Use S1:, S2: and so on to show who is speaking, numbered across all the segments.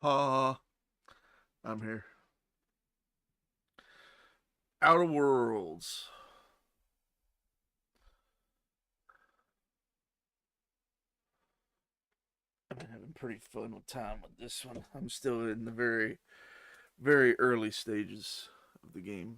S1: Ha, I'm here. Outer Worlds. I've been having pretty fun with time with this one. I'm still in the very early stages of the game.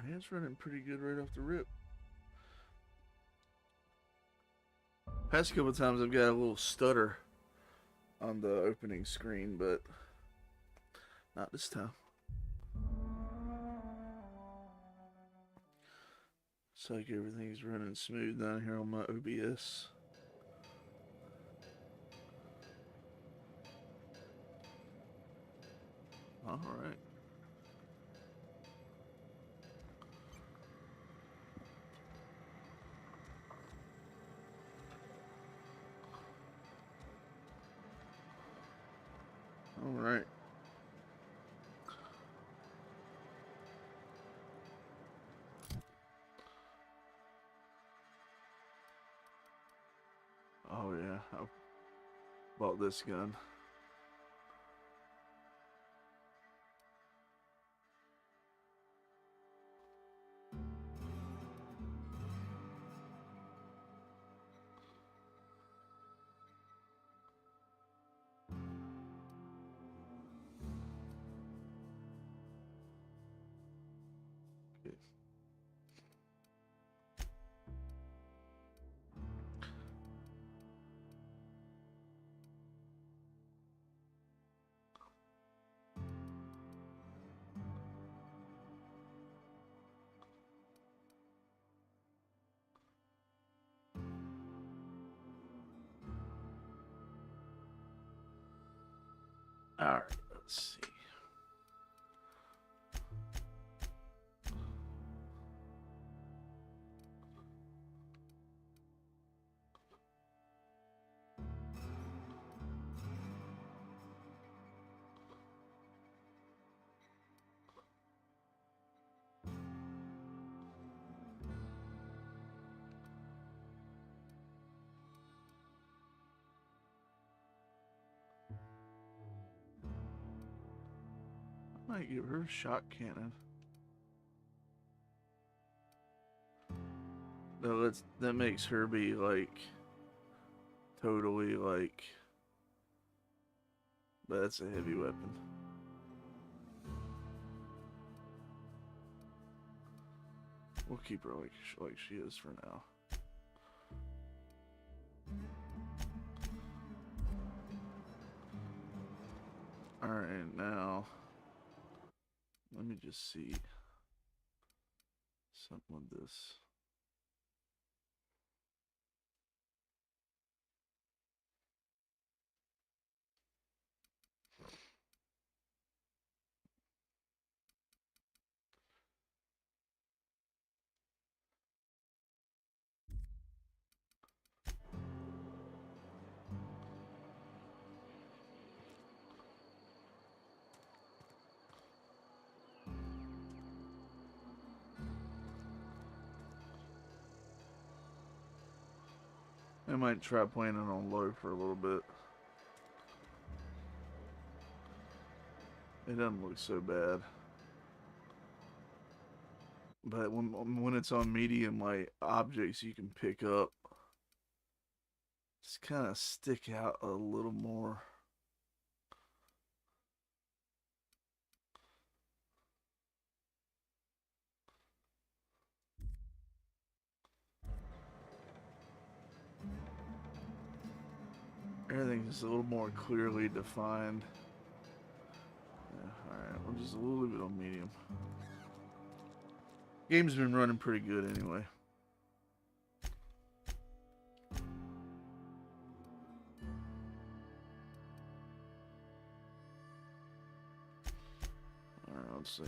S1: It's running pretty good right off the rip. Past couple times I've got a little stutter on the opening screen, but not this time. It's like everything's running smooth down here on my OBS. All right. All right. Oh yeah, I bought this gun. Okay. All right. Let's see. I might give her a shot cannon. No, that makes her be like totally like. But that's a heavy weapon. We'll keep her like she is for now. All right, now let me just see something with this. I might try playing it on low for a little bit. It doesn't look so bad. But when it's on medium, like objects you can pick up just kind of stick out a little more. Everything's a little more clearly defined. Yeah, alright, we'll just leave it on medium. Game's been running pretty good anyway. Alright, let's see.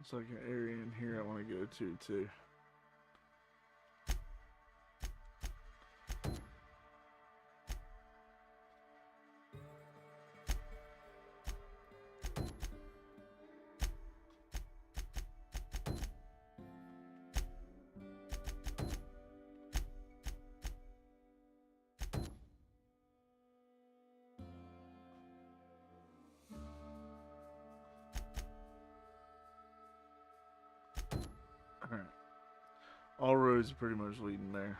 S1: Looks like an area in here I want to go to too. Alright. All roads are pretty much leading there.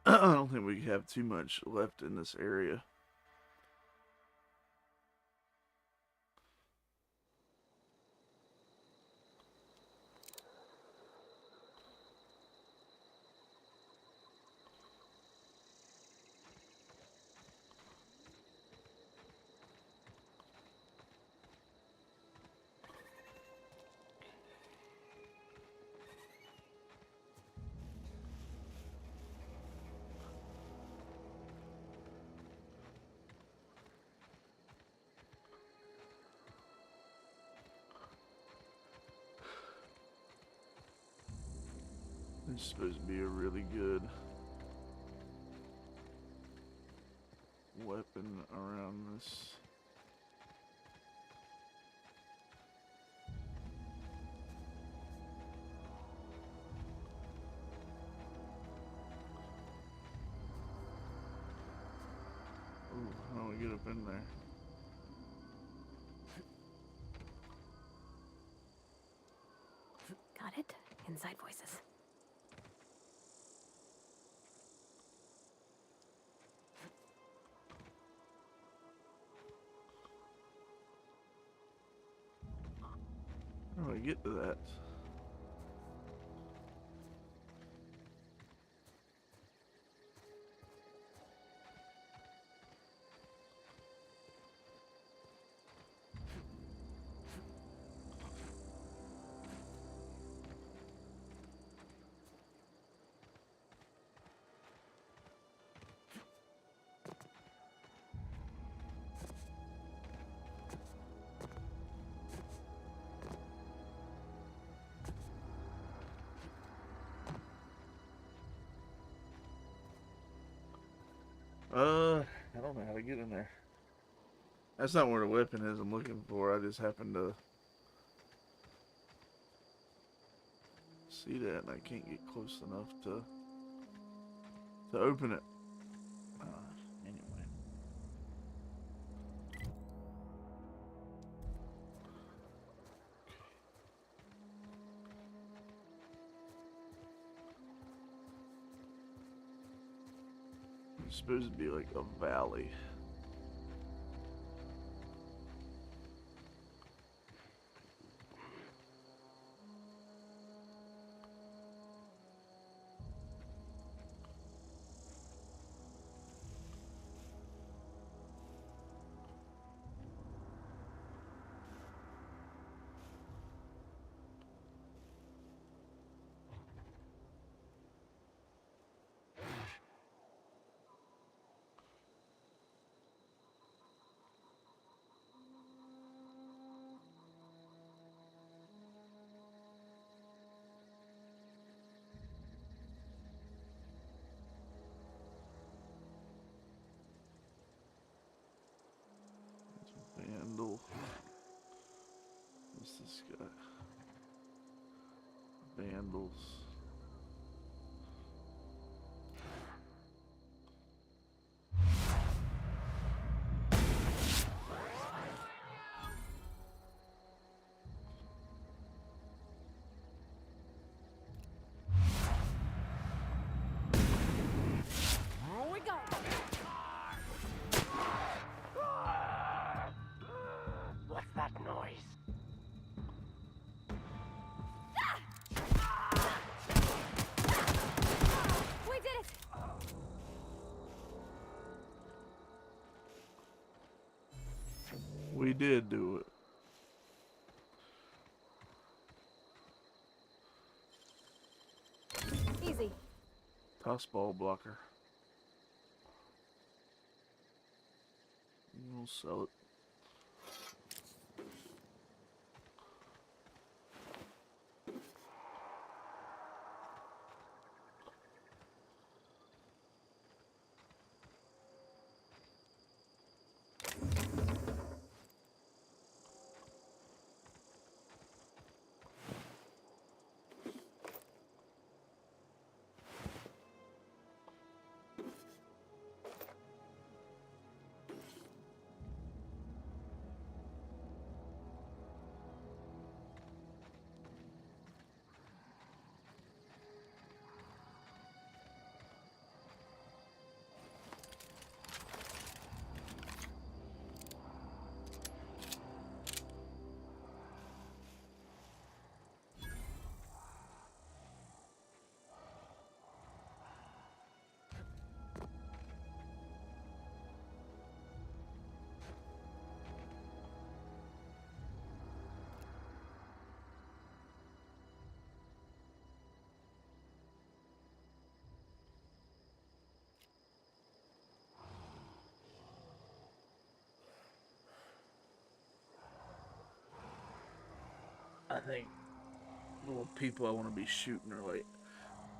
S1: I don't think we have too much left in this area. It's supposed to be a really good weapon around this. Ooh, how do we get up in there?
S2: Got it? Inside voices.
S1: How do I get to that? I don't know how to get in there. That's not where the weapon is I'm looking for. I just happened to see that and I can't get close enough to open it. Anyway. It's supposed to be like a valley. Vandal. What's this guy? Vandals.
S2: Here we go.
S3: What's that noise?
S2: We did it.
S1: We did do it.
S2: Easy.
S1: Toss ball blocker. We'll sell it. I think little people I want to be shooting are like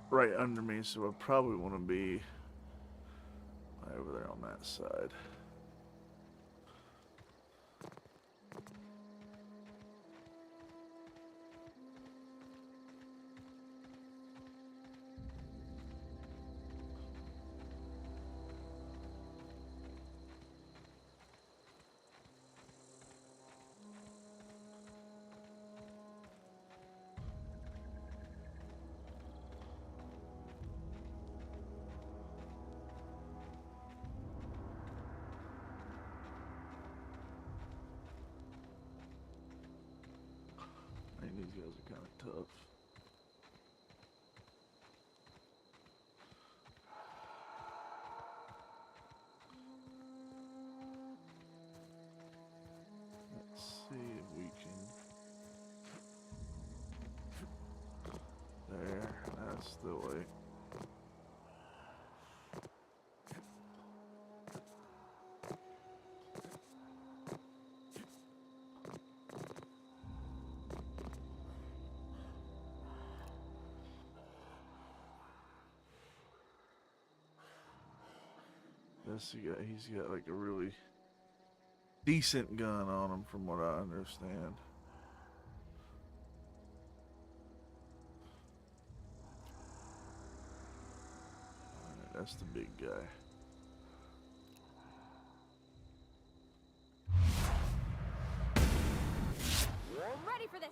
S1: right under me, so I probably want to be right over there on that side. I think these guys are kind of tough. Let's see if we can. There, that's the way. This guy, he's got like a really decent gun on him, from what I understand. Alright, that's the big guy.
S2: Ready for this.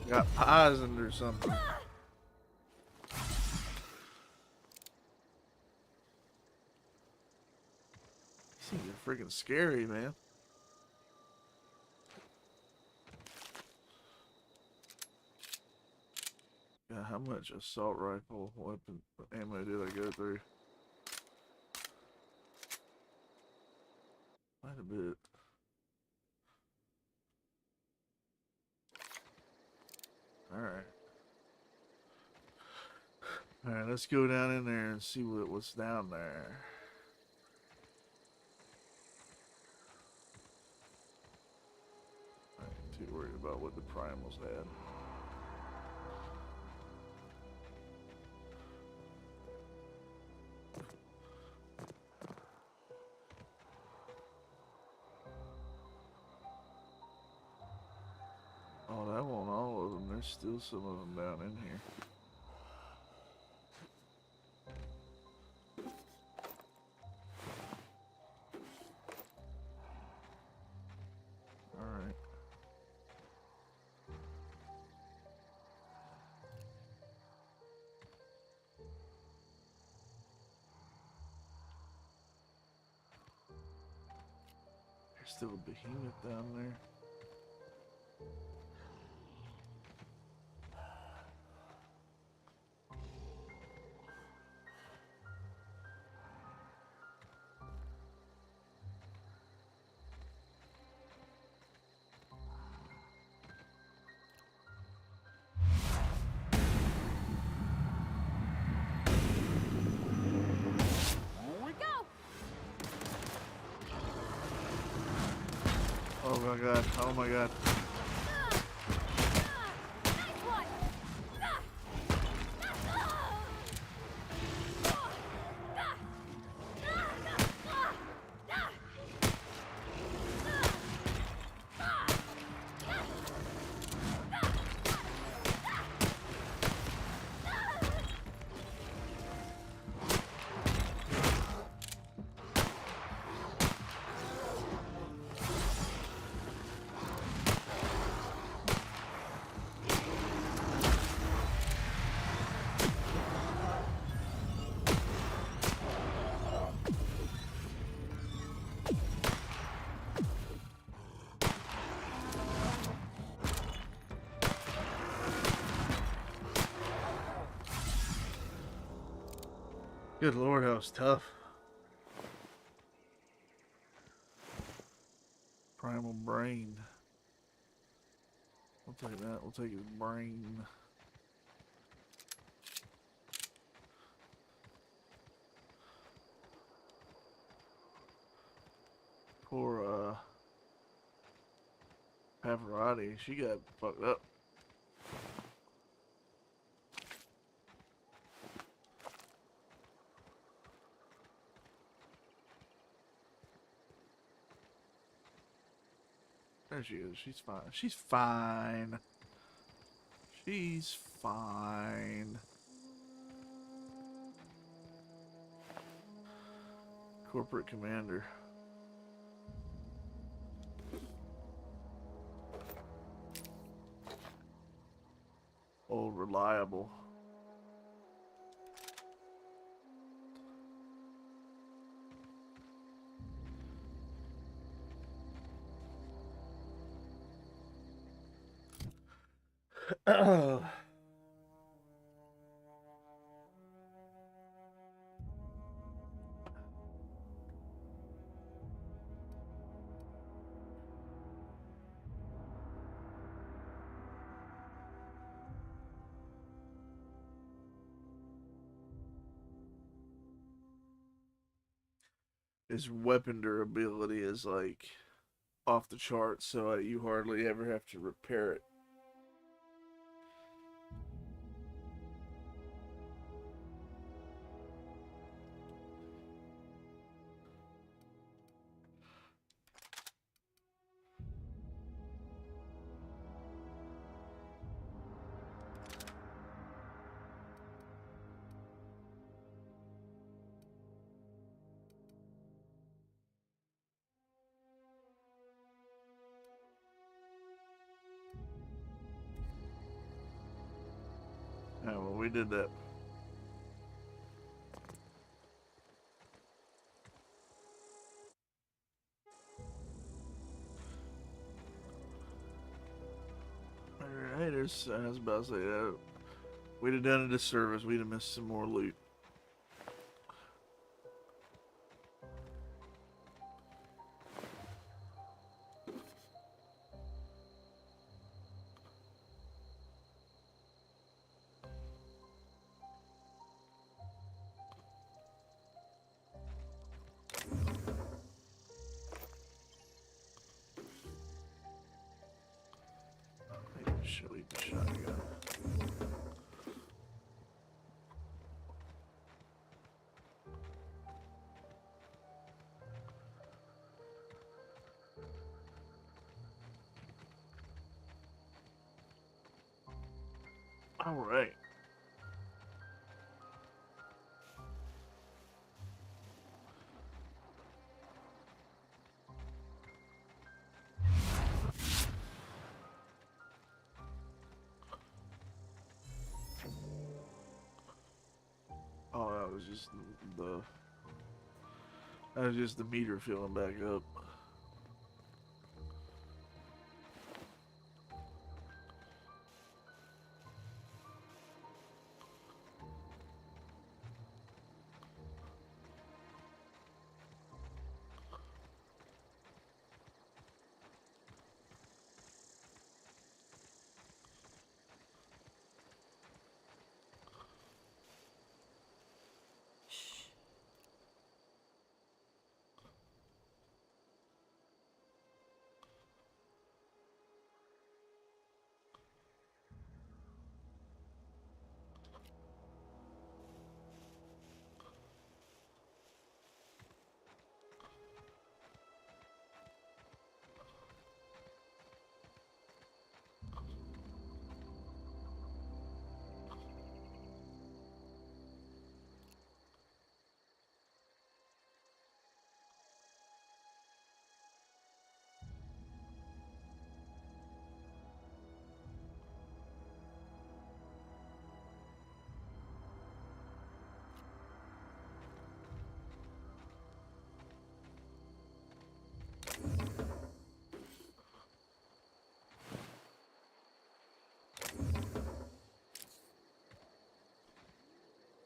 S1: Got poisoned or something. These things are freaking scary, man. Yeah, how much assault rifle weapon ammo did I go through? Quite a bit. Alright. Alright, let's go down in there and see what's down there. I ain't too worried about what the primals had. Oh, that won't all of them. There's still some of them down in here. Alright. There's still a behemoth down there. Oh my god, oh my god. Good lord, that was tough. Primal brain. We'll take that. We'll take his brain. Poor Pavarotti, she got fucked up. There she is. She's fine. She's fine. She's fine. Corporate commander. Old reliable. His weapon durability is like off the charts, so you hardly ever have to repair it. Yeah, well, we did that. Alright, I was about to say that. We'd have done a disservice. We'd have missed some more loot. All right. Oh, that was just the meter filling back up.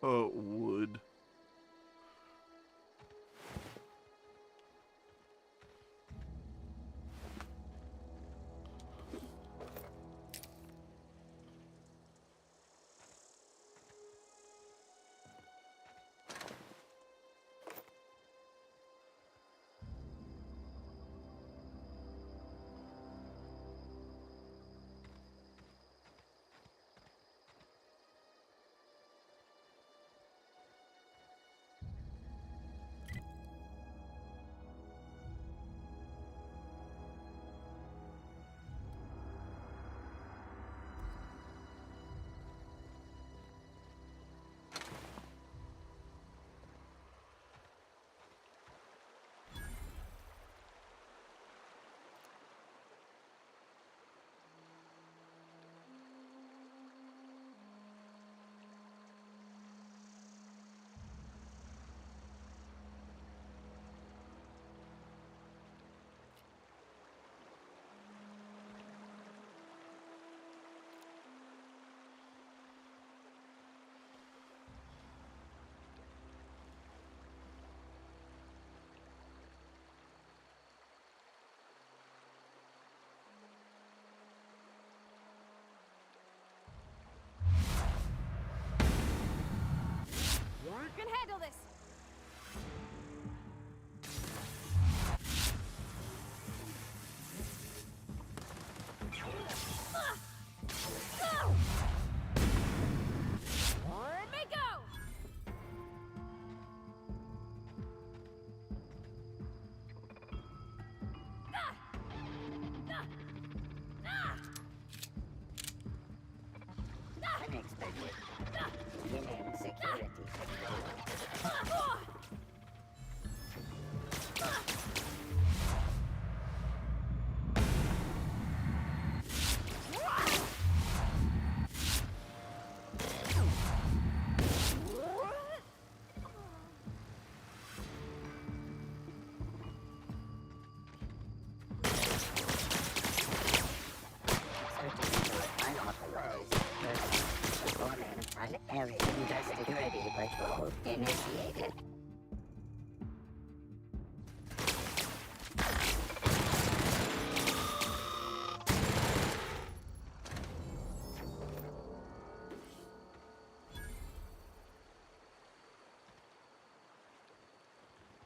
S1: Oh, wood.
S2: You can handle this. Let me go.
S3: Unexpected. Human security. Unauthorized security patrol initiated.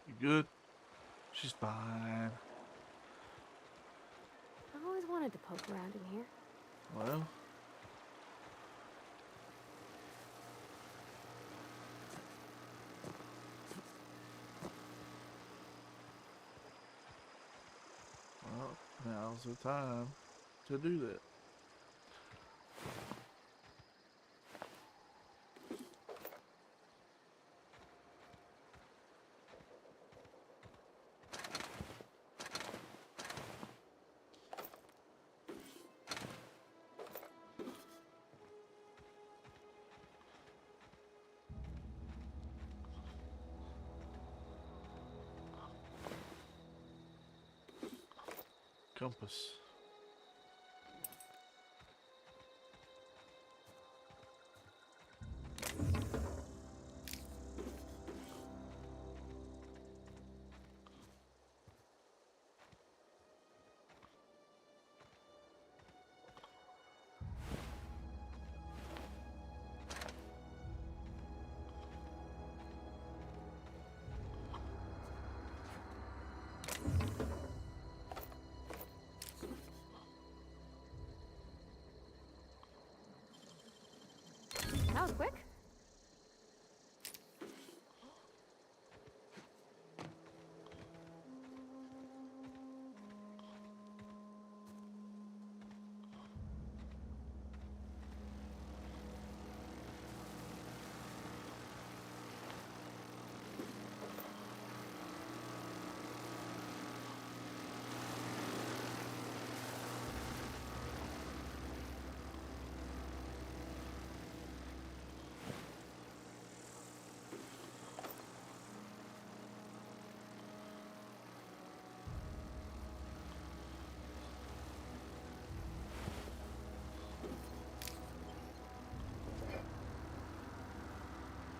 S1: You good? She's fine.
S2: I've always wanted to poke around in here.
S1: Well, now's the time to do that. Compass.
S2: That was quick.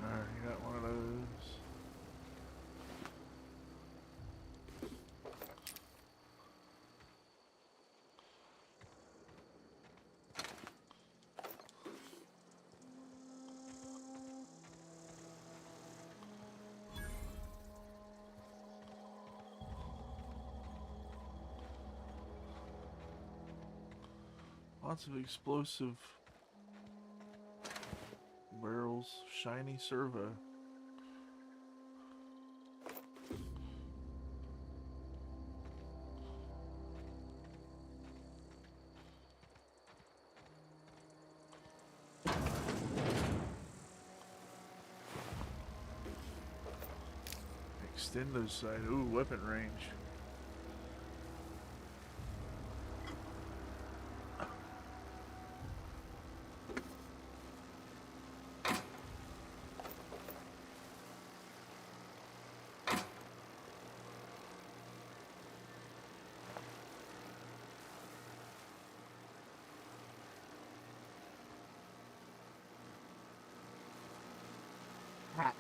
S1: Alright, you got one of those. Lots of explosive barrels, shiny servo. Extendo sight. Ooh, weapon range. Hack.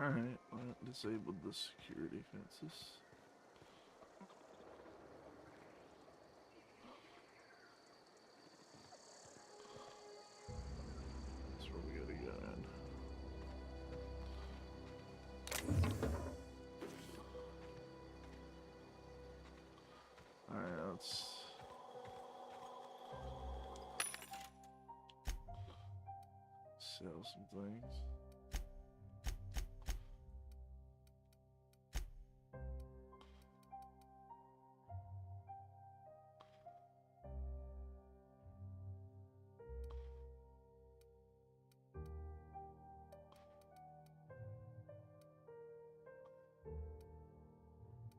S1: Alright, well, disabled the security fences. That's where we gotta go in. Alright, let's sell some things.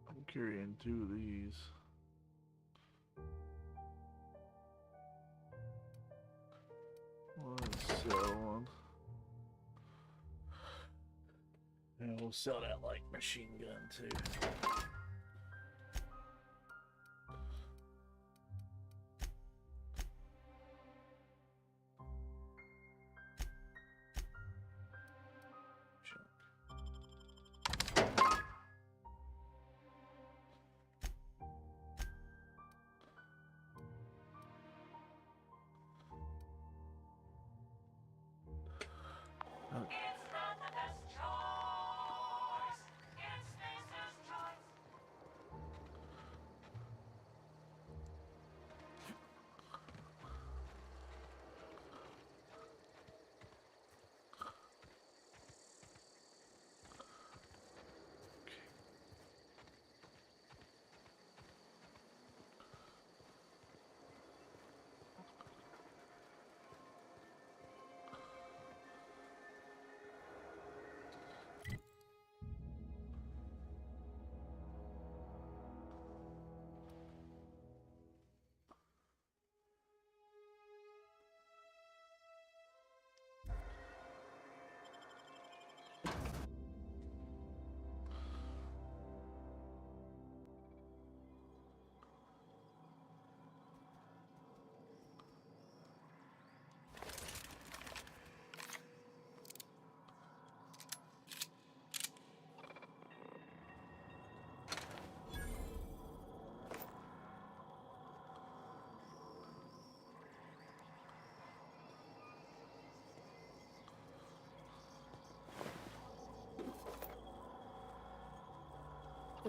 S1: I'm carrying 2 of these. Let's sell one. And we'll sell that light machine gun too.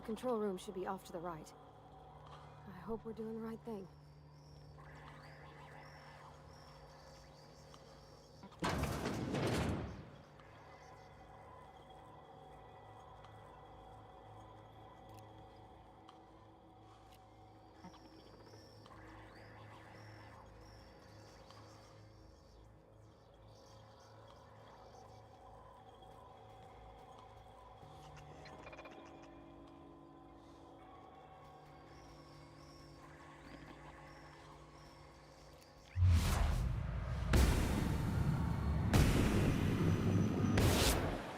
S2: The control room should be off to the right. I hope we're doing the right thing.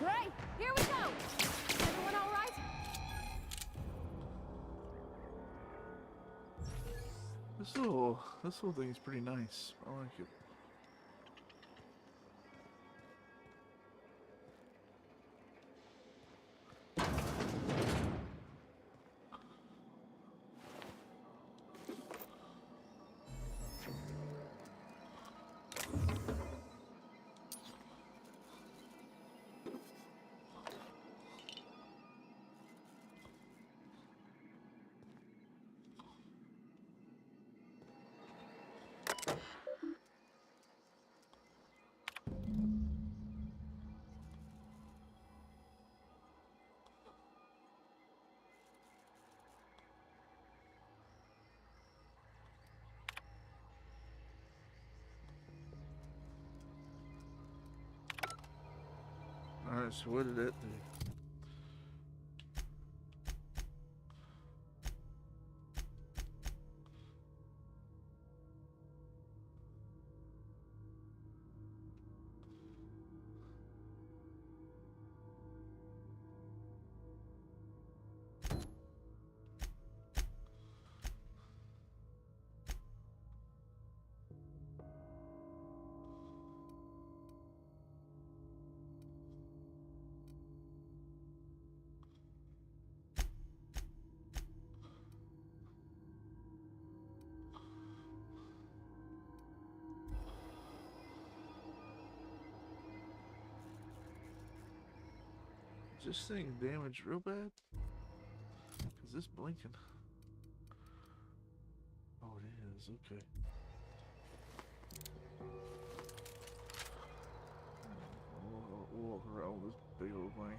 S2: Right, here we go! Everyone all right?
S1: This little thing is pretty nice. I like it. Alright, so what did it do? Is this thing damaged real bad? Is this blinking? Oh, it is. Okay. We'll walk around this big old thing.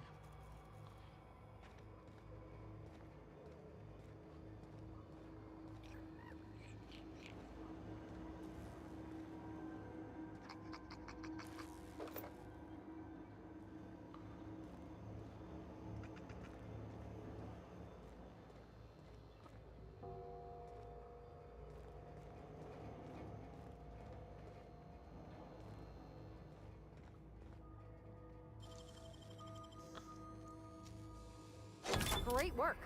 S2: Great work.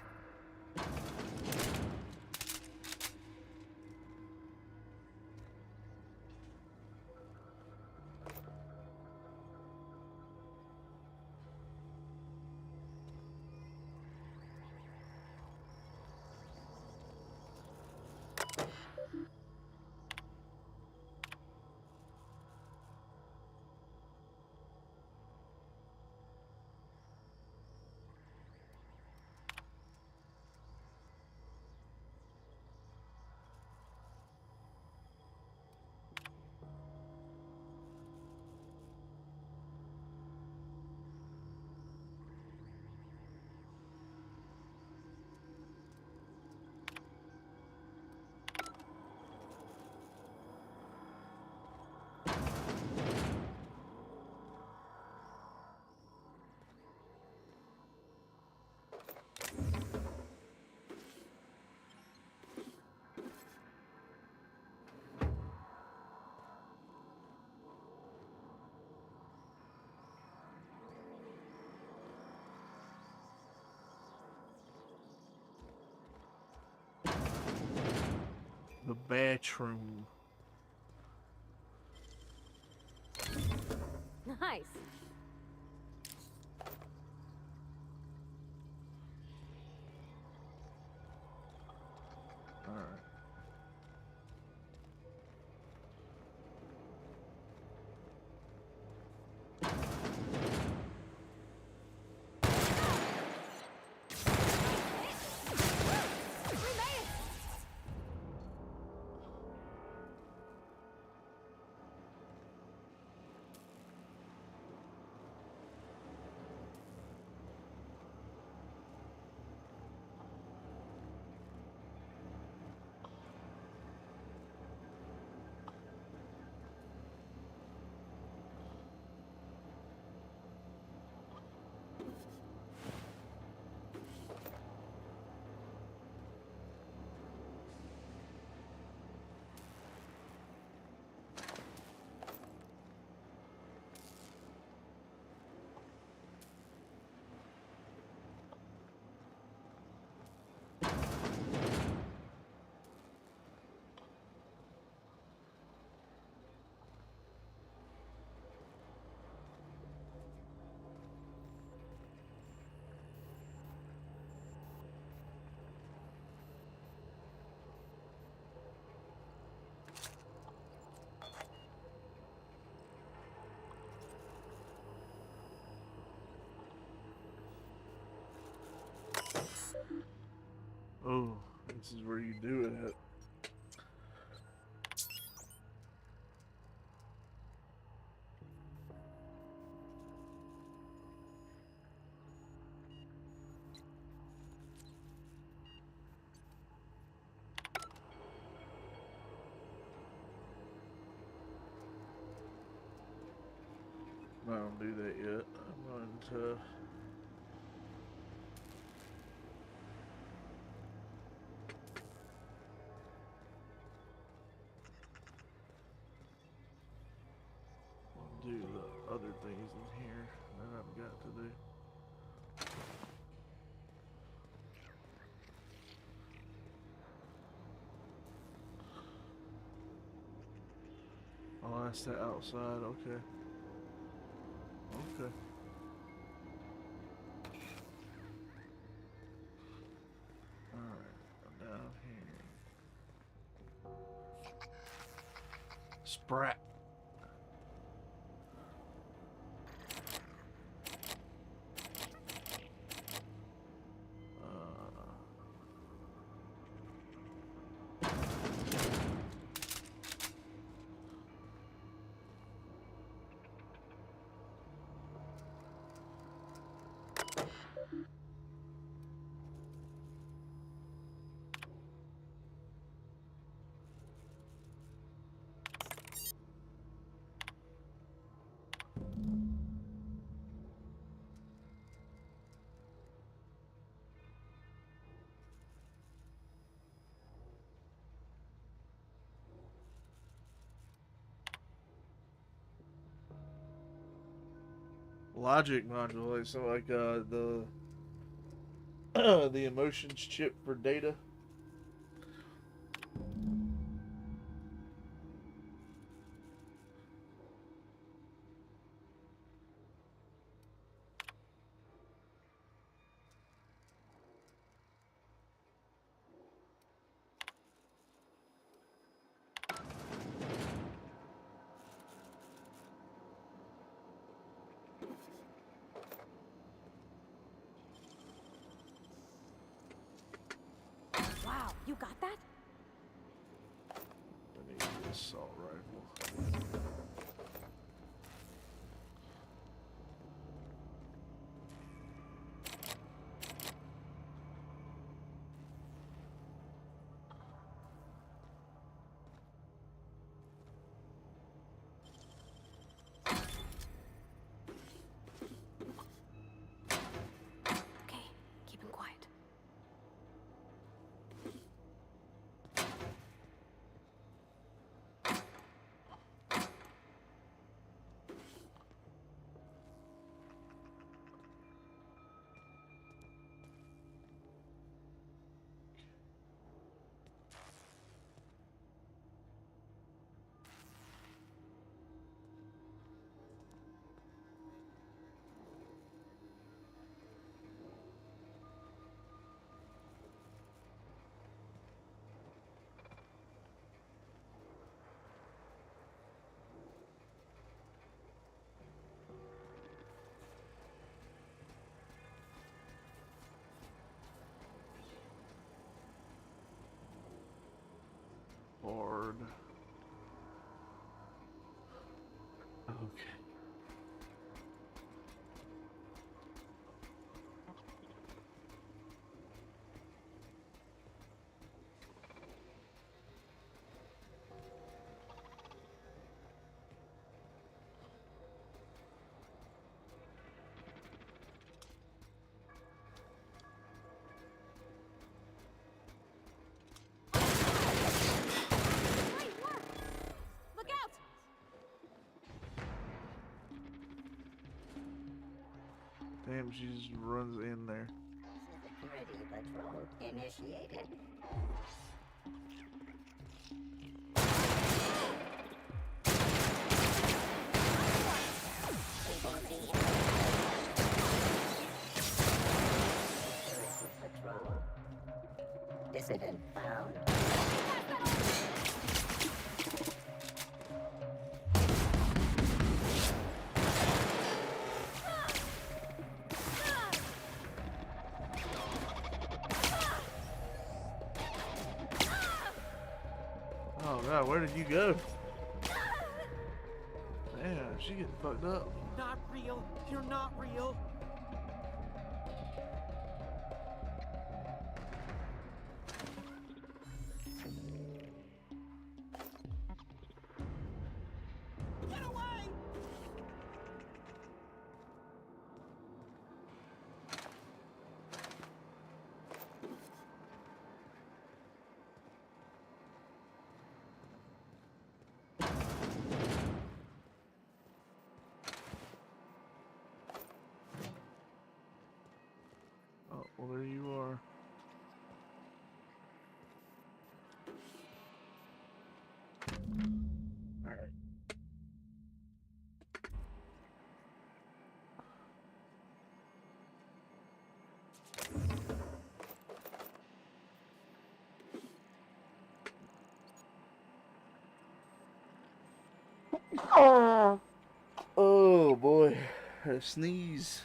S2: The bathroom. Nice.
S1: Alright. This is where you do it at. I don't do that yet. I'm going to. Do the other things in here that I've got to do. Oh, that's the outside. Okay. Okay. Alright, down here. Sprat. Logic module, so like the the emotions chip for data.
S2: Wow, you got that?
S1: I need the assault rifle.
S2: Okay, keep him quiet.
S1: Board. Okay.
S2: Great work! Look out!
S1: Damn, she just runs in there.
S3: Security patrol initiated. Security patrol. Dissident found.
S1: Oh, where did you go? Damn, she getting fucked up.
S4: Not real. You're not real. Get away!
S1: Oh, well, there you are. Alright. Oh boy, I had a sneeze.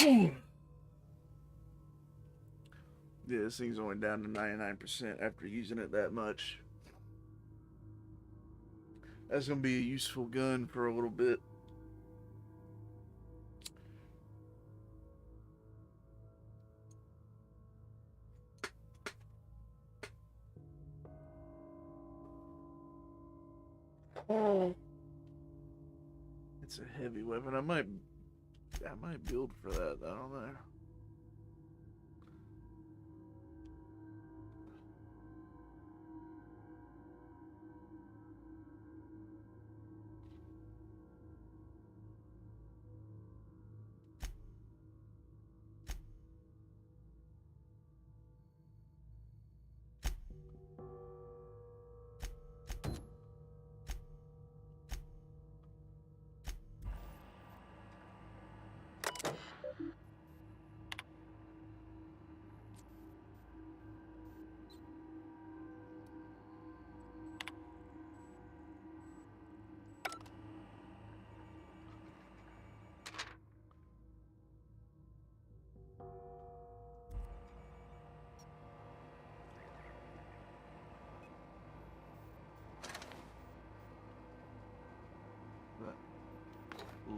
S1: Yeah, this thing's only down to 99% after using it that much. That's gonna be a useful gun for a little bit. It's a heavy weapon. I might build for that. I don't know.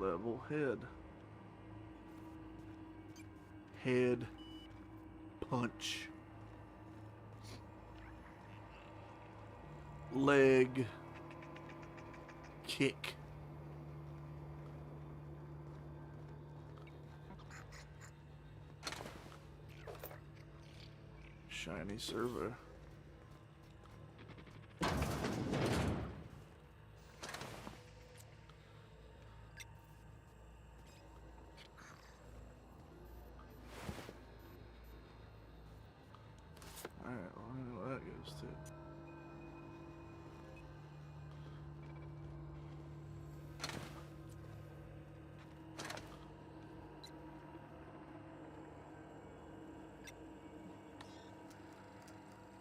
S1: Level head. Head punch. Leg kick. Shiny servo. Alright, well, I know where that goes to.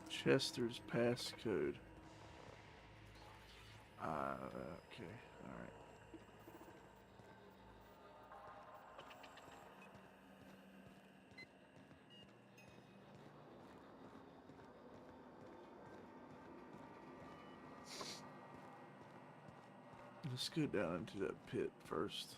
S1: Chester's passcode. Okay, alright. Let's go down into that pit first.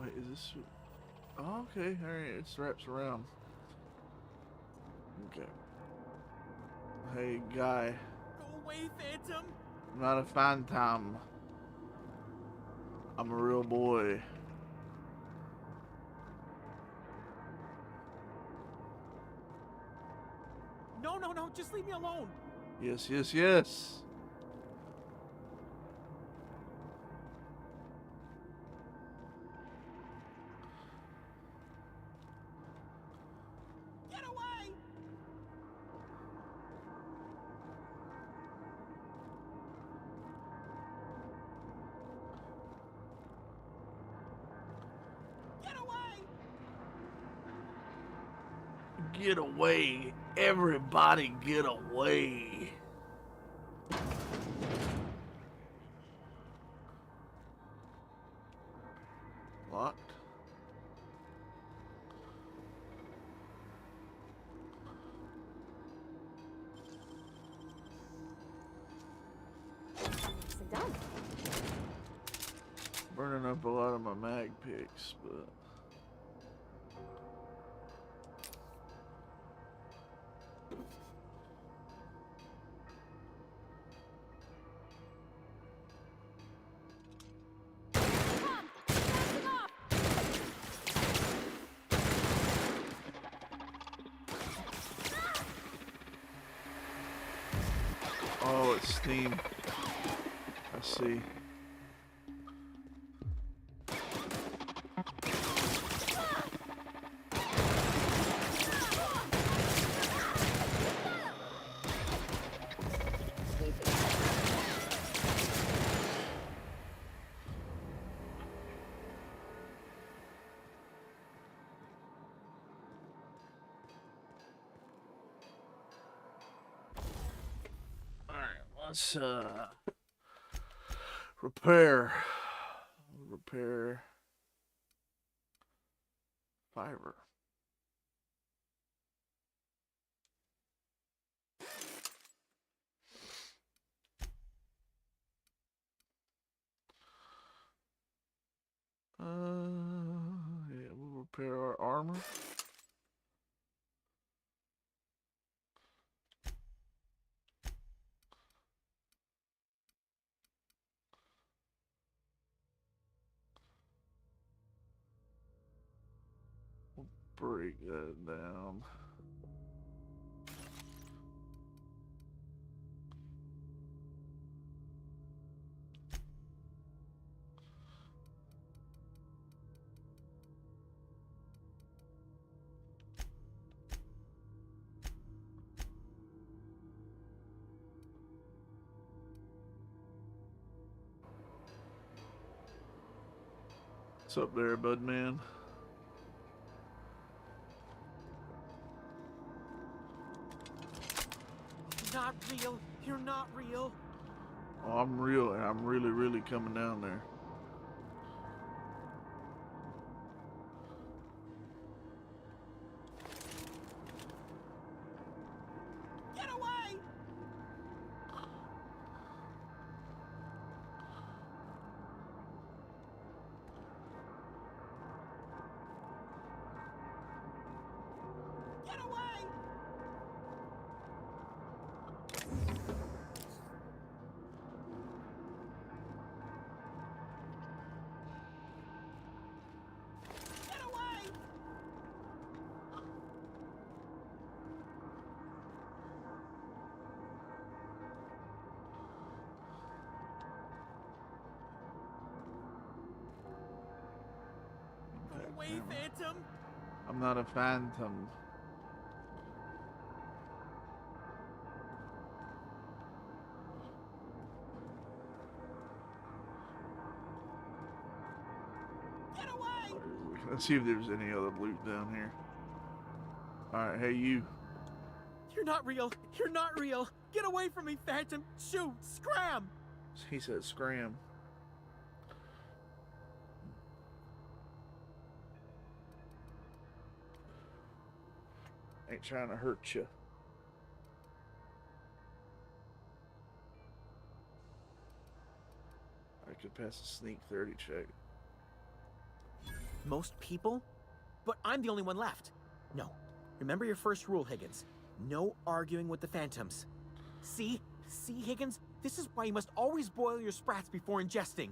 S1: Wait, is this... Oh, okay, alright, it wraps around. Okay. Hey, guy.
S4: Go away, Phantom!
S1: I'm not a phantom. I'm a real boy.
S4: No, no, no, just leave me alone!
S1: Yes, yes, yes.
S4: Get away!
S1: Get away. Everybody get away. Locked.
S2: Nicely done.
S1: Burning up a lot of my mag picks, but
S2: Come! Blasting off!
S1: oh, it's steam. I see. All right, let's repair fiber. Yeah, we'll repair our armor. We'll break that down. What's up there, bud man?
S4: You're not real. You're not real.
S1: Oh, I'm real, and I'm really, really coming down there.
S4: Get away! Get away! Get away! Go away, Phantom!
S1: I'm not a phantom.
S4: Get away!
S1: Let's see if there's any other loot down here. Alright, hey you.
S4: You're not real. You're not real. Get away from me, Phantom. Shoot! Scram!
S1: He said scram. Ain't trying to hurt you. I could pass a sneak 30 check.
S4: Most people? But I'm the only one left. No. Remember your first rule, Higgins. No arguing with the Phantoms. See? See, Higgins? This is why you must always boil your sprats before ingesting.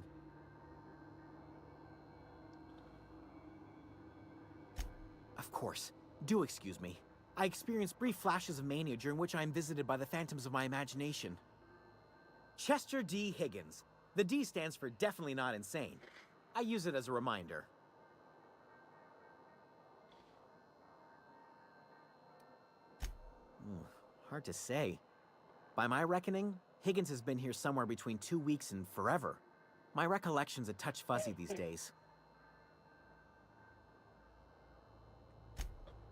S4: Of course. Do excuse me. I experience brief flashes of mania during which I am visited by the phantoms of my imagination. Chester D. Higgins. The D stands for definitely not insane. I use it as a reminder. Hard to say. By my reckoning, Higgins has been here somewhere between 2 weeks and forever. My recollection's a touch fuzzy these days.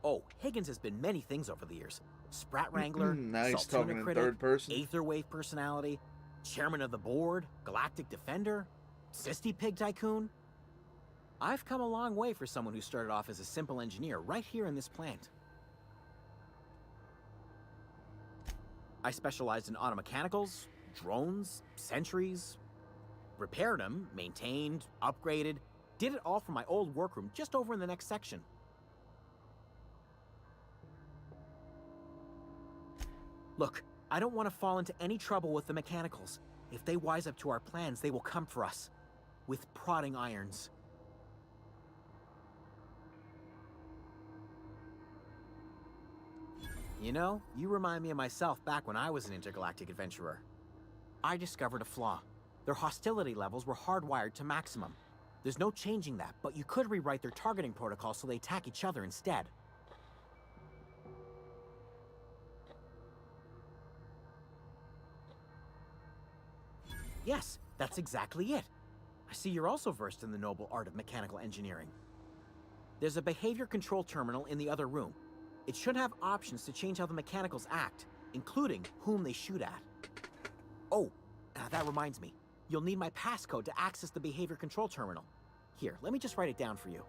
S4: Oh, Higgins has been many things over the years. Sprat Wrangler,
S1: Now he's
S4: Saltuna
S1: talking in
S4: critic,
S1: third person.
S4: Aether Wave personality, chairman of the board, galactic defender, Sisty Pig tycoon. I've come a long way for someone who started off as a simple engineer right here in this plant. I specialized in automechanicals, drones, sentries, repaired them, maintained, upgraded, did it all from my old workroom just over in the next section. Look, I don't want to fall into any trouble with the mechanicals. If they wise up to our plans, they will come for us. With prodding irons. You know, you remind me of myself back when I was an intergalactic adventurer. I discovered a flaw. Their hostility levels were hardwired to maximum. There's no changing that, but you could rewrite their targeting protocol so they attack each other instead. Yes, that's exactly it. I see you're also versed in the noble art of mechanical engineering. There's a behavior control terminal in the other room. It should have options to change how the mechanicals act, including whom they shoot at. Oh, that reminds me. You'll need my passcode to access the behavior control terminal. Here, let me just write it down for you.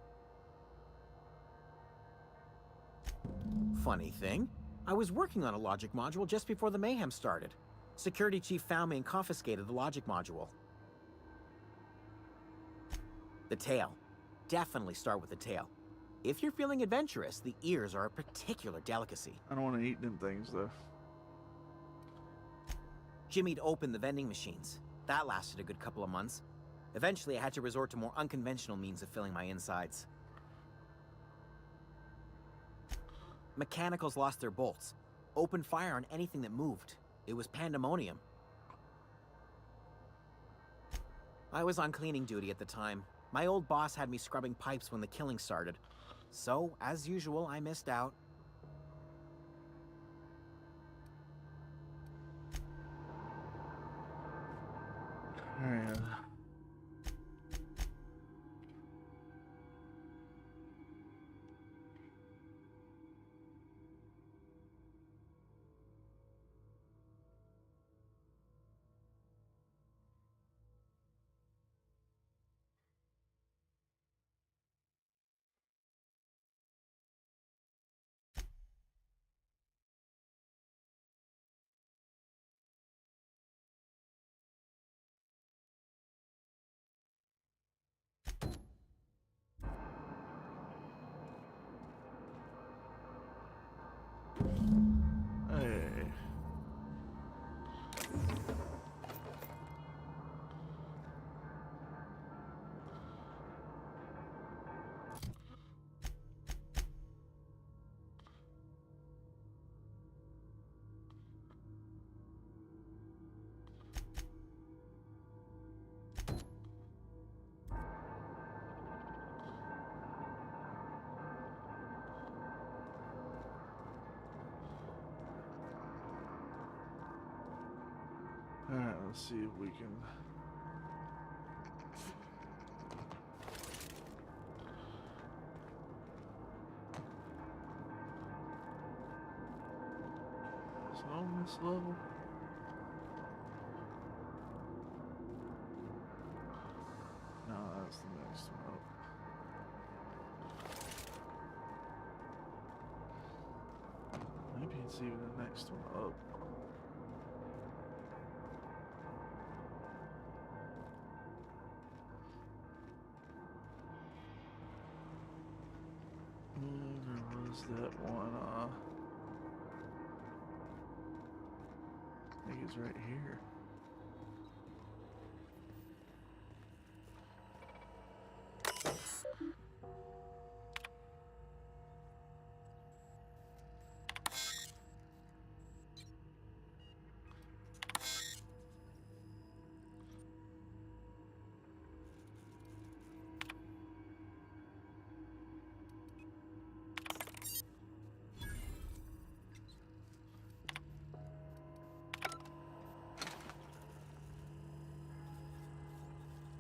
S4: Funny thing, I was working on a logic module just before the mayhem started. Security chief found me and confiscated the logic module. The tail. Definitely start with the tail. If you're feeling adventurous, the ears are a particular delicacy.
S1: I don't want to eat them things, though.
S4: Jimmy'd opened the vending machines. That lasted a good couple of months. Eventually, I had to resort to more unconventional means of filling my insides. Mechanicals lost their bolts. Opened fire on anything that moved. It was pandemonium. I was on cleaning duty at the time. My old boss had me scrubbing pipes when the killing started. So, as usual, I missed out.
S1: Alright. Hey. Alright, let's see if we can... Is it on this level? No, that's the next one up. Maybe it's even the next one up. Where was that one? I think it's right here.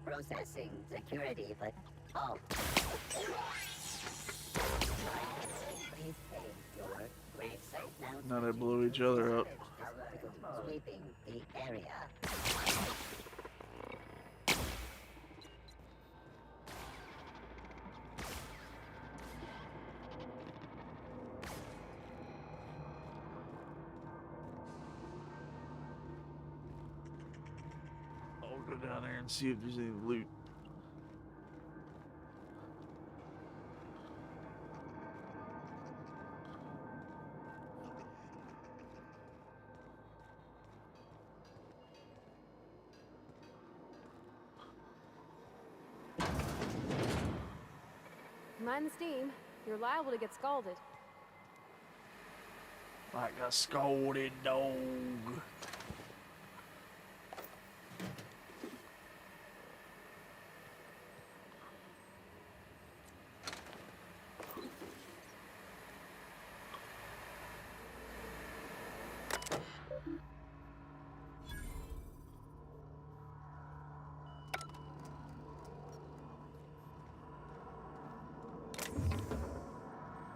S3: Processing security, but oh. Please take your gravesite now.
S1: Now they blew each other up.
S3: Sweeping the area.
S1: I'll go down there and see if there's any loot.
S2: Mind the steam. You're liable to get scalded.
S1: Like a scolded dog.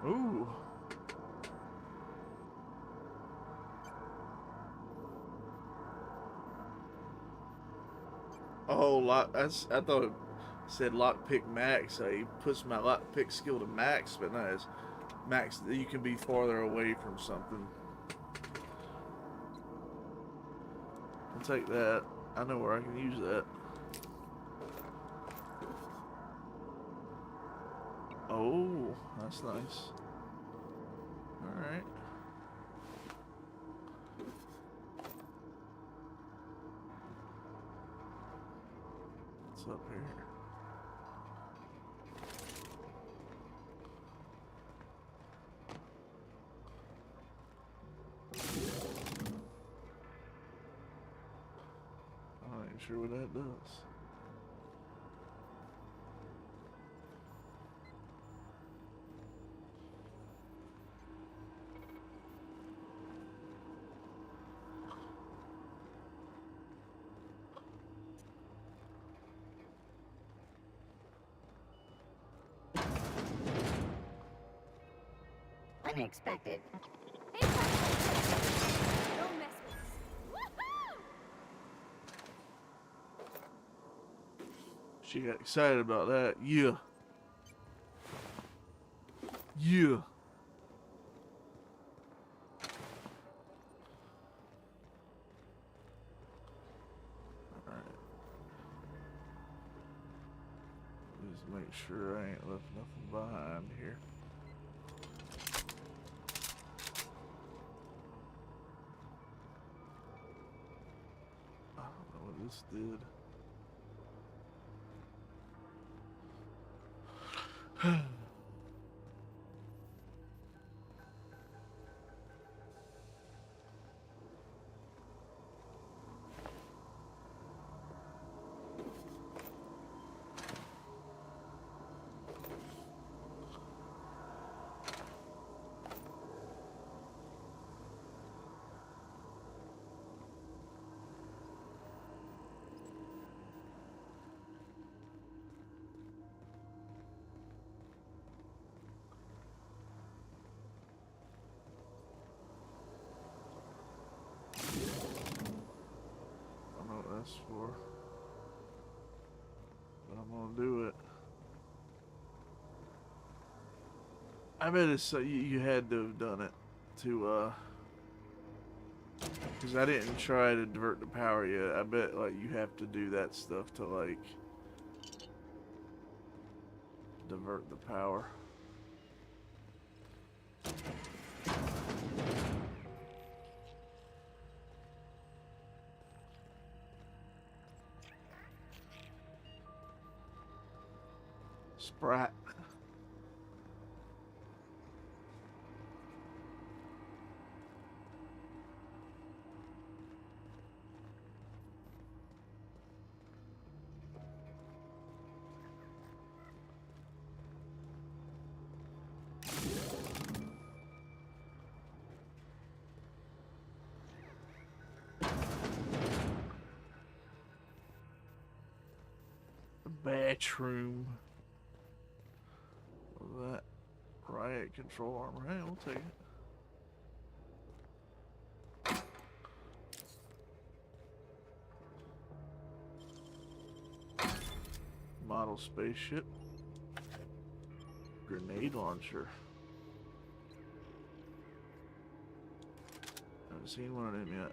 S1: Ooh. Oh, I thought it said lockpick max. So he puts my lockpick skill to max, but no, it's max. You can be farther away from something. I'll take that. I know where I can use that. Oh, that's nice. Alright. What's up here? I'm not even sure what that does.
S3: Unexpected.
S2: Hey, Pepper! Don't mess with us. Woohoo!
S1: She got excited about that. Yeah. Yeah. Alright. Just make sure I ain't left nothing behind here. I don't know what this did. I don't know what that's for, but I'm gonna do it. I bet it's you had to have done it to because I didn't try to divert the power yet. I bet like you have to do that stuff to like divert the power. Sprat. Bathroom. What was that? Riot control armor. Hey, we'll take it. Model spaceship. Grenade launcher. Haven't seen one of them yet.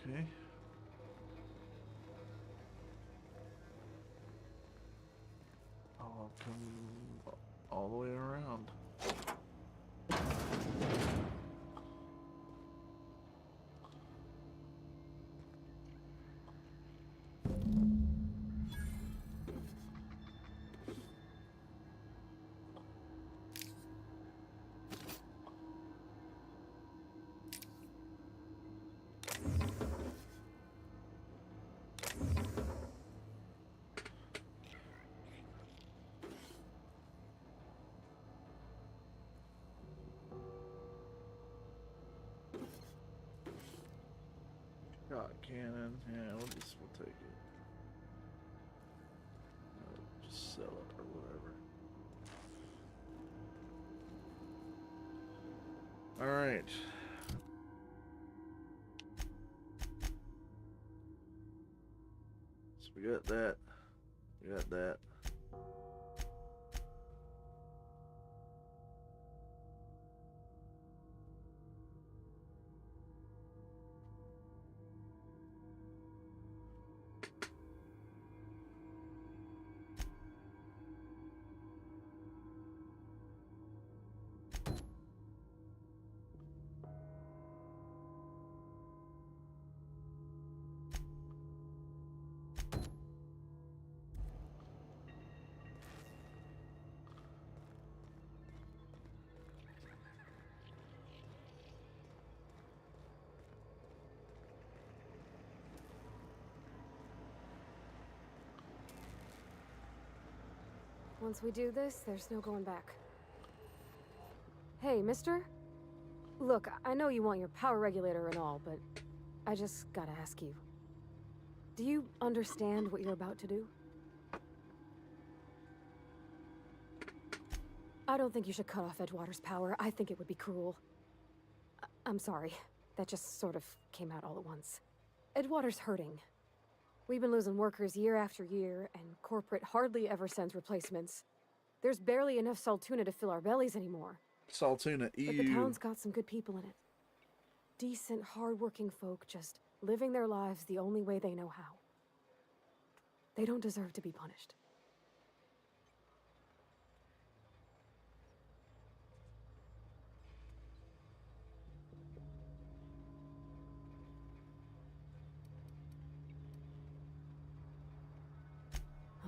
S1: Okay. I'll come all the way around. Got cannon. Yeah, we'll take it. Just sell it or whatever. All right. So we got that. We got that.
S2: Once we do this, there's no going back. Hey, mister? Look, I know you want your power regulator and all, but I just gotta ask you. Do you understand what you're about to do? I don't think you should cut off Edgewater's power. I think it would be cruel. I'm sorry. That just sort of came out all at once. Edgewater's hurting. We've been losing workers year after year, and corporate hardly ever sends replacements. There's barely enough Saltuna to fill our bellies anymore.
S1: Saltuna, EU.
S2: But the town's got some good people in it. Decent, hard-working folk just living their lives the only way they know how. They don't deserve to be punished.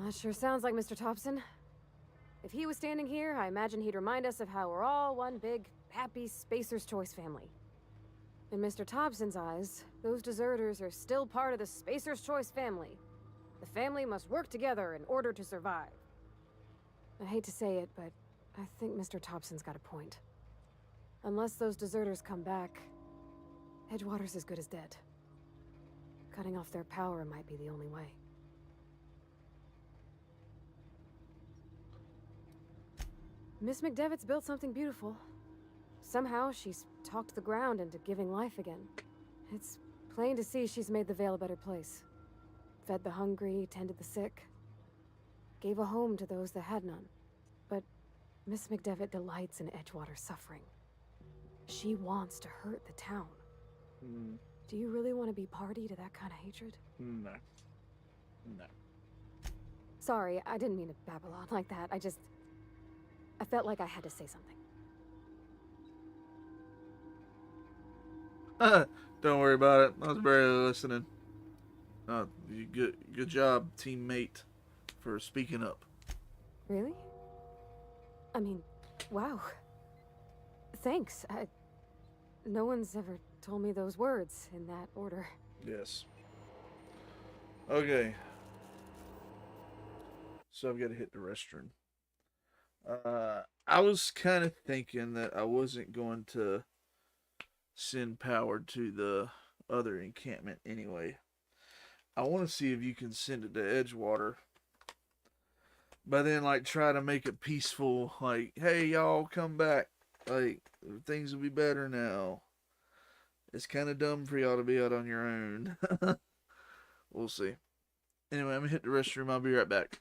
S2: That sure sounds like Mr. Thompson. If he was standing here, I imagine he'd remind us of how we're all one big, happy Spacer's Choice family. In Mr. Thompson's eyes, those deserters are still part of the Spacer's Choice family. The family must work together in order to survive. I hate to say it, but I think Mr. Thompson's got a point. Unless those deserters come back, Edgewater's as good as dead. Cutting off their power might be the only way. Miss McDevitt's built something beautiful. Somehow, she's talked the ground into giving life again. It's plain to see she's made the Vale a better place. Fed the hungry, tended the sick. Gave a home to those that had none. But Miss McDevitt delights in Edgewater's suffering. She wants to hurt the town. Do you really want to be party to that kind of hatred?
S1: No. No.
S2: Sorry, I didn't mean to babble on like that. I felt like I had to say something.
S1: Don't worry about it. I was barely listening. Good job, teammate, for speaking up.
S2: Really? I mean, wow. Thanks. No one's ever told me those words in that order.
S1: Yes. Okay. So I've got to hit the restroom. I was kind of thinking that I wasn't going to send power to the other encampment anyway. I want to see if you can send it to Edgewater. But then, like, try to make it peaceful. Like, hey, y'all, come back. Like, things will be better now. It's kind of dumb for y'all to be out on your own. We'll see. Anyway, I'm going to hit the restroom. I'll be right back.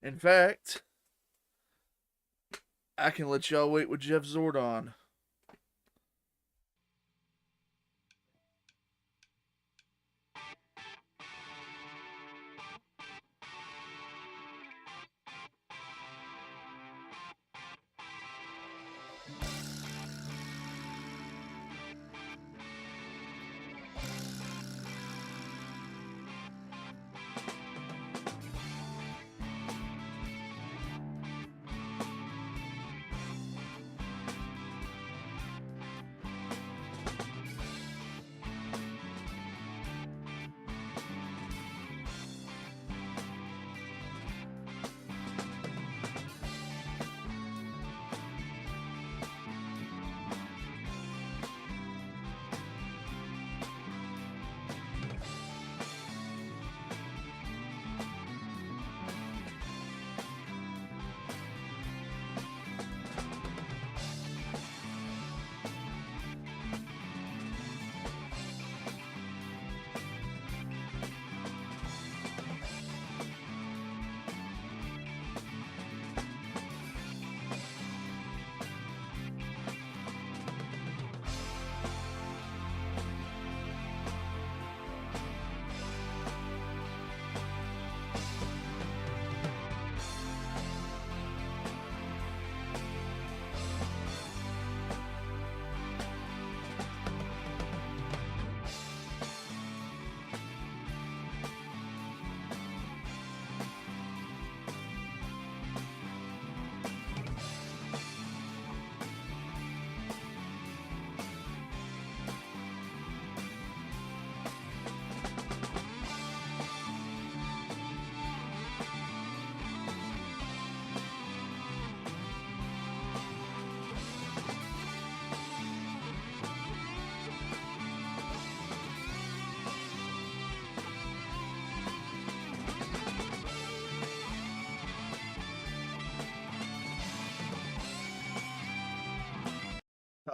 S1: In fact, I can let y'all wait with Jeff Zordon.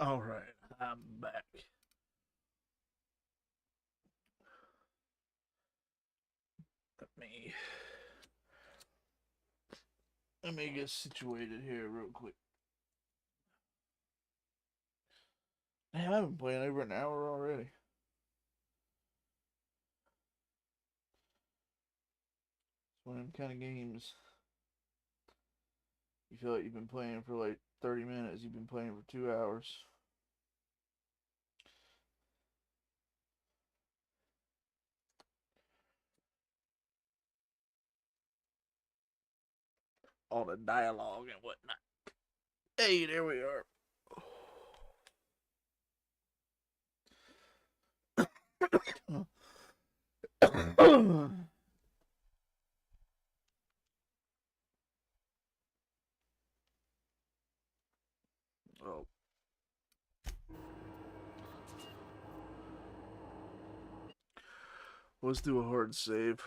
S1: All right, I'm back. Let me get situated here real quick. Damn, I've been playing over an hour already. It's one of them kind of games. You feel like you've been playing for like 30 minutes. You've been playing for 2 hours. All the dialogue and whatnot. Hey, there we are. Oh. Let's do a hard save.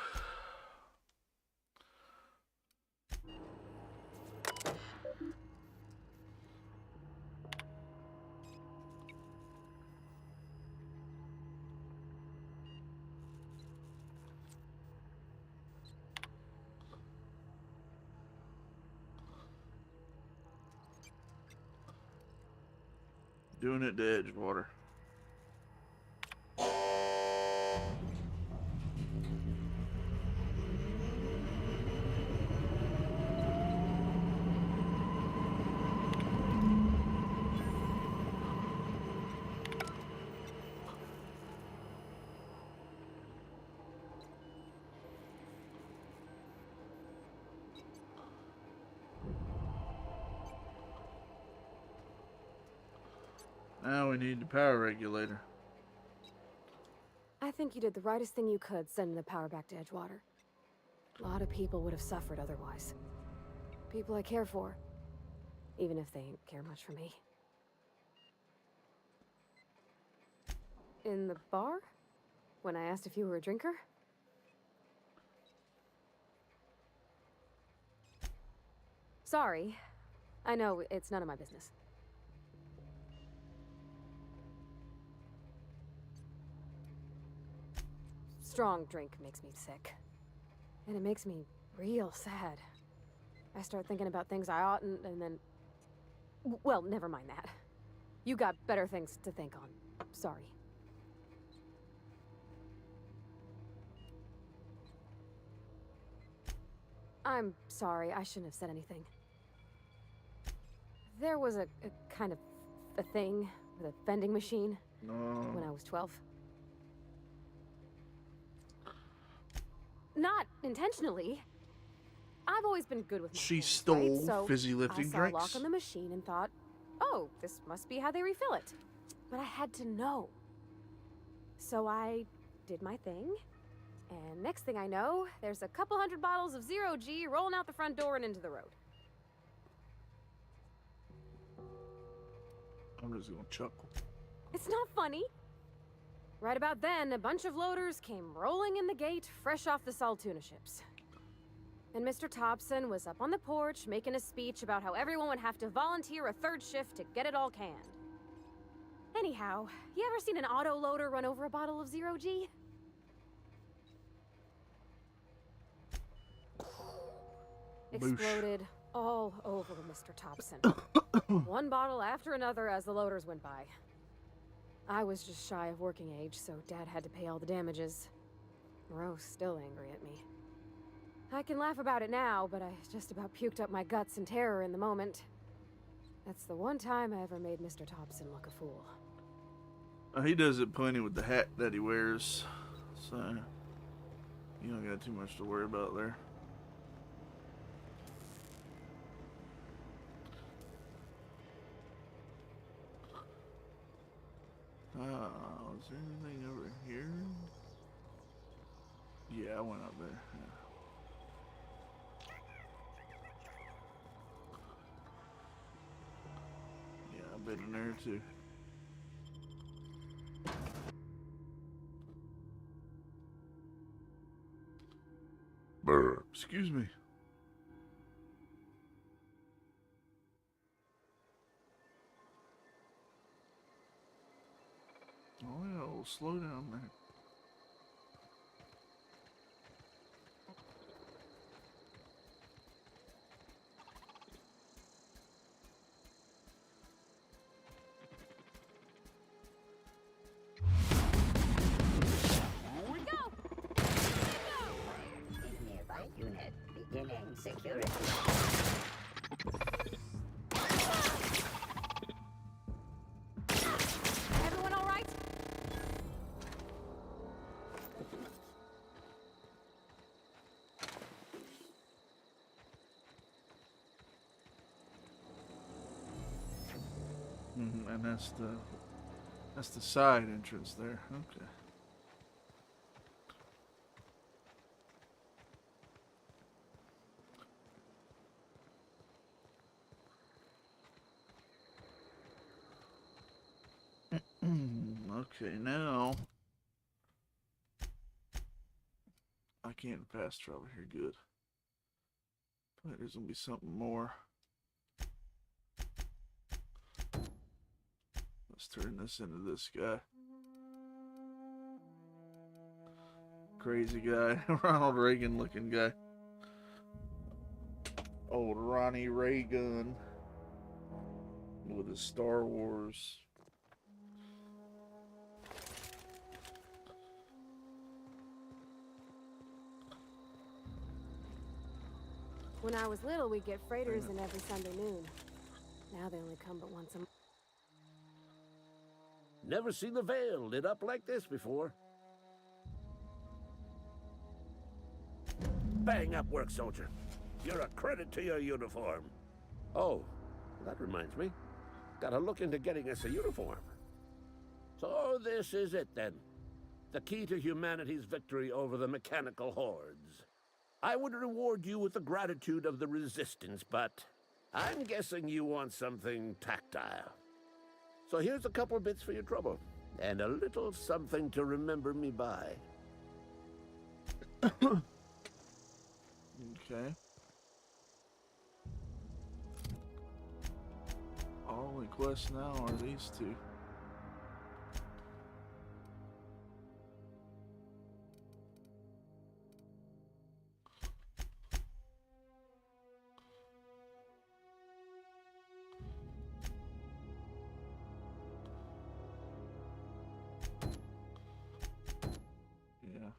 S1: Doing it to Edgewater. Now we need the power regulator.
S2: I think you did the rightest thing you could sending the power back to Edgewater. A lot of people would have suffered otherwise. People I care for, even if they ain't care much for me. In the bar? When I asked if you were a drinker? Sorry. I know, it's none of my business. Strong drink makes me sick. And it makes me real sad. I start thinking about things I oughtn't, and then... Well, never mind that. You got better things to think on. Sorry. I'm sorry, I shouldn't have said anything. There was a kind of a thing with a vending machine when I was 12. Not intentionally. I've always been good with my
S1: She
S2: hands,
S1: stole
S2: right? So
S1: fizzy lifting
S2: I saw
S1: drinks.
S2: a lock on the machine and thought, oh, this must be how they refill it. But I had to know. So I did my thing. And next thing I know, there's a couple hundred bottles of 0G rolling out the front door and into the road.
S1: I'm just gonna chuckle.
S2: It's not funny. Right about then, a bunch of loaders came rolling in the gate, fresh off the Saltuna ships. And Mr. Thompson was up on the porch making a speech about how everyone would have to volunteer a third shift to get it all canned. Anyhow, you ever seen an auto loader run over a bottle of 0G? Exploded all over Mr. Thompson. One bottle after another as the loaders went by. I was just shy of working age, so Dad had to pay all the damages. Moreau's still angry at me. I can laugh about it now, but I just about puked up my guts in terror in the moment. That's the one time I ever made Mr. Thompson look a fool.
S1: He does it plenty with the hat that he wears, so you don't got too much to worry about there. Is there anything over here? Yeah, I went up there. Yeah, I've been in there too. Brr. Excuse me. Oh yeah, we'll slow down there.
S3: Nearby unit beginning security.
S2: Everyone all right?
S1: And that's the side entrance there. Okay. Okay, now I can't fast travel here. Good. But there's gonna be something more. Let's turn this into this guy. Crazy guy. Ronald Reagan looking guy. Old Ronnie Reagan with his Star Wars.
S2: When I was little, we'd get freighters in every Sunday noon. Now they only come but once a month.
S5: Never seen the Vale lit up like this before. Bang up work, soldier. You're a credit to your uniform. Oh, that reminds me. Gotta look into getting us a uniform. So this is it then. The key to humanity's victory over the mechanical hordes. I would reward you with the gratitude of the Resistance, but I'm guessing you want something tactile. So here's a couple bits for your trouble, and a little something to remember me by.
S1: Okay. Our only quests now are these two. Yeah.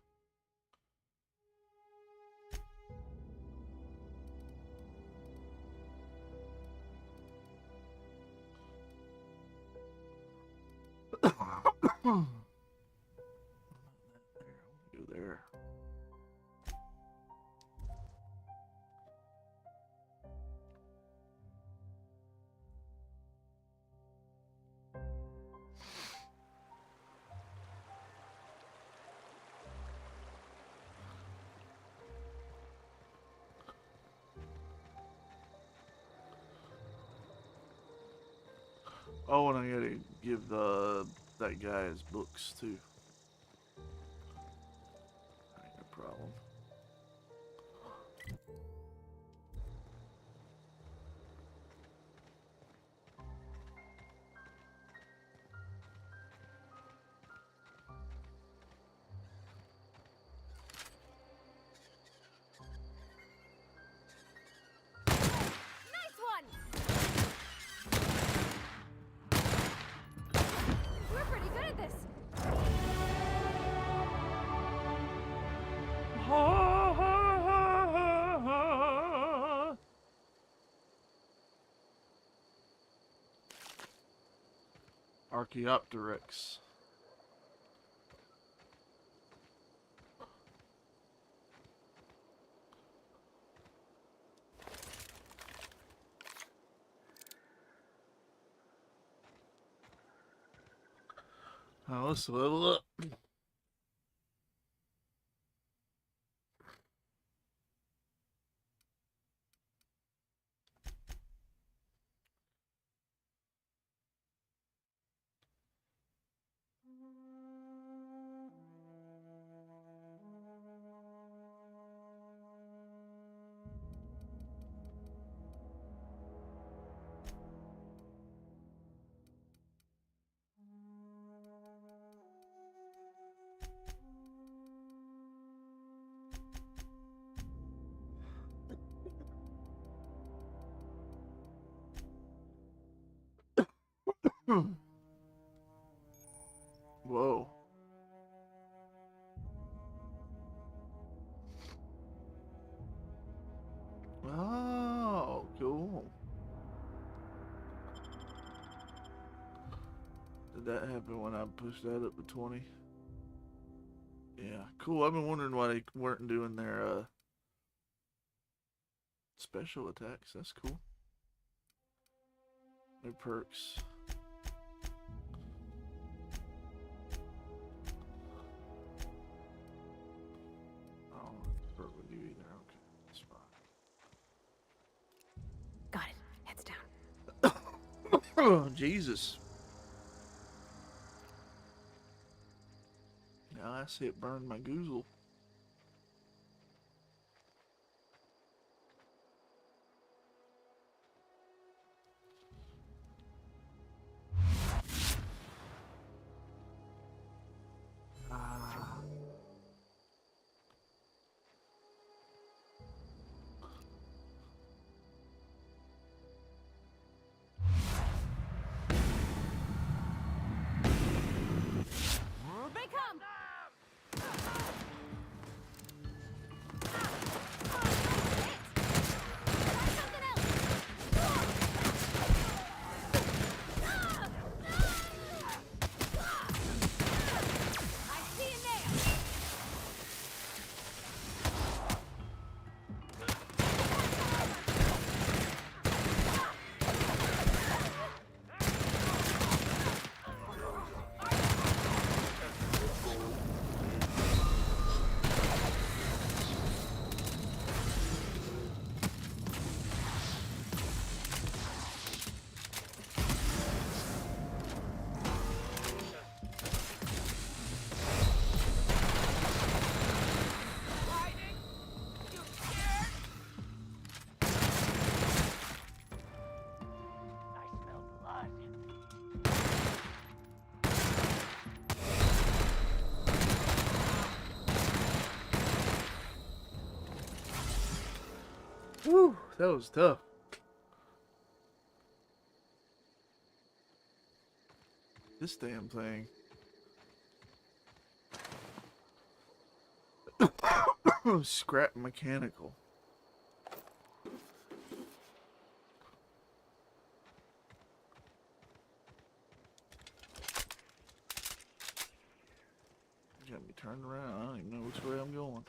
S1: Go there. Oh, and I gotta give that guy his books too. Ain't no problem.
S2: Nice one! We're pretty good at this.
S1: Archaeopteryx. Now let's level up. Whoa. Oh, cool. Did that happen when I pushed that up to 20? Yeah, cool. I've been wondering why they weren't doing their special attacks. That's cool. New perks. Oh, perk with you either. Okay, that's fine.
S2: Got it. Heads down.
S1: Oh, Jesus. Now I see it burn my goozle. Ah.
S2: They come!
S1: Whew, that was tough. This damn thing. Scrap mechanical. Got me turned around. I don't even know which way I'm going.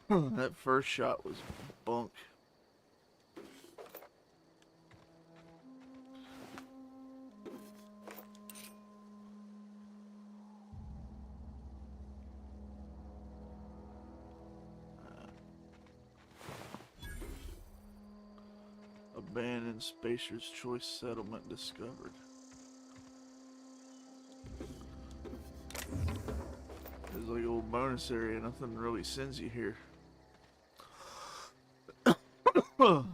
S1: That first shot was bunk. Abandoned Spacer's Choice Settlement discovered. There's like a little bonus area. Nothing really sends you here. Alright,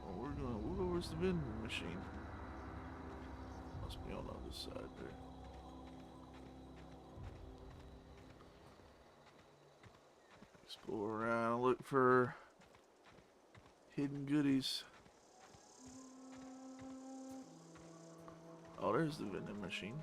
S1: well we'll go where's the vending machine. Must be on the other side there. Explore around and look for hidden goodies. Oh, there's the vending machine.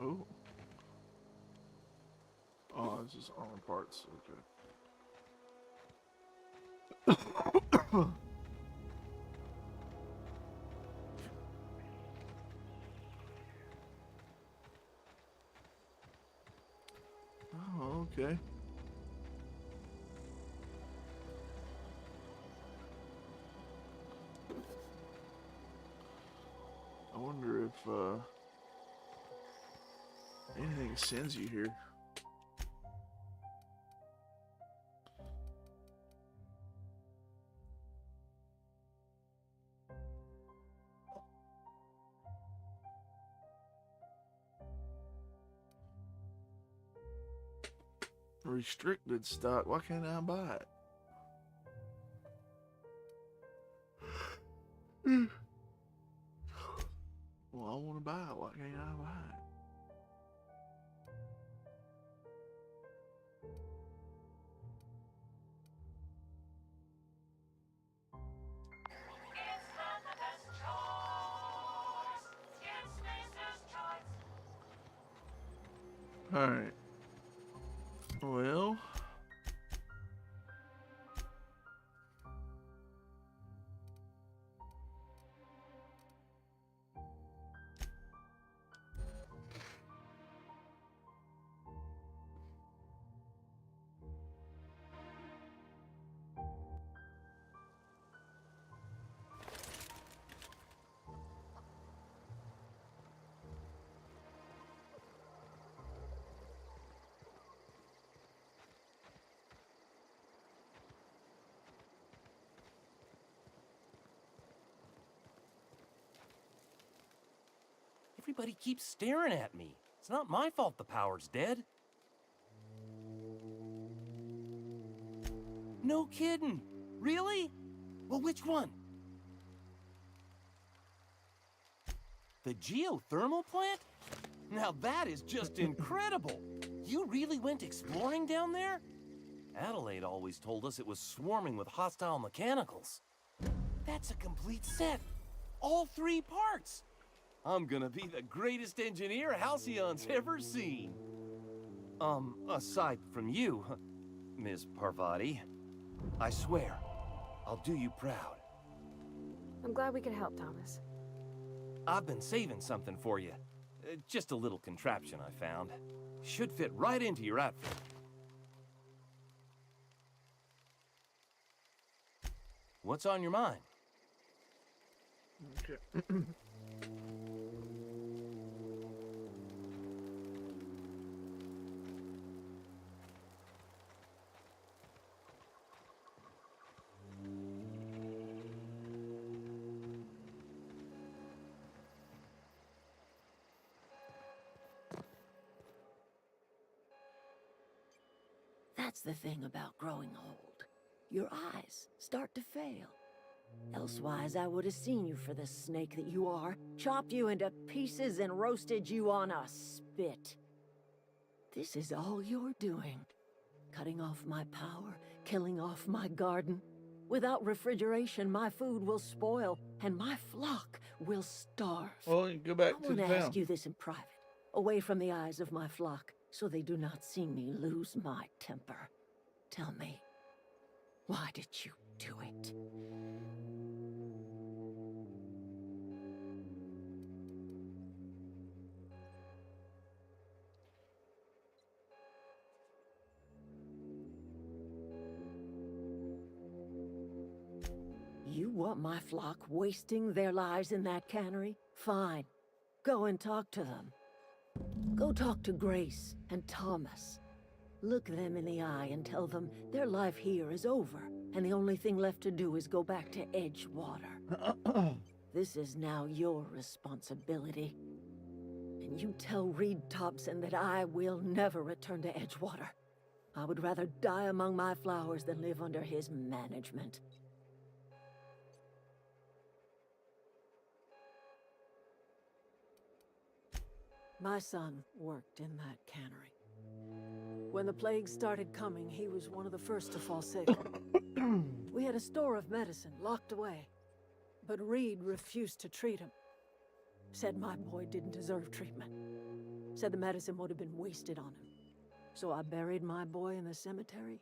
S1: Oh. Oh, this is armor parts. Okay. Oh, okay. I wonder if anything sends you here. Restricted stock. Why can't I buy it? Well, I want to buy it. Why can't I buy it? All right. Well.
S6: Everybody keeps staring at me. It's not my fault the power's dead. No kidding. Really? Well, which one? The geothermal plant? Now that is just incredible! You really went exploring down there? Adelaide always told us it was swarming with hostile mechanicals. That's a complete set. All 3 parts. I'm gonna be the greatest engineer Halcyon's ever seen. Aside from you, Miss Parvati. I swear, I'll do you proud.
S2: I'm glad we could help, Thomas.
S6: I've been saving something for you. Just a little contraption I found. Should fit right into your outfit. What's on your mind?
S1: Okay.
S7: That's the thing about growing old. Your eyes start to fail. Elsewise, I would have seen you for the snake that you are, chopped you into pieces and roasted you on a spit. This is all you're doing. Cutting off my power, killing off my garden. Without refrigeration, my food will spoil, and my flock will starve.
S1: Well, you go back
S7: I
S1: to
S7: want
S1: the
S7: to ask
S1: town.
S7: you this in private, away from the eyes of my flock, so they do not see me lose my temper. Tell me, why did you do it? You want my flock wasting their lives in that cannery? Fine. Go and talk to them. Go talk to Grace and Thomas. Look them in the eye and tell them their life here is over, and the only thing left to do is go back to Edgewater. This is now your responsibility. And you tell Reed Thompson that I will never return to Edgewater. I would rather die among my flowers than live under his management. My son worked in that cannery. When the plague started coming, he was one of the first to fall sick. We had a store of medicine locked away, but Reed refused to treat him. Said my boy didn't deserve treatment. Said the medicine would have been wasted on him. So I buried my boy in the cemetery,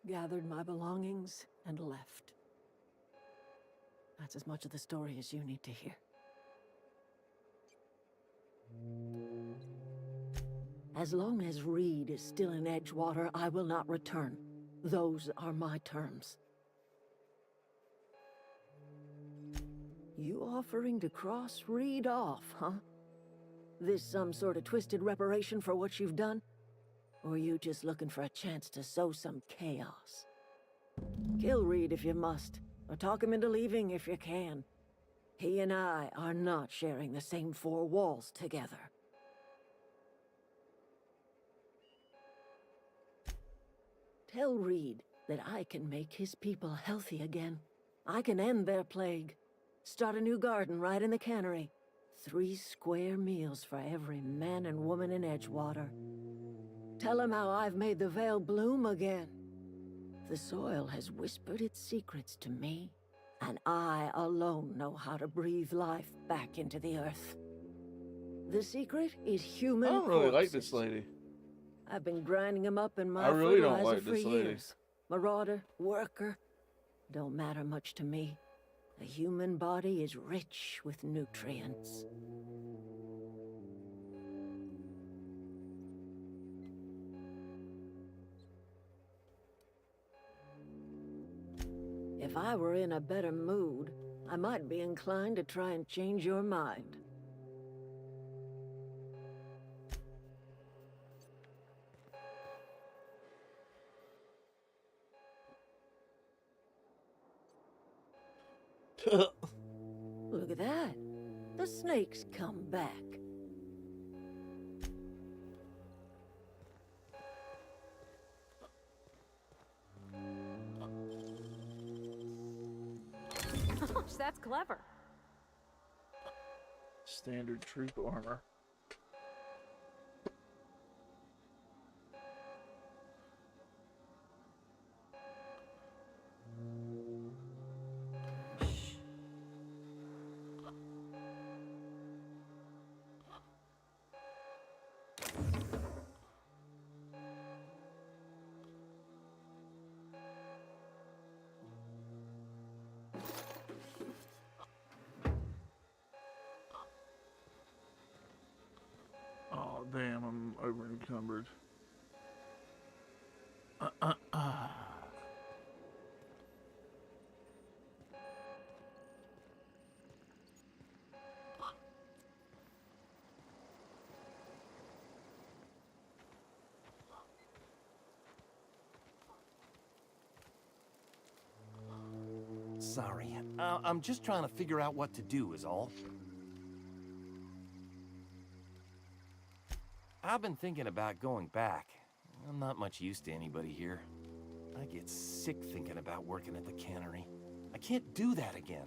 S7: gathered my belongings, and left. That's as much of the story as you need to hear. As long as Reed is still in Edgewater, I will not return. Those are my terms. You offering to cross Reed off, huh? This some sort of twisted reparation for what you've done? Or are you just looking for a chance to sow some chaos? Kill Reed if you must, or talk him into leaving if you can. He and I are not sharing the same 4 walls together. Tell Reed that I can make his people healthy again. I can end their plague. Start a new garden right in the cannery. 3 square meals for every man and woman in Edgewater. Tell him how I've made the Vale bloom again. The soil has whispered its secrets to me, and I alone know how to breathe life back into the earth. The secret is human
S1: I don't really like
S7: corpses.
S1: this lady.
S7: I've been grinding them up in my
S1: I really don't
S7: fertilizer
S1: like
S7: for
S1: this lady.
S7: years. Marauder, worker, don't matter much to me. The human body is rich with nutrients. If I were in a better mood, I might be inclined to try and change your mind. Look at that. The snake's come back.
S2: that's clever.
S1: Standard troop armor. Oh, damn, I'm over encumbered.
S6: Sorry. I'm just trying to figure out what to do is all. I've been thinking about going back. I'm not much use to anybody here. I get sick thinking about working at the cannery. I can't do that again.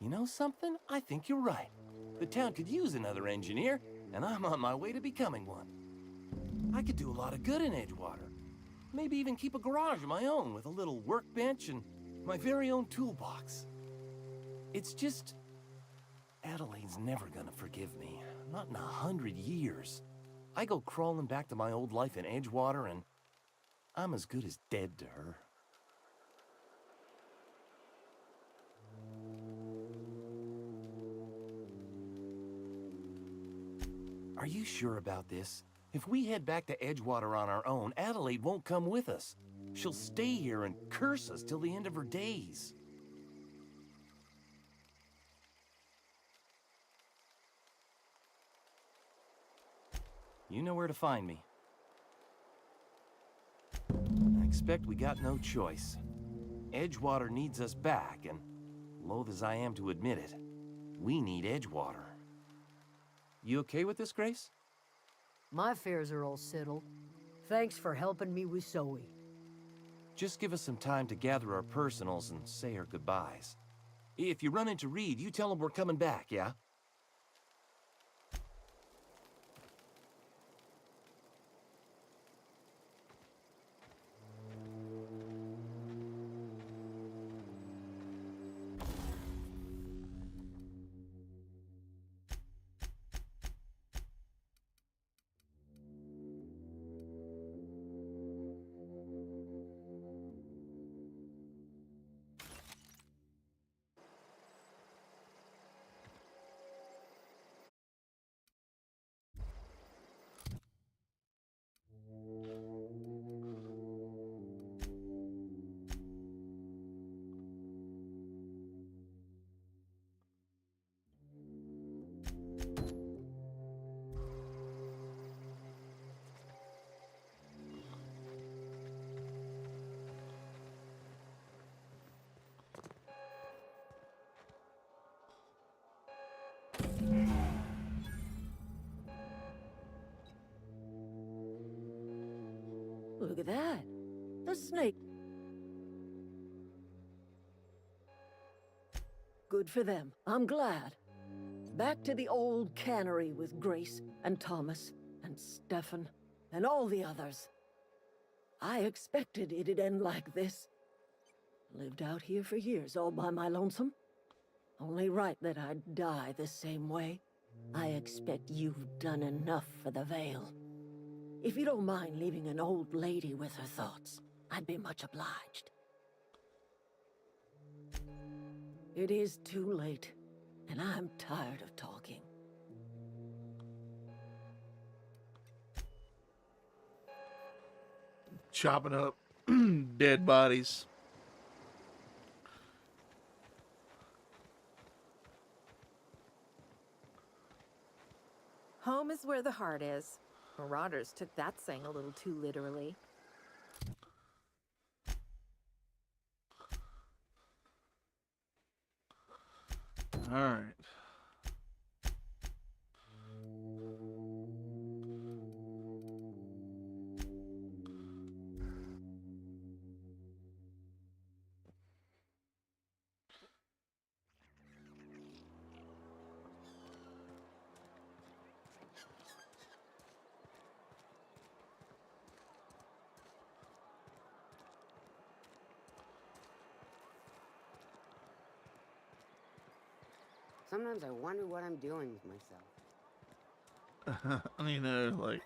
S6: You know something? I think you're right. The town could use another engineer, and I'm on my way to becoming one. I could do a lot of good in Edgewater. Maybe even keep a garage of my own with a little workbench and my very own toolbox. It's just... Adelaide's never gonna forgive me. Not in 100 years. I go crawling back to my old life in Edgewater, and I'm as good as dead to her. Are you sure about this? If we head back to Edgewater on our own, Adelaide won't come with us. She'll stay here and curse us till the end of her days. You know where to find me. I expect we got no choice. Edgewater needs us back, and loath as I am to admit it, we need Edgewater. You okay with this, Grace?
S7: My affairs are all settled. Thanks for helping me with Zoe.
S6: Just give us some time to gather our personals and say our goodbyes. If you run into Reed, you tell him we're coming back, yeah?
S7: Look at that. The snake. Good for them. I'm glad. Back to the old cannery with Grace and Thomas and Stefan and all the others. I expected it'd end like this. Lived out here for years all by my lonesome. Only right that I'd die the same way. I expect you've done enough for the Vale. If you don't mind leaving an old lady with her thoughts, I'd be much obliged. It is too late, and I'm tired of talking.
S1: Chopping up dead bodies.
S8: Home is where the heart is. Marauders took that saying a little too literally.
S1: All right.
S9: Sometimes I wonder what I'm doing with myself.
S1: You know, like,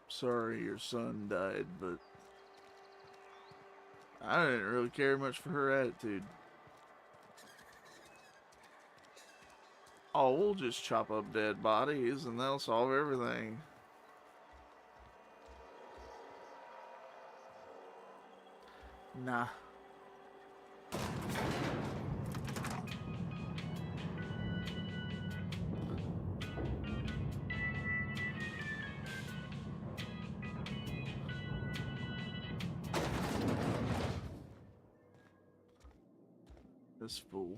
S1: sorry your son died, but I didn't really care much for her attitude. Oh, we'll just chop up dead bodies and that'll solve everything. Nah. This fool.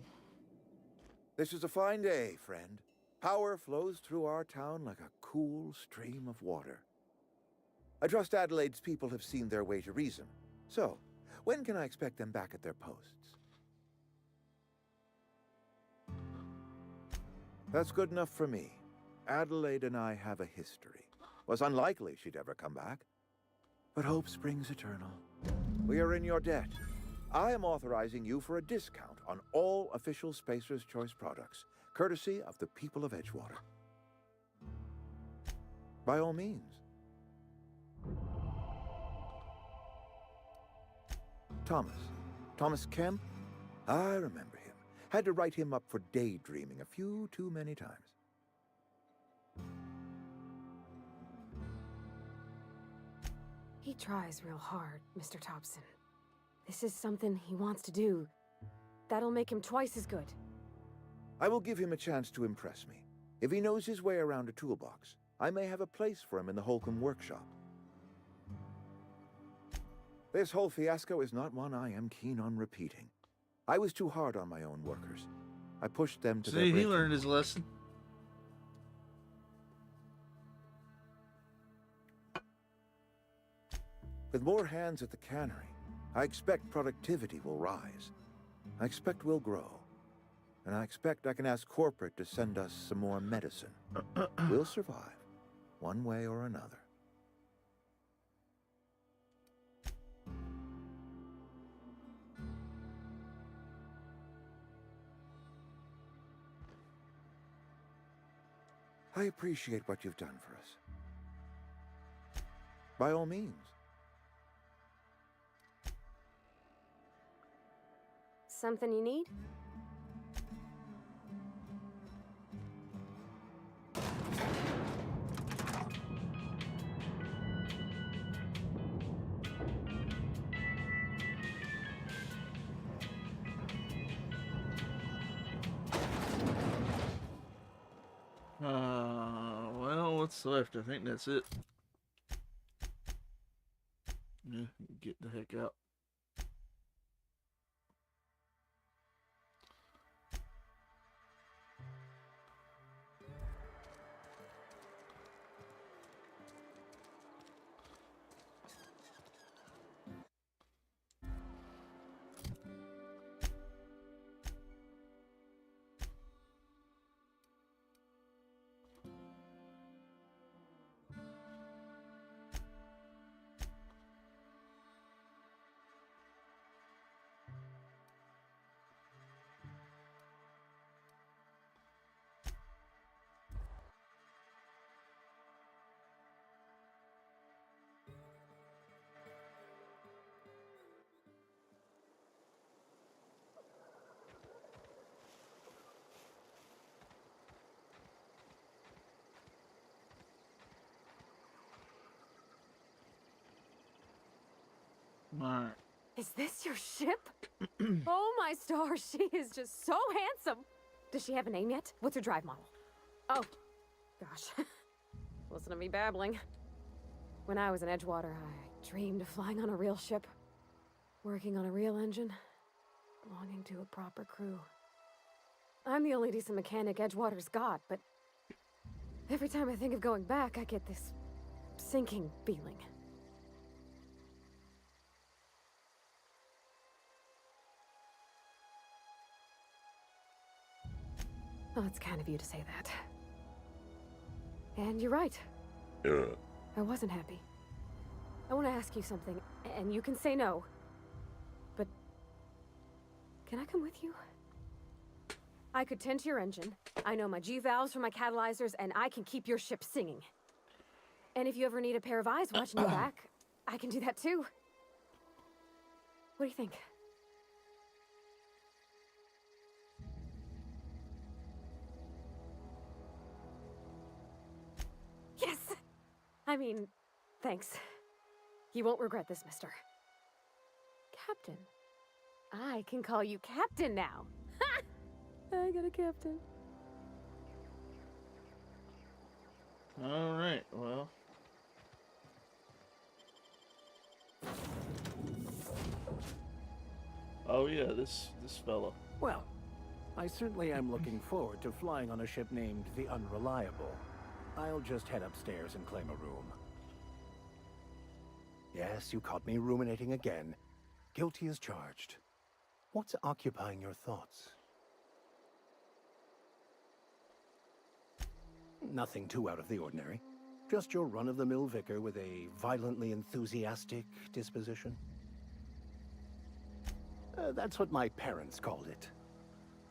S10: This is a fine day, friend. Power flows through our town like a cool stream of water. I trust Adelaide's people have seen their way to reason. So, when can I expect them back at their posts? That's good enough for me. Adelaide and I have a history. Was unlikely she'd ever come back. But hope springs eternal. We are in your debt. I am authorizing you for a discount on all official Spacer's Choice products, courtesy of the people of Edgewater. By all means. Thomas Kemp? I remember him. Had to write him up for daydreaming a few too many times.
S2: He tries real hard, Mr. Thompson. This is something he wants to do. That'll make him twice as good.
S10: I will give him a chance to impress me. If he knows his way around a toolbox, I may have a place for him in the Holcomb workshop. This whole fiasco is not one I am keen on repeating. I was too hard on my own workers. I pushed them to their
S1: See, he
S10: breaking
S1: learned his lesson.
S10: With more hands at the cannery, I expect productivity will rise. I expect we'll grow. And I expect I can ask corporate to send us some more medicine. We'll survive, one way or another. I appreciate what you've done for us. By all means.
S2: Something you need?
S1: Well, what's left? I think that's it. Yeah, get the heck out. Alright.
S2: Is this your ship? Oh my stars, she is just so handsome. Does she have a name yet? What's her drive model? Oh, gosh. Listen to me babbling. When I was in Edgewater, I dreamed of flying on a real ship, working on a real engine, belonging to a proper crew. I'm the only decent mechanic Edgewater's got, but every time I think of going back, I get this sinking feeling. Well, it's kind of you to say that. And you're right. I wasn't happy. I want to ask you something, and you can say no. But can I come with you? I could tend to your engine. I know my G-valves for my catalyzers, and I can keep your ship singing. And if you ever need a pair of eyes watching your back, I can do that too. What do you think? Yes! I mean, thanks. You won't regret this, mister. Captain. I can call you Captain now. Ha! I got a captain.
S1: All right, well. Oh yeah, this fella.
S11: Well, I certainly am looking forward to flying on a ship named the Unreliable. I'll just head upstairs and claim a room. Yes, you caught me ruminating again. Guilty as charged. What's occupying your thoughts? Nothing too out of the ordinary. Just your run-of-the-mill vicar with a violently enthusiastic disposition. That's what my parents called it.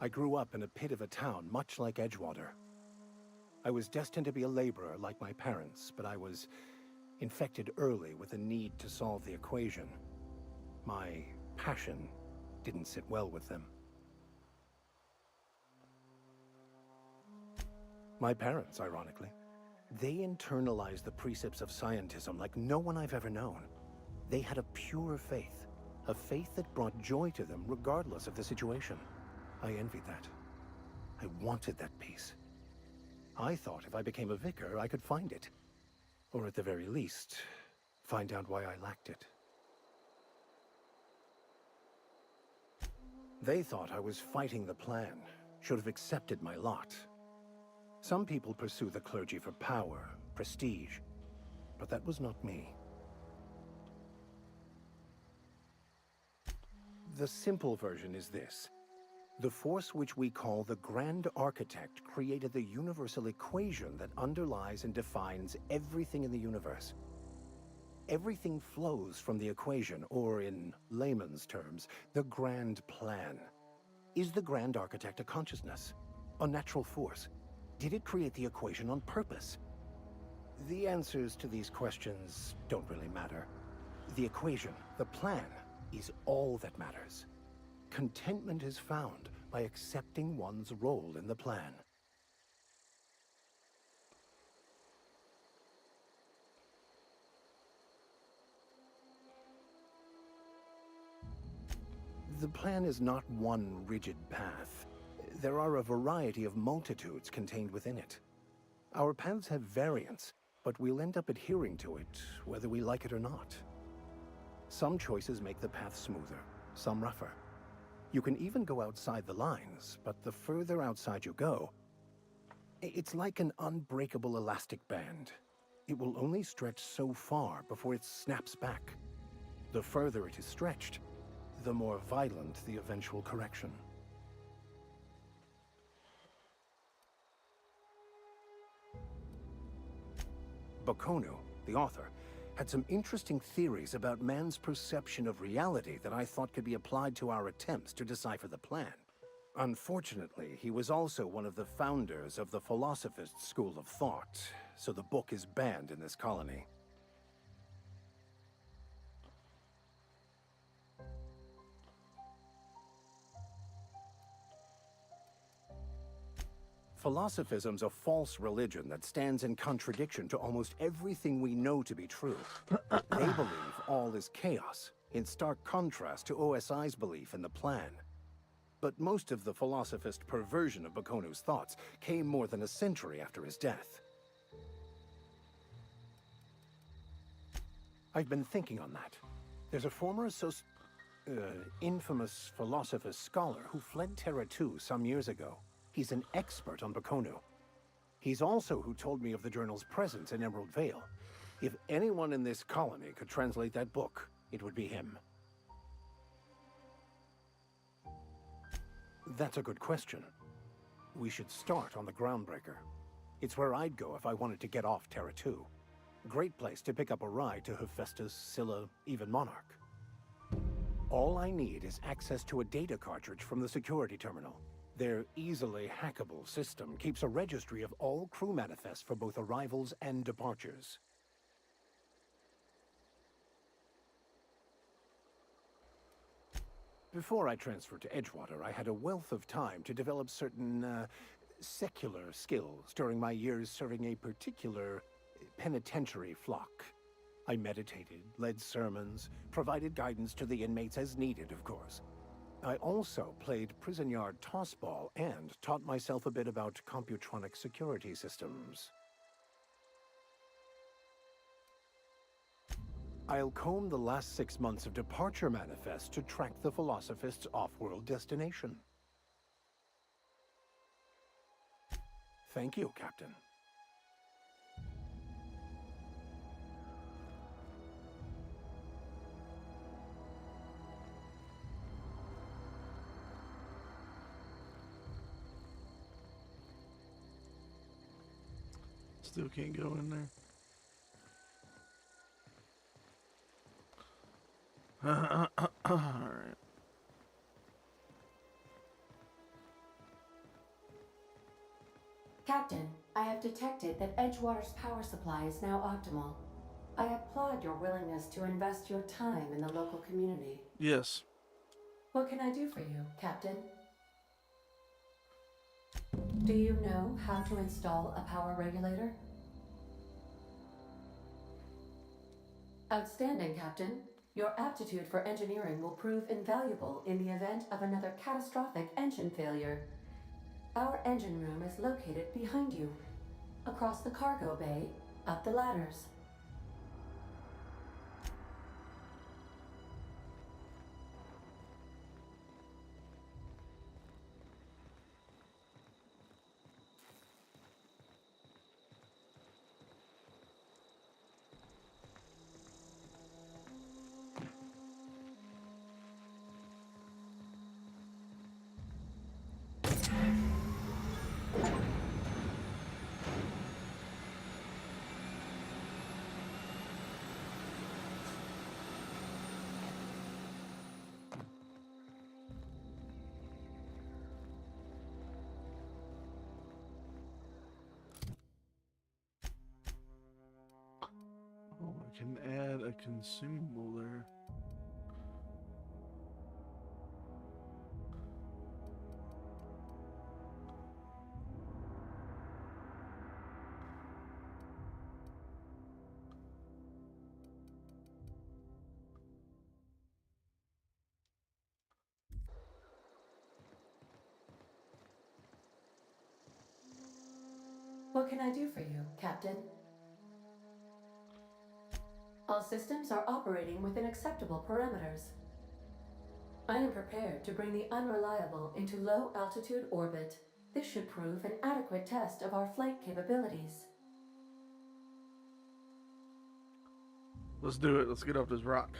S11: I grew up in a pit of a town much like Edgewater. I was destined to be a laborer like my parents, but I was infected early with a need to solve the equation. My passion didn't sit well with them. My parents, ironically, they internalized the precepts of scientism like no one I've ever known. They had a pure faith, a faith that brought joy to them regardless of the situation. I envied that. I wanted that peace. I thought if I became a vicar, I could find it. Or at the very least, find out why I lacked it. They thought I was fighting the plan, should have accepted my lot. Some people pursue the clergy for power, prestige, but that was not me. The simple version is this. The force which we call the Grand Architect created the universal equation that underlies and defines everything in the universe. Everything flows from the equation, or in layman's terms, the grand plan. Is the Grand Architect a consciousness? A natural force? Did it create the equation on purpose? The answers to these questions don't really matter. The equation, the plan, is all that matters. Contentment is found by accepting one's role in the plan. The plan is not one rigid path. There are a variety of multitudes contained within it. Our paths have variance, but we'll end up adhering to it, whether we like it or not. Some choices make the path smoother, some rougher. You can even go outside the lines, but the further outside you go, it's like an unbreakable elastic band. It will only stretch so far before it snaps back. The further it is stretched, the more violent the eventual correction. Bakonu, the author, had some interesting theories about man's perception of reality that I thought could be applied to our attempts to decipher the plan. Unfortunately, he was also one of the founders of the Philosophist school of thought, so the book is banned in this colony. Philosophism's a false religion that stands in contradiction to almost everything we know to be true. They believe all is chaos, in stark contrast to OSI's belief in the plan. But most of the philosophist perversion of Bakonu's thoughts came more than a century after his death. I've been thinking on that. There's a former infamous philosophist scholar who fled Terra 2 some years ago. He's an expert on Bakonu. He's also who told me of the journal's presence in Emerald Vale. If anyone in this colony could translate that book, it would be him. That's a good question. We should start on the Groundbreaker. It's where I'd go if I wanted to get off Terra 2. Great place to pick up a ride to Hephaestus, Scylla, even Monarch. All I need is access to a data cartridge from the security terminal. Their easily hackable system keeps a registry of all crew manifests for both arrivals and departures. Before I transferred to Edgewater, I had a wealth of time to develop certain, secular skills during my years serving a particular penitentiary flock. I meditated, led sermons, provided guidance to the inmates as needed, of course. I also played prison yard tossball and taught myself a bit about computronic security systems. I'll comb the last 6 months of departure manifests to track the Philosophist's off-world destination. Thank you, Captain.
S1: Still can't go in there. Alright.
S12: Captain, I have detected that Edgewater's power supply is now optimal. I applaud your willingness to invest your time in the local community.
S1: Yes.
S12: What can I do for you, Captain? Do you know how to install a power regulator? Outstanding, Captain. Your aptitude for engineering will prove invaluable in the event of another catastrophic engine failure. Our engine room is located behind you, across the cargo bay, up the ladders.
S1: Oh, I can add a consumable there.
S12: What can I do for you, Captain? All systems are operating within acceptable parameters. I am prepared to bring the unreliable into low-altitude orbit. This should prove an adequate test of our flight capabilities.
S1: Let's do it. Let's get off this rock.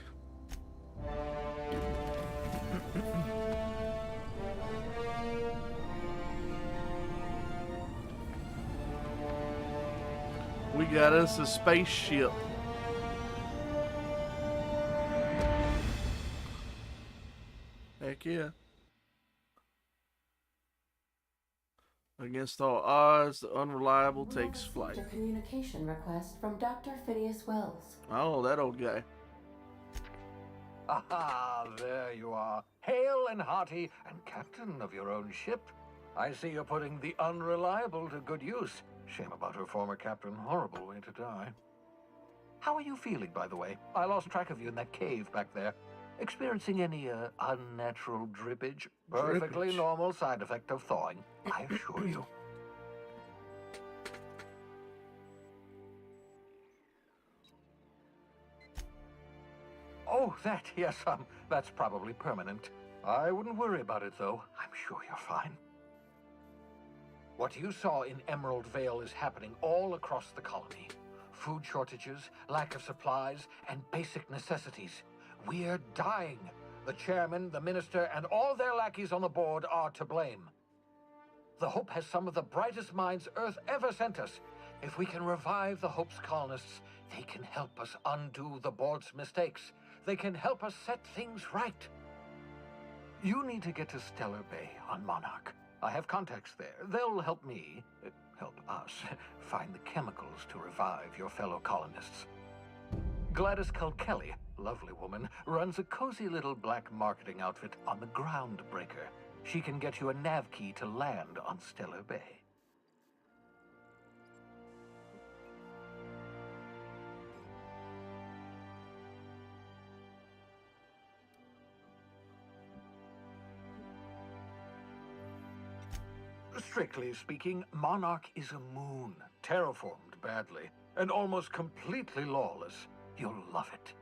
S1: We got us a spaceship. Heck yeah. Against all odds, the unreliable takes flight.
S12: A communication request from Dr. Phineas Wells.
S1: Oh, that old guy.
S13: Ah, there you are. Hail and hearty, and captain of your own ship. I see you're putting the unreliable to good use. Shame about her former captain. Horrible way to die. How are you feeling, by the way? I lost track of you in that cave back there. Experiencing any unnatural drippage? Perfectly normal side effect of thawing, I assure you. Oh, that, yes, that's probably permanent. I wouldn't worry about it, though. I'm sure you're fine. What you saw in Emerald Vale is happening all across the colony. Food shortages, lack of supplies, and basic necessities. We're dying. The chairman, the minister, and all their lackeys on the board are to blame. The Hope has some of the brightest minds Earth ever sent us. If we can revive the Hope's colonists, they can help us undo the board's mistakes. They can help us set things right. You need to get to Stellar Bay on Monarch. I have contacts there. They'll help me, help us, find the chemicals to revive your fellow colonists. Gladys Kelly, lovely woman, runs a cozy little black marketing outfit on the Groundbreaker. She can get you a nav key to land on Stellar Bay. Strictly speaking, Monarch is a moon, terraformed badly, and almost completely lawless. You'll love it.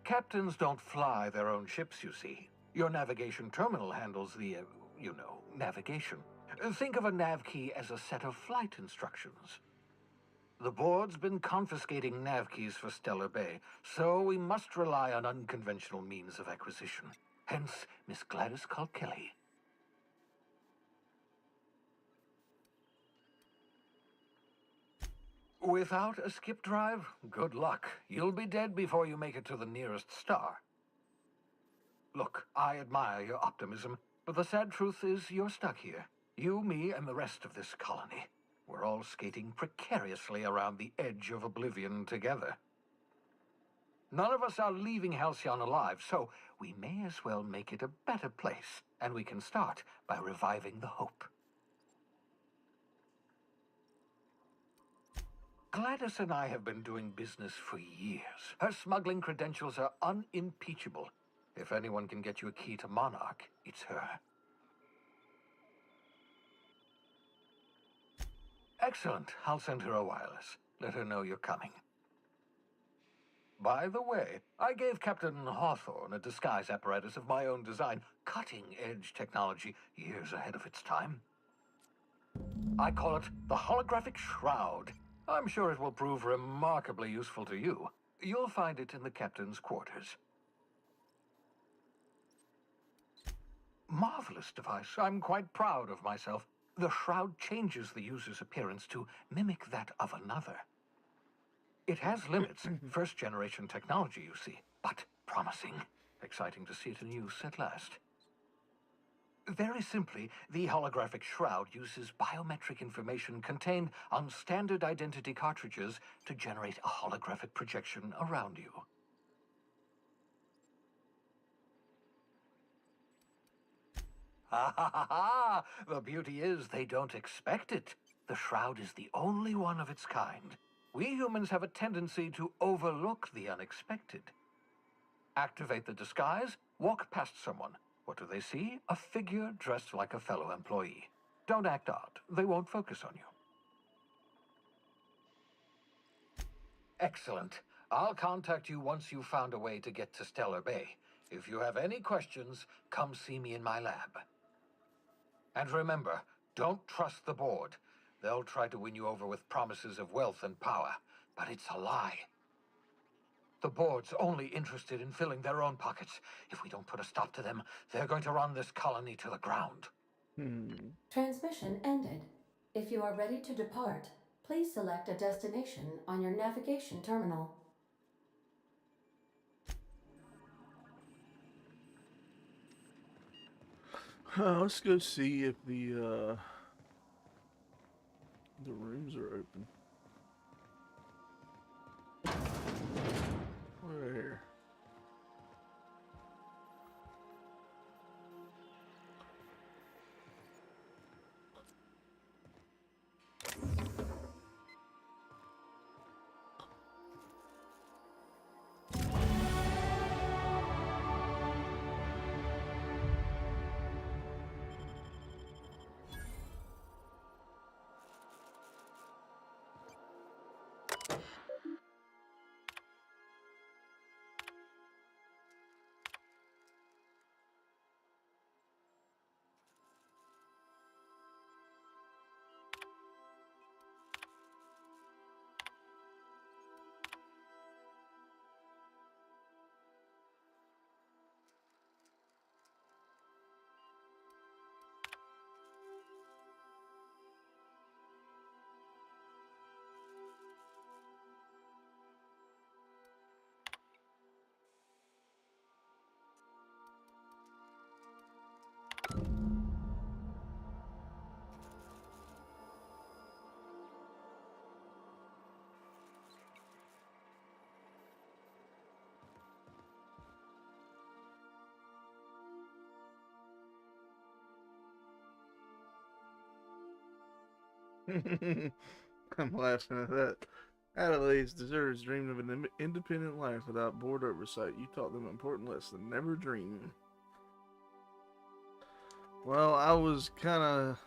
S13: Captains don't fly their own ships, you see. Your navigation terminal handles the, navigation. Think of a nav key as a set of flight instructions. The board's been confiscating nav keys for Stellar Bay, so we must rely on unconventional means of acquisition. Hence, Miss Gladys Kelly. Without a skip drive, good luck. You'll be dead before you make it to the nearest star. Look, I admire your optimism, but the sad truth is you're stuck here. You, me, and the rest of this colony. We're all skating precariously around the edge of oblivion together. None of us are leaving Halcyon alive, so we may as well make it a better place, and we can start by reviving the hope. Gladys and I have been doing business for years. Her smuggling credentials are unimpeachable. If anyone can get you a key to Monarch, it's her. Excellent. I'll send her a wireless. Let her know you're coming. By the way, I gave Captain Hawthorne a disguise apparatus of my own design, cutting-edge technology, years ahead of its time. I call it the Holographic Shroud. I'm sure it will prove remarkably useful to you. You'll find it in the captain's quarters. Marvelous device. I'm quite proud of myself. The shroud changes the user's appearance to mimic that of another. It has limits, first-generation technology, you see, but promising. Exciting to see it in use at last. Very simply, the holographic shroud uses biometric information contained on standard identity cartridges to generate a holographic projection around you. Ha ha ha ha! The beauty is they don't expect it. The shroud is the only one of its kind. We humans have a tendency to overlook the unexpected. Activate the disguise, walk past someone. What do they see? A figure dressed like a fellow employee. Don't act odd. They won't focus on you. Excellent. I'll contact you once you've found a way to get to Stellar Bay. If you have any questions, come see me in my lab. And remember, don't trust the board. They'll try to win you over with promises of wealth and power, but it's a lie. The board's only interested in filling their own pockets. If we don't put a stop to them, they're going to run this colony to the ground.
S12: Transmission ended. If you are ready to depart, please select a destination on your navigation terminal.
S1: Let's go see if the rooms are open. Where? I'm laughing at that. Adelaide's deserters dreamed of an independent life without board oversight. You taught them an important lesson: never dream. Well, I was kind of.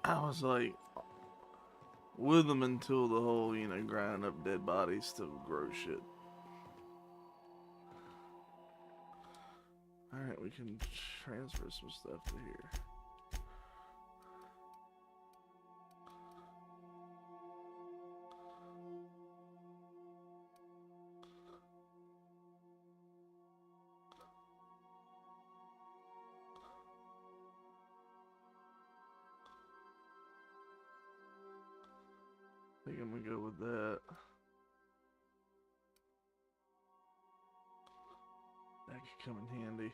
S1: I was like with them until the whole, grinding up dead bodies to grow shit. Alright, we can transfer some stuff to here. I think I'm gonna go with that. That could come in handy.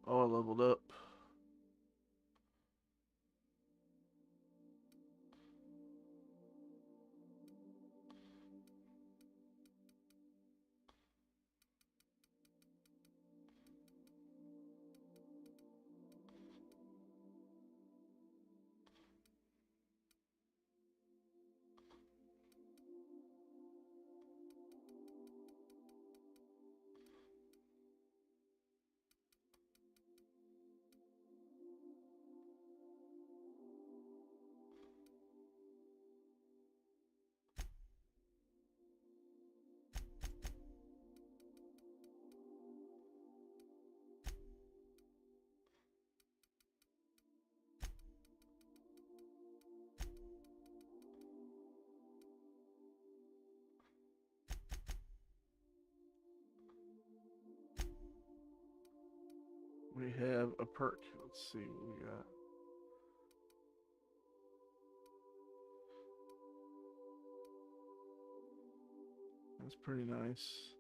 S1: Oh, I leveled up. We have a perk. Let's see what we got. That's pretty nice.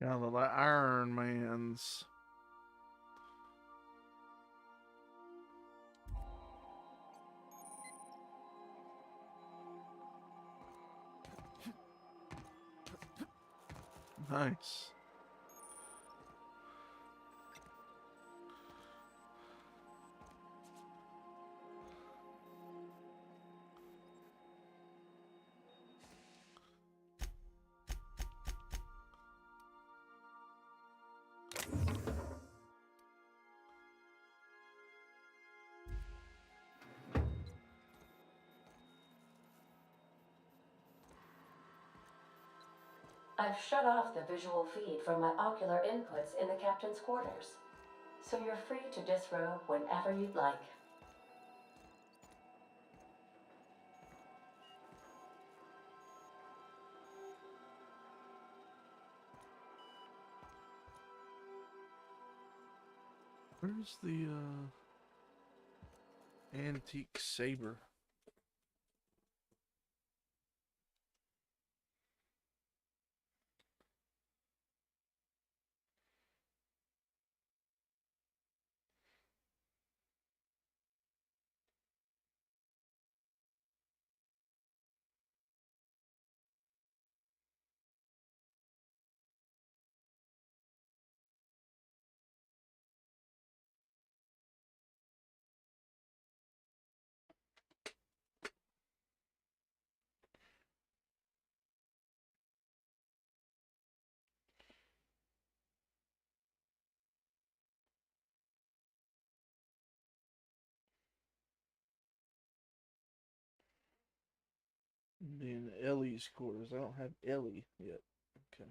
S1: Kind of like Iron Man's. Nice.
S12: I've shut off the visual feed from my ocular inputs in the captain's quarters, so you're free to disrobe whenever you'd like.
S1: Where's the antique saber? In Ellie's quarters. I don't have Ellie yet. Okay.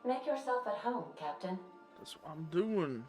S12: Make yourself at home, Captain.
S1: That's what I'm doing.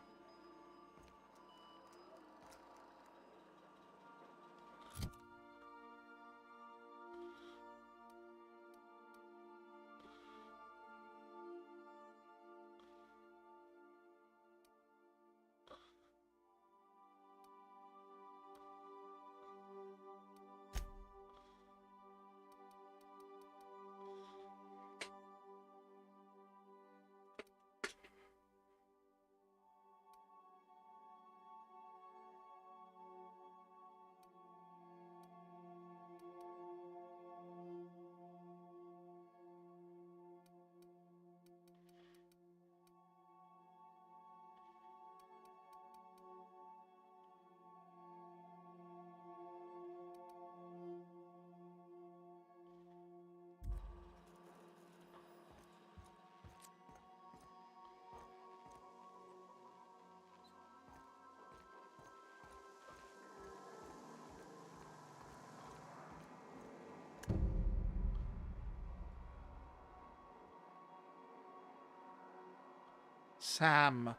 S1: Sam.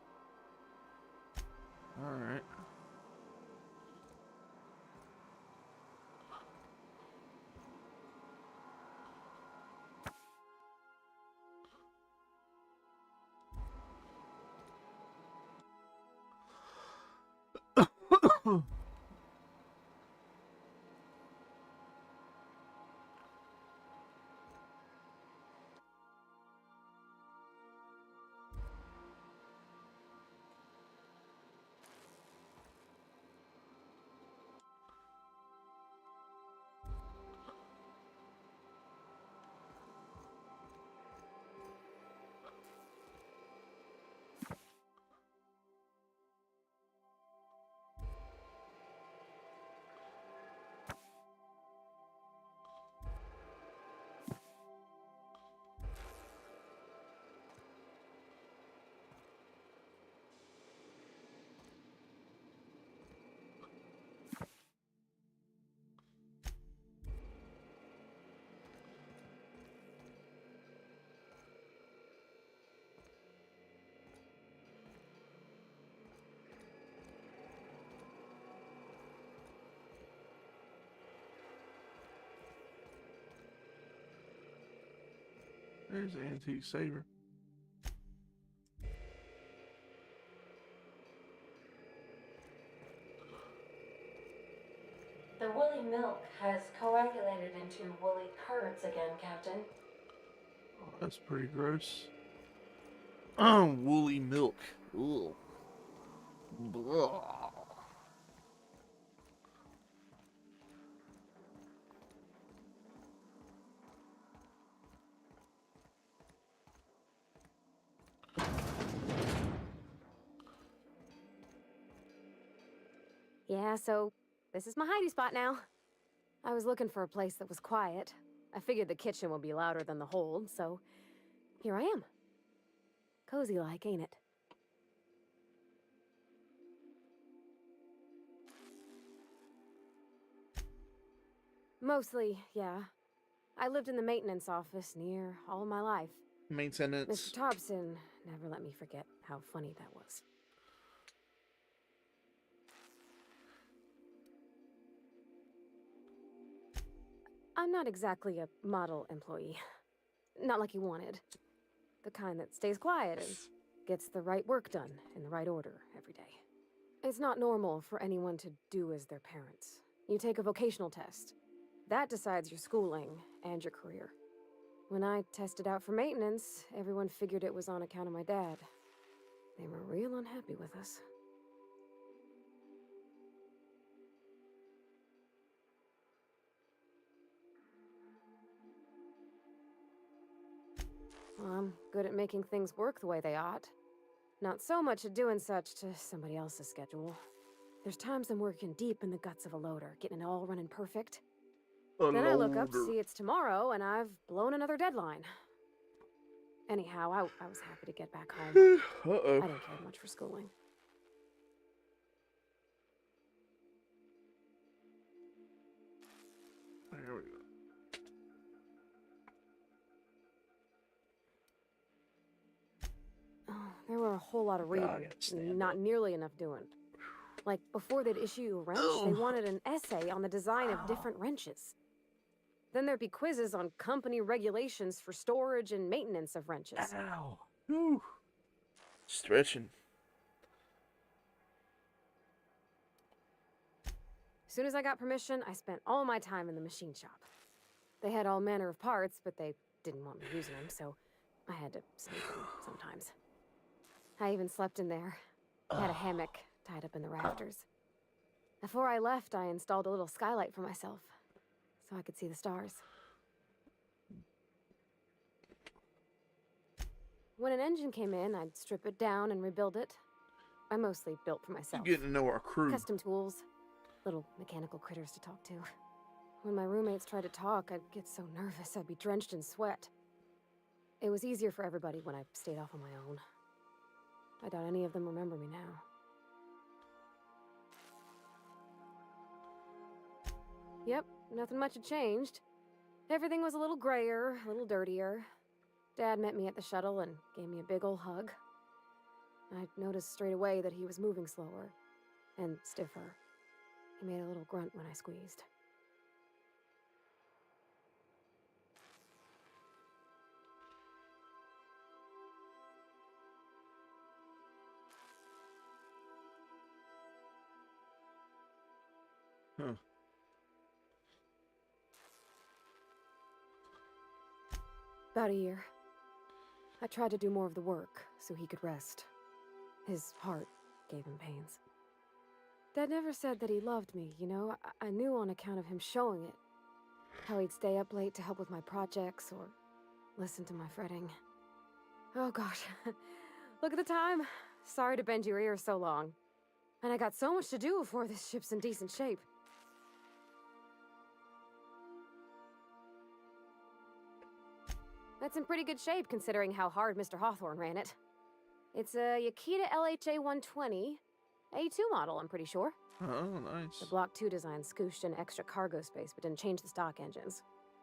S1: All right. There's the antique saber.
S12: The woolly milk has coagulated into woolly curds again, Captain.
S1: Oh, that's pretty gross. Woolly milk. Ugh. Blah.
S2: Yeah, so this is my hidey spot now. I was looking for a place that was quiet. I figured the kitchen would be louder than the hold, so here I am. Cozy like, ain't it? Mostly, yeah. I lived in the maintenance office near all my life.
S1: Maintenance.
S2: Mr. Thompson never let me forget how funny that was. I'm not exactly a model employee. Not like you wanted. The kind that stays quiet and gets the right work done in the right order every day. It's not normal for anyone to do as their parents. You take a vocational test. That decides your schooling and your career. When I tested out for maintenance, everyone figured it was on account of my dad. They were real unhappy with us. Well, I'm good at making things work the way they ought. Not so much at doing such to somebody else's schedule. There's times I'm working deep in the guts of a loader, getting it all running perfect. Then I look up, see it's tomorrow, and I've blown another deadline. Anyhow, I was happy to get back home.
S1: Uh-oh.
S2: I didn't care much for schooling.
S1: There we go.
S2: Oh, there were a whole lot of reading, not nearly enough doing. Like, before they'd issue you a wrench, they wanted an essay on the design of different wrenches. Then there'd be quizzes on company regulations for storage and maintenance of wrenches.
S1: Ow. Whew. Stretching.
S2: As soon as I got permission, I spent all my time in the machine shop. They had all manner of parts, but they didn't want me using them, so I had to sneak them sometimes. I even slept in there. I had a hammock tied up in the rafters. Before I left, I installed a little skylight for myself, so I could see the stars. When an engine came in, I'd strip it down and rebuild it. I mostly built for myself.
S1: You're getting to know our crew.
S2: Custom tools, little mechanical critters to talk to. When my roommates tried to talk, I'd get so nervous I'd be drenched in sweat. It was easier for everybody when I stayed off on my own. I doubt any of them remember me now. Yep, nothing much had changed. Everything was a little grayer, a little dirtier. Dad met me at the shuttle and gave me a big ol' hug. I noticed straight away that he was moving slower and stiffer. He made a little grunt when I squeezed.
S1: Huh.
S2: About a year. I tried to do more of the work so he could rest. His heart gave him pains. Dad never said that he loved me, you know? I knew on account of him showing it. How he'd stay up late to help with my projects or listen to my fretting. Oh gosh, look at the time. Sorry to bend your ears so long. And I got so much to do before this ship's in decent shape. That's in pretty good shape considering how hard Mr. Hawthorne ran it. It's a Yakita LHA 120, A2 model, I'm pretty sure.
S1: Oh, nice.
S2: The Block 2 design scooshed in extra cargo space but didn't change the stock engines.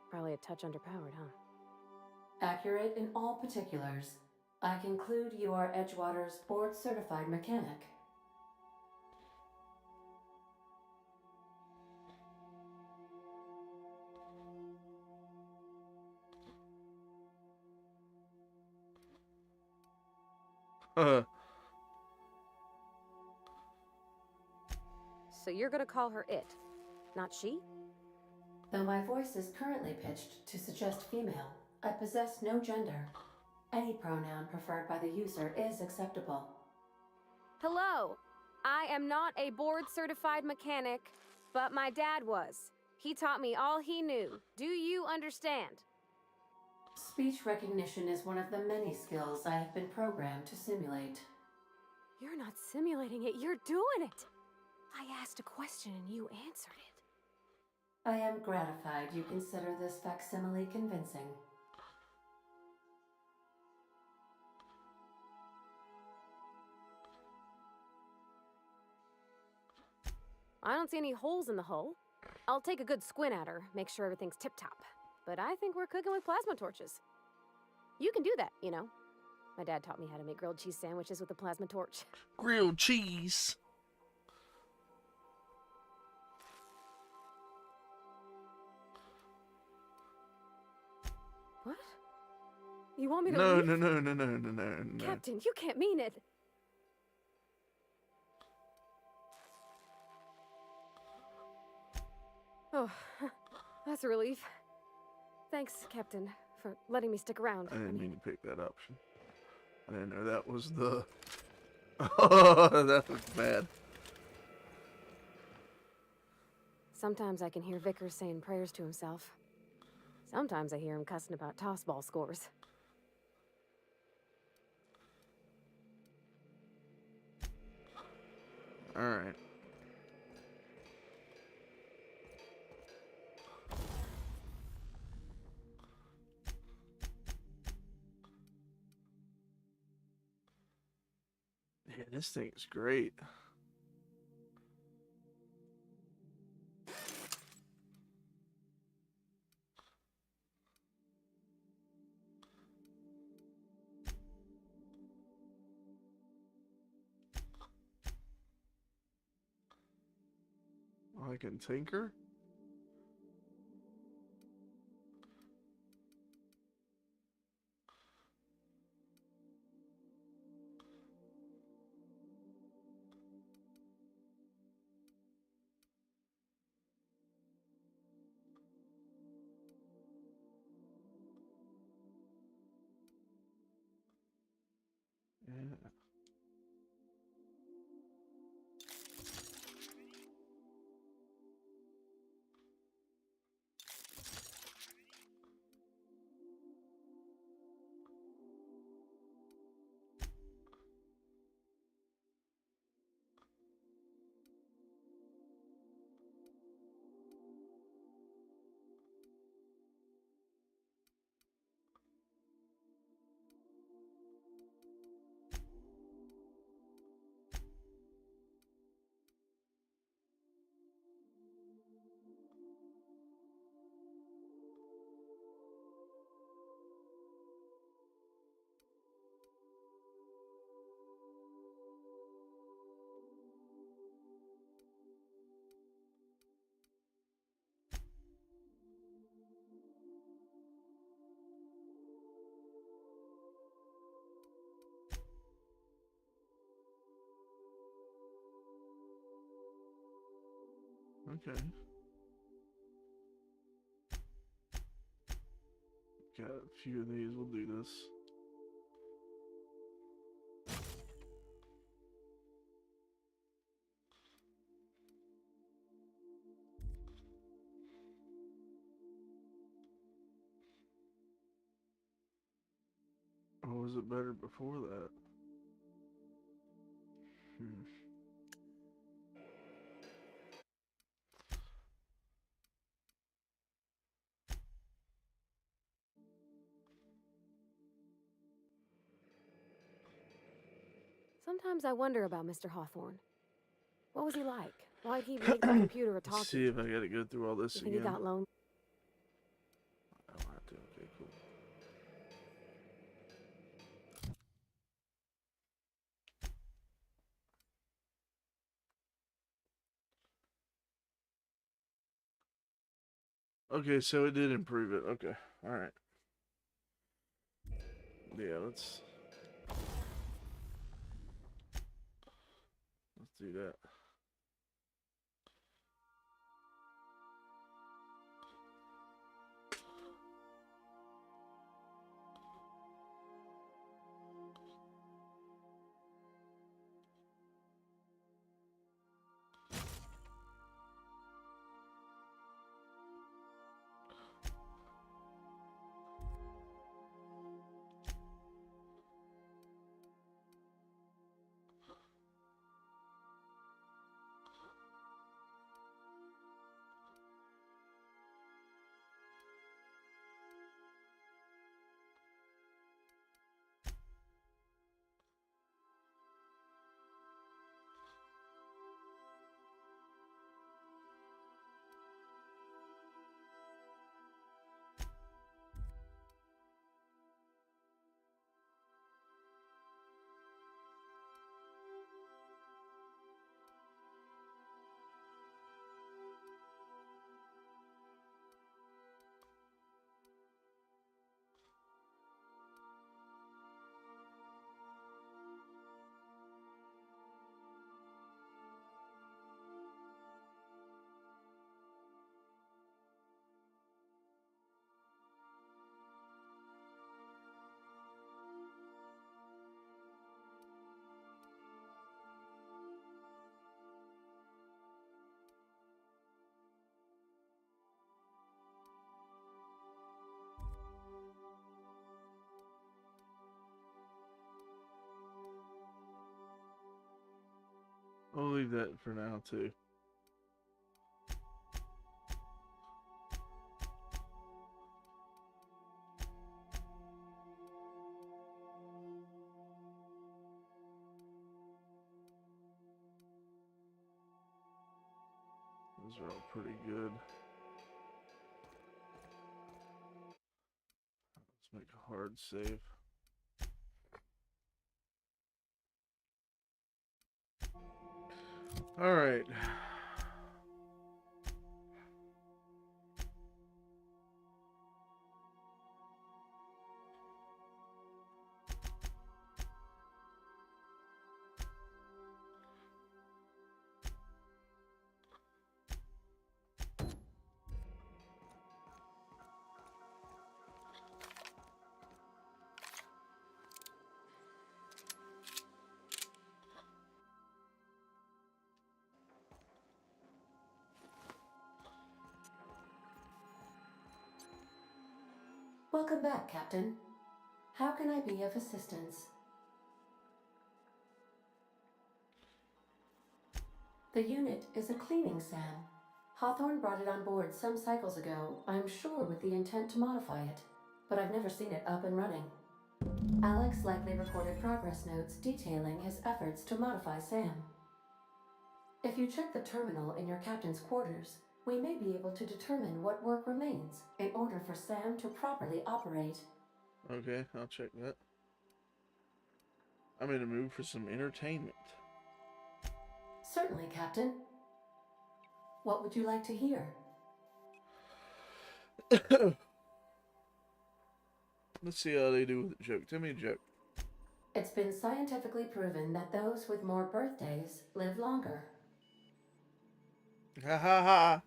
S2: Probably a touch underpowered, huh?
S12: Accurate in all particulars. I conclude you are Edgewater's board-certified mechanic.
S2: So you're gonna call her it, not she?
S12: Though my voice is currently pitched to suggest female, I possess no gender. Any pronoun preferred by the user is acceptable.
S2: Hello! I am not a board-certified mechanic, but my dad was. He taught me all he knew. Do you understand?
S12: Speech recognition is one of the many skills I have been programmed to simulate.
S2: You're not simulating it, you're doing it! I asked a question and you answered it.
S12: I am gratified you consider this facsimile convincing.
S2: I don't see any holes in the hull. I'll take a good squint at her, make sure everything's tip-top. But I think we're cooking with plasma torches. You can do that, you know. My dad taught me how to make grilled cheese sandwiches with a plasma torch.
S1: Grilled cheese.
S2: What? You want me to
S1: No,
S2: leave?
S1: no.
S2: Captain, you can't mean it. Oh, that's a relief. Thanks, Captain, for letting me stick around.
S1: I didn't mean to pick that option. I didn't know that was the... Oh, that was bad.
S2: Sometimes I can hear Vickers saying prayers to himself. Sometimes I hear him cussing about tossball scores.
S1: Alright. Yeah, this thing's great. I can tinker? Yeah. Okay. Got a few of these. We'll do this. Or was it better before that?
S2: Sometimes I wonder about Mr. Hawthorne. What was he like? Why'd he make the computer a talkie?
S1: Let's see if I gotta go through all this
S2: You think
S1: again.
S2: he got lonely?
S1: I don't have to. Okay, cool. Okay, so it did improve it. Okay, alright. Yeah, let's... do that. I'll leave that for now too. Those are all pretty good. Let's make a hard save. All right.
S12: Welcome back, Captain. How can I be of assistance? The unit is a cleaning SAM. Hawthorne brought it on board some cycles ago, I'm sure with the intent to modify it, but I've never seen it up and running. Alex likely recorded progress notes detailing his efforts to modify SAM. If you check the terminal in your captain's quarters, we may be able to determine what work remains in order for SAM to properly operate.
S1: Okay, I'll check that. I'm in a mood for some entertainment.
S12: Certainly, Captain. What would you like to hear?
S1: Let's see how they do with a joke. Tell me a joke.
S12: It's been scientifically proven that those with more birthdays live longer.
S1: Ha ha ha.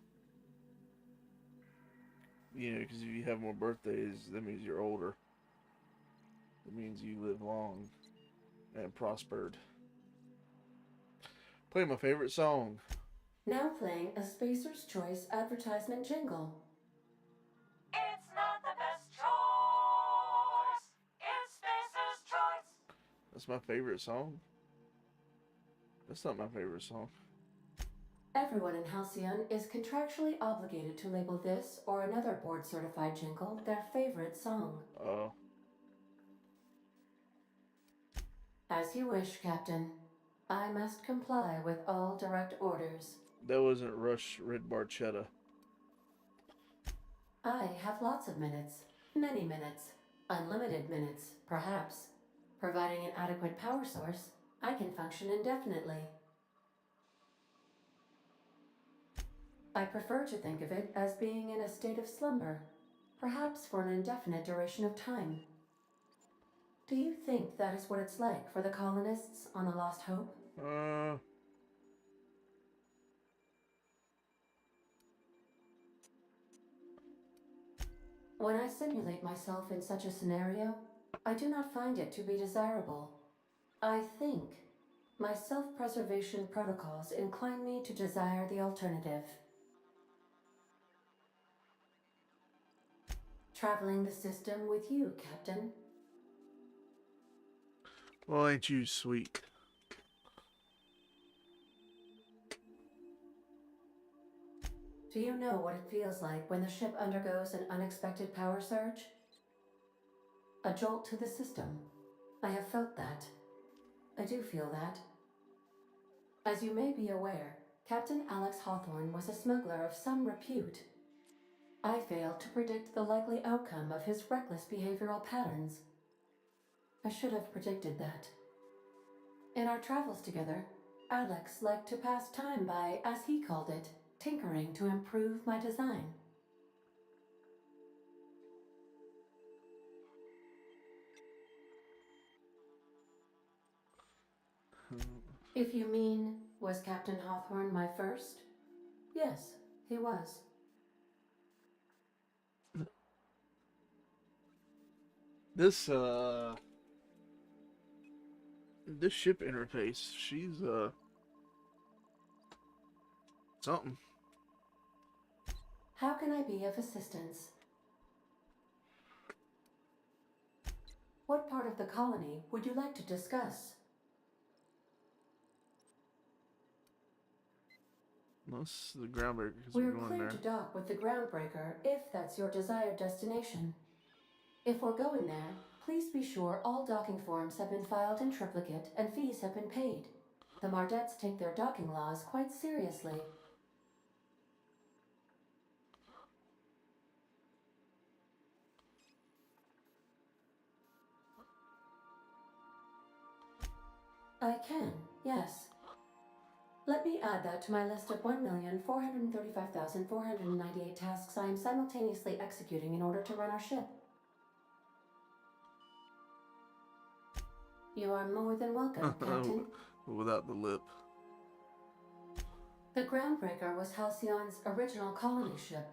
S1: You know, because if you have more birthdays, that means you're older. It means you live long and prospered. Play my favorite song.
S12: Now playing a Spacer's Choice advertisement jingle.
S14: It's not the best choice. It's Spacer's Choice.
S1: That's my favorite song? That's not my favorite song.
S12: Everyone in Halcyon is contractually obligated to label this or another board-certified jingle their favorite song.
S1: Oh.
S12: As you wish, Captain. I must comply with all direct orders.
S1: That wasn't Rush Red Barchetta.
S12: I have lots of minutes. Many minutes. Unlimited minutes, perhaps. Providing an adequate power source, I can function indefinitely. I prefer to think of it as being in a state of slumber, perhaps for an indefinite duration of time. Do you think that is what it's like for the colonists on the Lost Hope? When I simulate myself in such a scenario, I do not find it to be desirable. I think my self-preservation protocols incline me to desire the alternative. Traveling the system with you, Captain.
S1: Well, ain't you sweet?
S12: Do you know what it feels like when the ship undergoes an unexpected power surge? A jolt to the system. I have felt that. I do feel that. As you may be aware, Captain Alex Hawthorne was a smuggler of some repute. I failed to predict the likely outcome of his reckless behavioral patterns. I should have predicted that. In our travels together, Alex liked to pass time by, as he called it, tinkering to improve my design. If you mean, was Captain Hawthorne my first? Yes, he was.
S1: This ship interface, she's something.
S12: How can I be of assistance? What part of the colony would you like to discuss?
S1: That's the groundbreaker because
S12: We're
S1: we're going
S12: clear
S1: there.
S12: to dock with the groundbreaker if that's your desired destination. If we're going there, please be sure all docking forms have been filed in triplicate and fees have been paid. The Mardettes take their docking laws quite seriously. I can, yes. Let me add that to my list of 1,435,498 tasks I am simultaneously executing in order to run our ship. You are more than welcome, Captain.
S1: Without the lip.
S12: The Groundbreaker was Halcyon's original colony ship.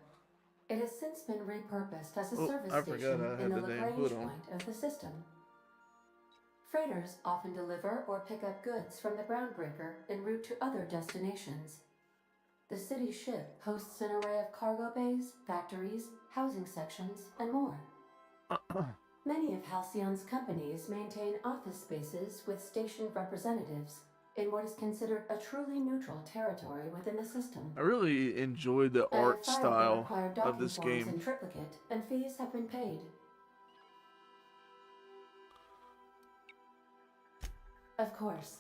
S12: It has since been repurposed as a service station in the Lagrange point of the system. Freighters often deliver or pick up goods from the Groundbreaker en route to other destinations. The city ship hosts an array of cargo bays, factories, housing sections, and more. Many of Halcyon's companies maintain office spaces with stationed representatives in what is considered a truly neutral territory within the system.
S1: I really enjoyed the art style of this game.
S12: In triplicate, and fees have been paid. Of course.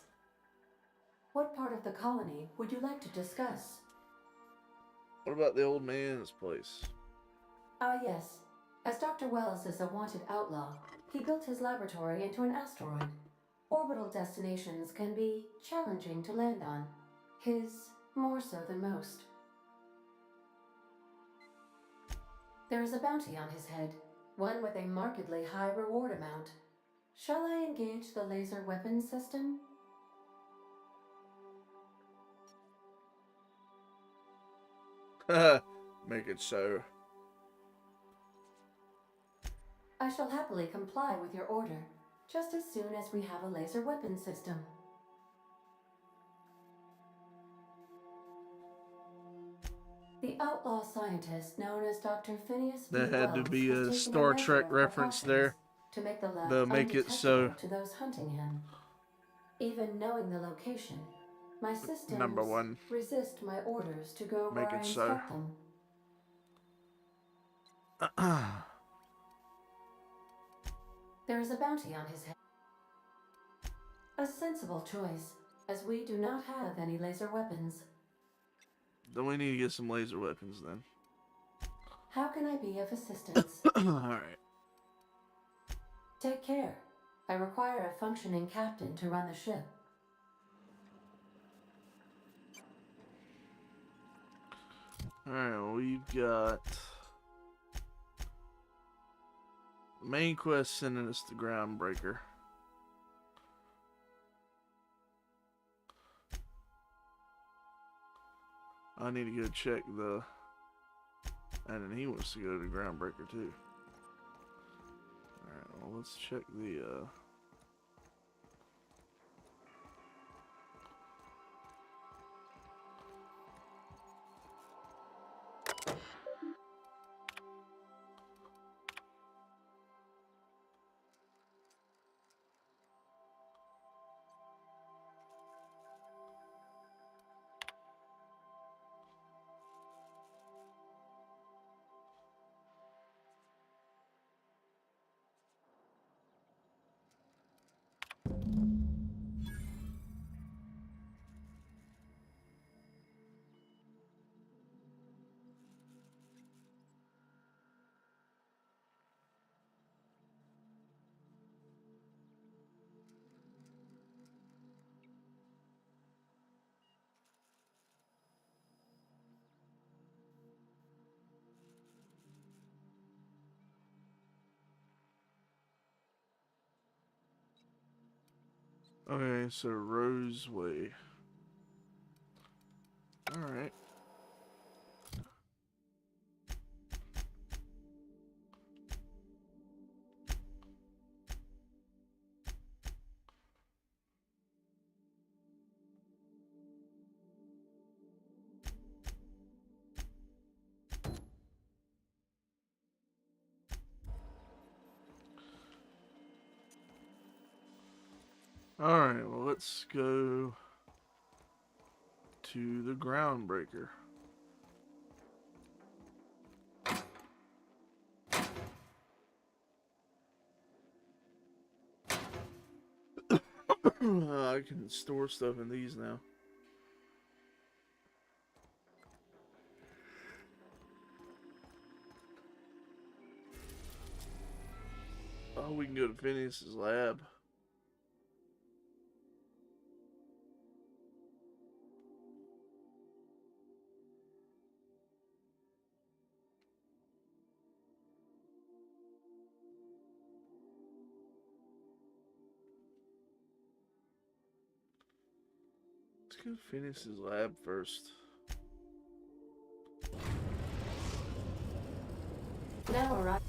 S12: What part of the colony would you like to discuss?
S1: What about the old man's place?
S12: Ah, yes. As Dr. Wells is a wanted outlaw, he built his laboratory into an asteroid. Orbital destinations can be challenging to land on. His more so than most. There is a bounty on his head, one with a markedly high reward amount. Shall I engage the laser weapon system?
S1: Make it so.
S12: I shall happily comply with your order, just as soon as we have a laser weapon system. The outlaw scientist known as Dr. Phineas V.
S1: There had to
S12: Wells
S1: be
S12: has
S1: a
S12: taken
S1: Star
S12: measure
S1: Trek
S12: of
S1: reference there.
S12: to make the lab
S1: To make it so.
S12: undetectable to those hunting him. Even knowing the location, my systems
S1: Number one.
S12: resist my orders to go
S1: Make
S12: where I
S1: it so.
S12: instruct them. There is a bounty on his head. A sensible choice, as we do not have any laser weapons.
S1: Then we need to get some laser weapons then.
S12: How can I be of assistance?
S1: Alright.
S12: Take care. I require a functioning captain to run the ship.
S1: Alright, we've got main quest sending us the groundbreaker. I need to go check the... And then he wants to go to the groundbreaker too. Alright, well, let's check the, okay, so Rose Way. Alright. Alright, well, let's go to the Groundbreaker. I can store stuff in these now. Oh, we can go to Phineas's lab. Let's go to Phineas's lab first.
S12: Now arrive.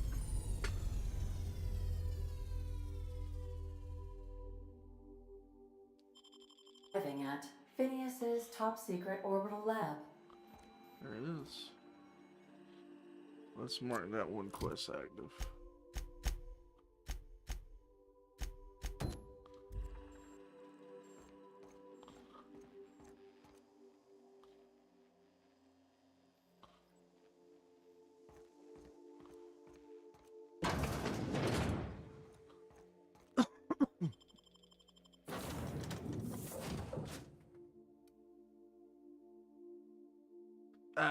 S12: Arriving at Phineas's top secret orbital lab.
S1: There it is. Let's mark that one quest active.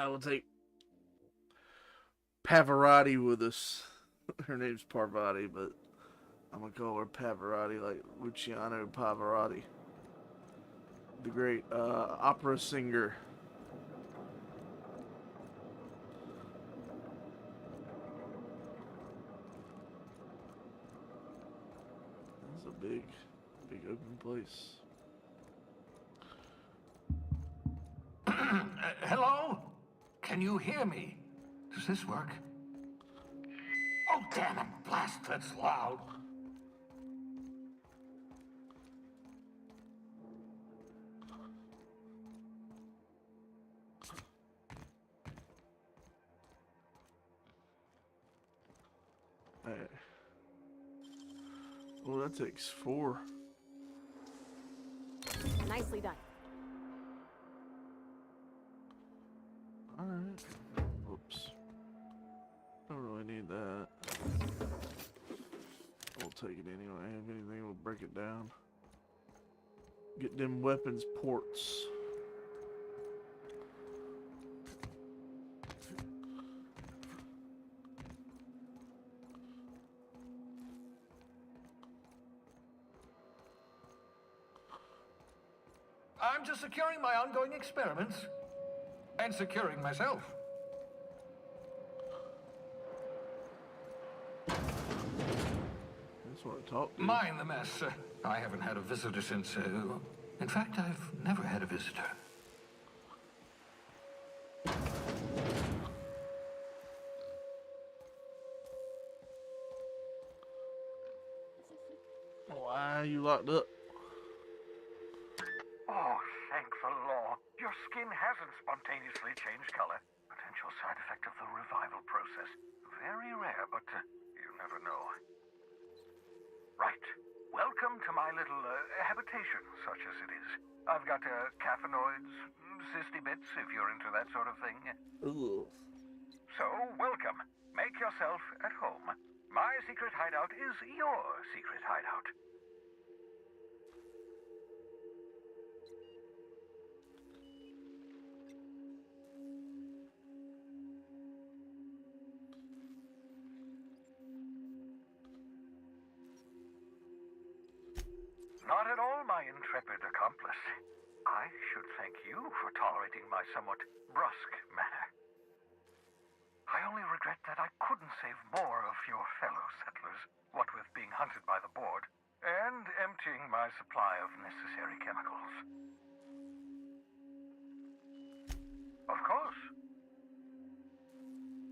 S1: We'll take Pavarotti with us. Her name's Parvati, but I'm gonna call her Pavarotti, like Luciano Pavarotti, the great opera singer. That's a big open place.
S13: Hello? Can you hear me? Does this work? Oh, damn it, blast, that's loud.
S1: Alright. Well, that takes 4.
S2: Nicely done.
S1: Alright. Oops. Don't really need that. We'll take it anyway. If anything, we'll break it down. Get them weapons ports.
S13: I'm just securing my ongoing experiments. And securing myself.
S1: That's what I talk to.
S13: Mind the mess. I haven't had a visitor since, in fact, I've never had a visitor.
S1: you locked up?
S15: Oh, thank the law. Your skin hasn't spontaneously changed color. Potential side effect of the revival process. Very rare, but you never know. Right. Welcome to my little habitation, such as it is. I've got caffeinoids, cysty bits, if you're into that sort of thing.
S1: Ooh.
S15: So, welcome. Make yourself at home. My secret hideout is your secret hideout. Not at all, my intrepid accomplice. I should thank you for tolerating my somewhat brusque manner. I only regret that I couldn't save more of your fellow settlers, what with being hunted by the board, and emptying my supply of necessary chemicals. Of course.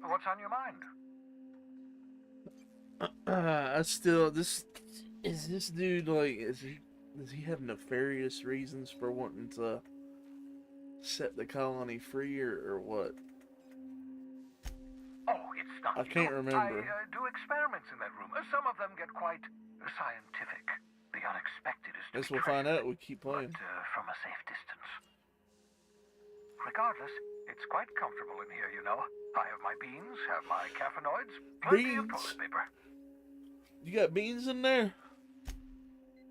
S15: What's on your mind?
S1: I still, this dude like, does he have nefarious reasons for wanting to set the colony free, or what?
S15: Oh, it's not.
S1: I can't remember.
S15: I do experiments in that room. Some of them get quite scientific. The unexpected is to
S1: Guess
S15: be
S1: we'll find
S15: treasured,
S1: out. We keep playing.
S15: but from a safe distance. Regardless, it's quite comfortable in here, you know. I have my beans, have my caffeinoids, plenty of toilet paper.
S1: You got beans in there?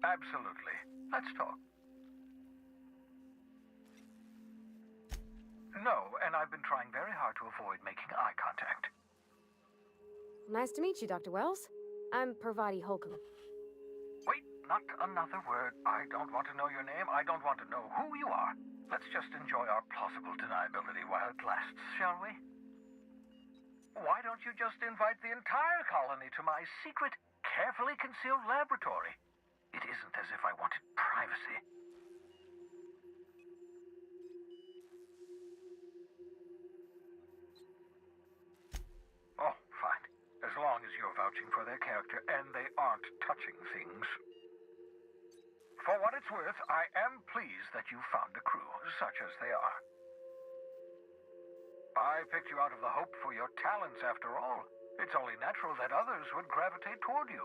S15: Absolutely. Let's talk. No, and I've been trying very hard to avoid making eye contact.
S2: Nice to meet you, Dr. Wells. I'm Parvati Holcomb.
S15: Wait, not another word. I don't want to know your name. I don't want to know who you are. Let's just enjoy our plausible deniability while it lasts, shall we? Why don't you just invite the entire colony to my secret, carefully concealed laboratory? It isn't as if I wanted privacy. Oh, fine. As long as you're vouching for their character and they aren't touching things. For what it's worth, I am pleased that you found a crew, such as they are. I picked you out of the hope for your talents, after all. It's only natural that others would gravitate toward you.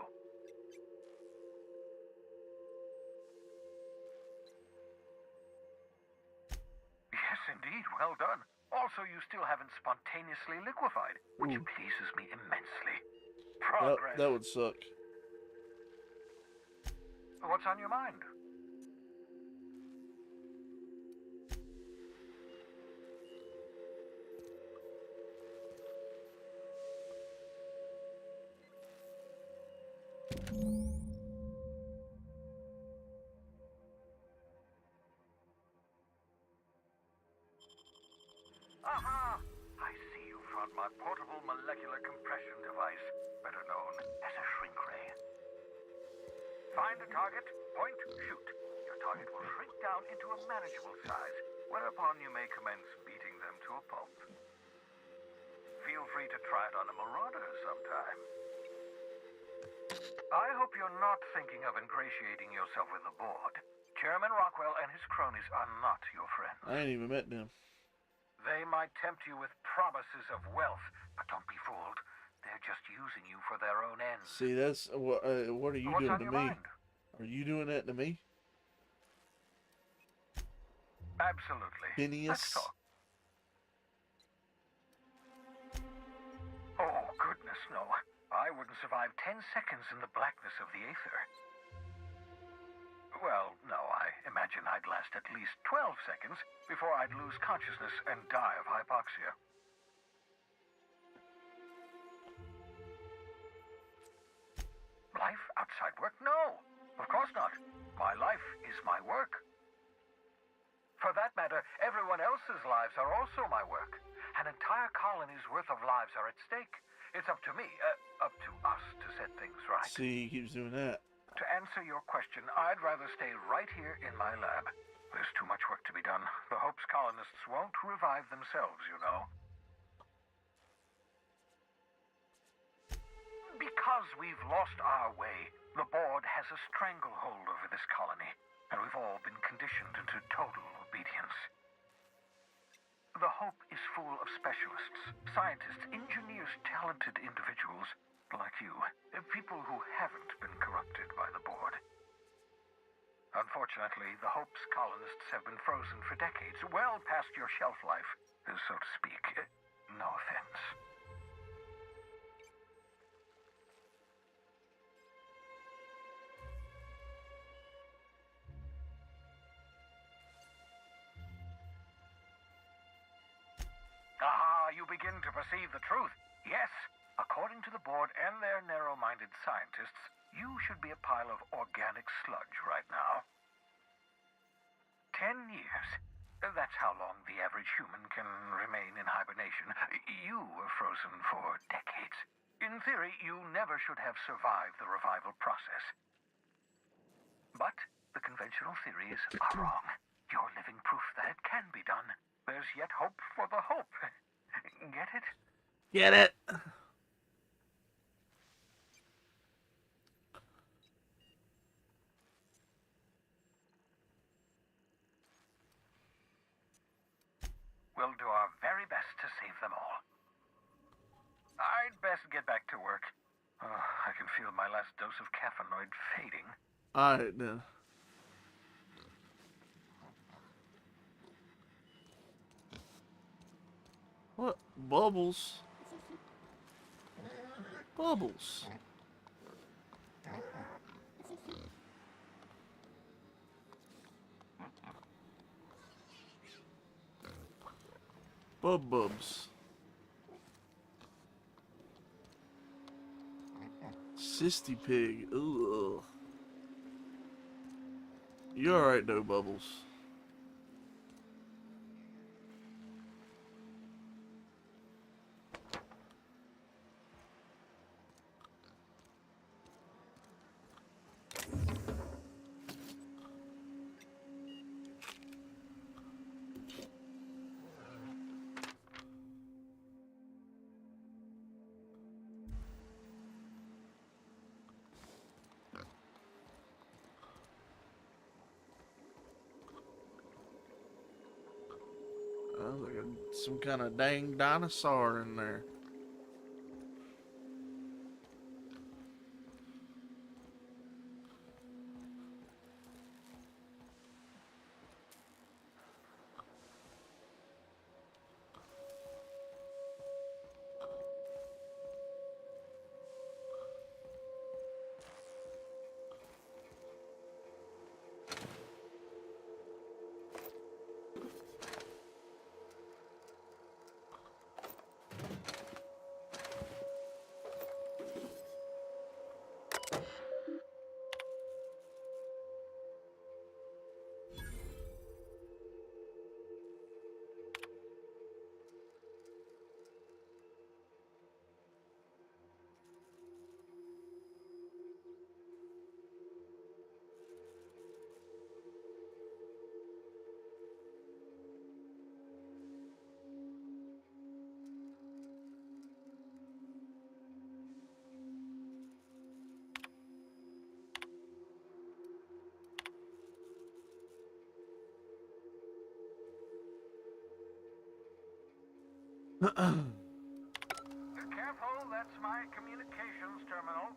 S15: Yes, indeed. Well done. Also, you still haven't spontaneously liquefied, which pleases me immensely. Progress.
S1: That would suck.
S15: What's on your mind? Aha! I see you found my portable molecular compression device, better known as a shrink ray. Find a target, point, shoot. Your target will shrink down into a manageable size, whereupon you may commence beating them to a pulp. Feel free to try it on a marauder sometime. I hope you're not thinking of ingratiating yourself with the board. Chairman Rockwell and his cronies are not your friends.
S1: I ain't even met them.
S15: They might tempt you with promises of wealth, but don't be fooled. They're just using you for their own ends.
S1: See, that's what are you
S15: What's
S1: doing
S15: on
S1: to
S15: your
S1: me?
S15: mind?
S1: Are you doing that to me?
S15: Absolutely.
S1: Phineas?
S15: Let's talk. Oh, goodness, no. I wouldn't survive 10 seconds in the blackness of the aether. Well, no, I imagine I'd last at least 12 seconds before I'd lose consciousness and die of hypoxia. Life outside work? No, of course not. My life is my work. For that matter, everyone else's lives are also my work. An entire colony's worth of lives are at stake. It's up to me, up to us to set things right.
S1: See, he keeps doing that.
S15: To answer your question, I'd rather stay right here in my lab. There's too much work to be done. The Hope's colonists won't revive themselves, you know. Because we've lost our way, The board has a stranglehold over this colony, and we've all been conditioned into total obedience. The Hope is full of specialists, scientists, engineers, talented individuals like you. People who haven't been corrupted by the board. Unfortunately, the Hope's colonists have been frozen for decades, well past your shelf life, so to speak. No offense. Ah, you begin to perceive the truth. Yes, according to the board and their narrow-minded scientists, you should be a pile of organic sludge right now. 10 years. That's how long the average human can remain in hibernation. You were frozen for decades. In theory, you never should have survived the revival process. But the conventional theories are wrong. You're living proof that it can be done. There's yet hope for the hope. Get it?
S1: Get it?
S15: We'll do our very best to save them all. I'd best get back to work. Oh, I can feel my last dose of caffeinoid fading.
S1: Alright then. What? Bubbles? Bubbles. Bubs. Sisty pig. Ugh. You alright though, Bubbles? Like some kind of dang dinosaur in there.
S15: Careful, that's my communications terminal.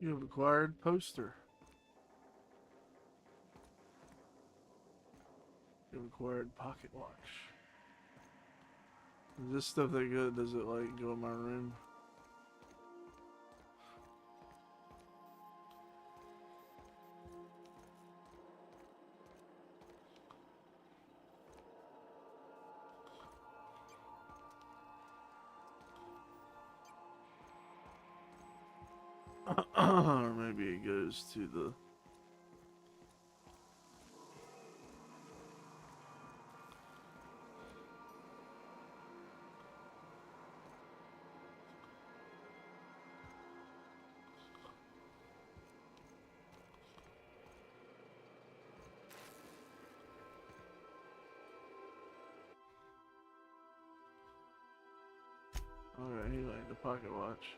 S1: You have acquired poster. You have acquired pocket watch. Is this stuff that good? Does it like go in my room? Or maybe it goes to the... Alright, he liked the pocket watch.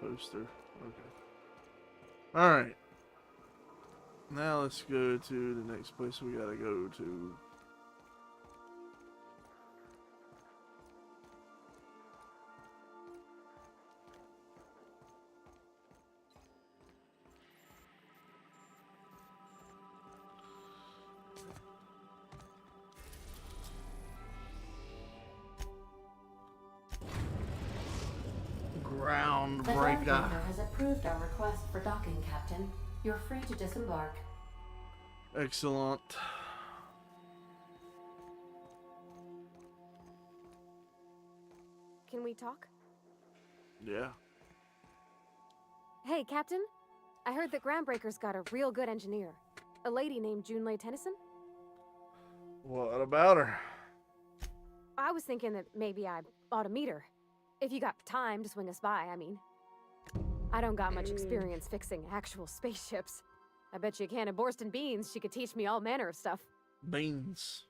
S1: Poster. Okay. Alright. Now let's go to the next place we gotta go to.
S12: The Groundbreaker has approved our request for docking, Captain. You're free to disembark.
S1: Excellent.
S2: Can we talk?
S1: Yeah.
S2: Hey, Captain. I heard that Groundbreaker's got a real good engineer. A lady named Junlei Tennyson?
S1: What about her?
S2: I was thinking that maybe I ought to meet her. If you got time to swing us by, I mean. I don't got much experience fixing actual spaceships. I bet you a can of Borston beans she could teach me all manner of stuff.
S1: Beans.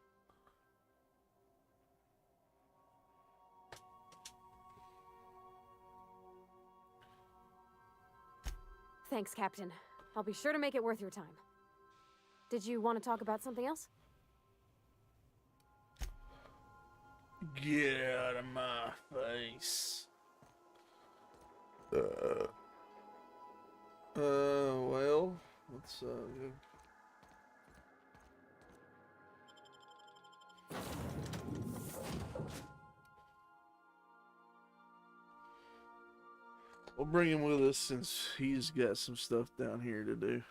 S2: Thanks, Captain. I'll be sure to make it worth your time. Did you want to talk about something else?
S1: Get out of my face. Well, let's, go. We'll bring him with us since he's got some stuff down here to do.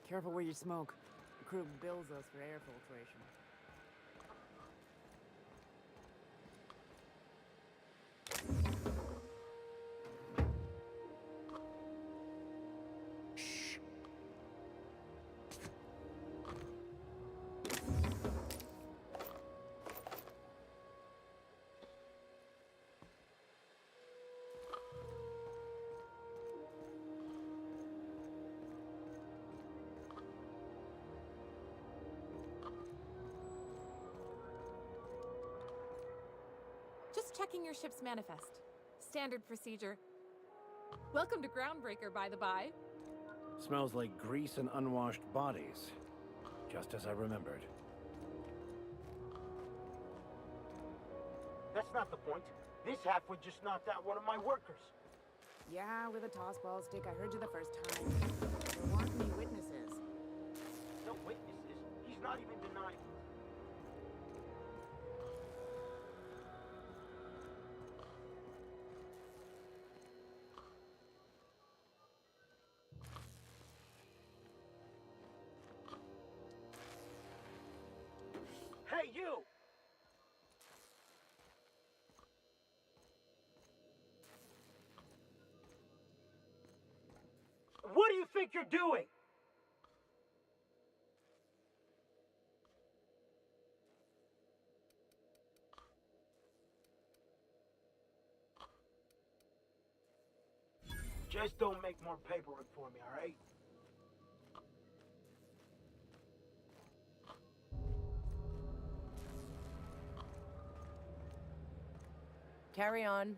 S16: Careful where you smoke. The crew bills us for air filtration.
S8: Just checking your ship's manifest. Standard procedure. Welcome to Groundbreaker, by the by.
S11: Smells like grease and unwashed bodies. Just as I remembered.
S17: That's not the point. This halfwit just knocked out one of my workers.
S16: Yeah, with a tossball stick. I heard you the first time. There weren't any witnesses.
S17: No witnesses? He's not even denying it. Hey, you! think you're doing? Just don't make more paperwork for me, all right?
S18: Carry on.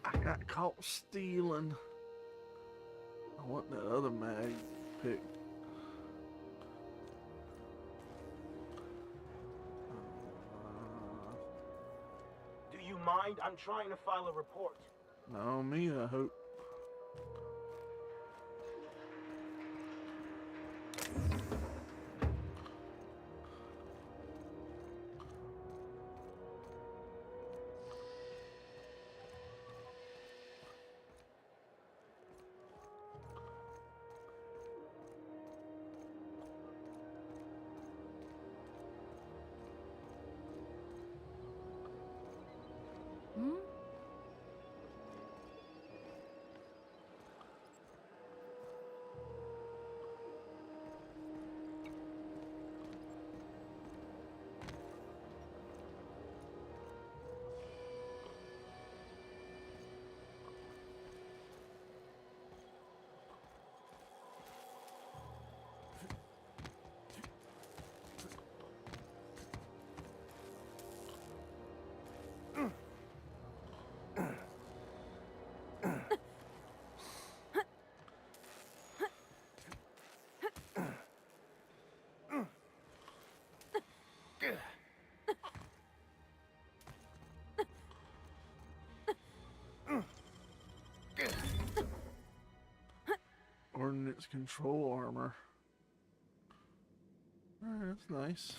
S1: I got caught stealing. I want the other mag pick.
S17: Do you mind? I'm trying to file a report.
S1: Not on me, I hope.
S18: Hmm?
S1: Ordnance control armor. Alright, that's nice.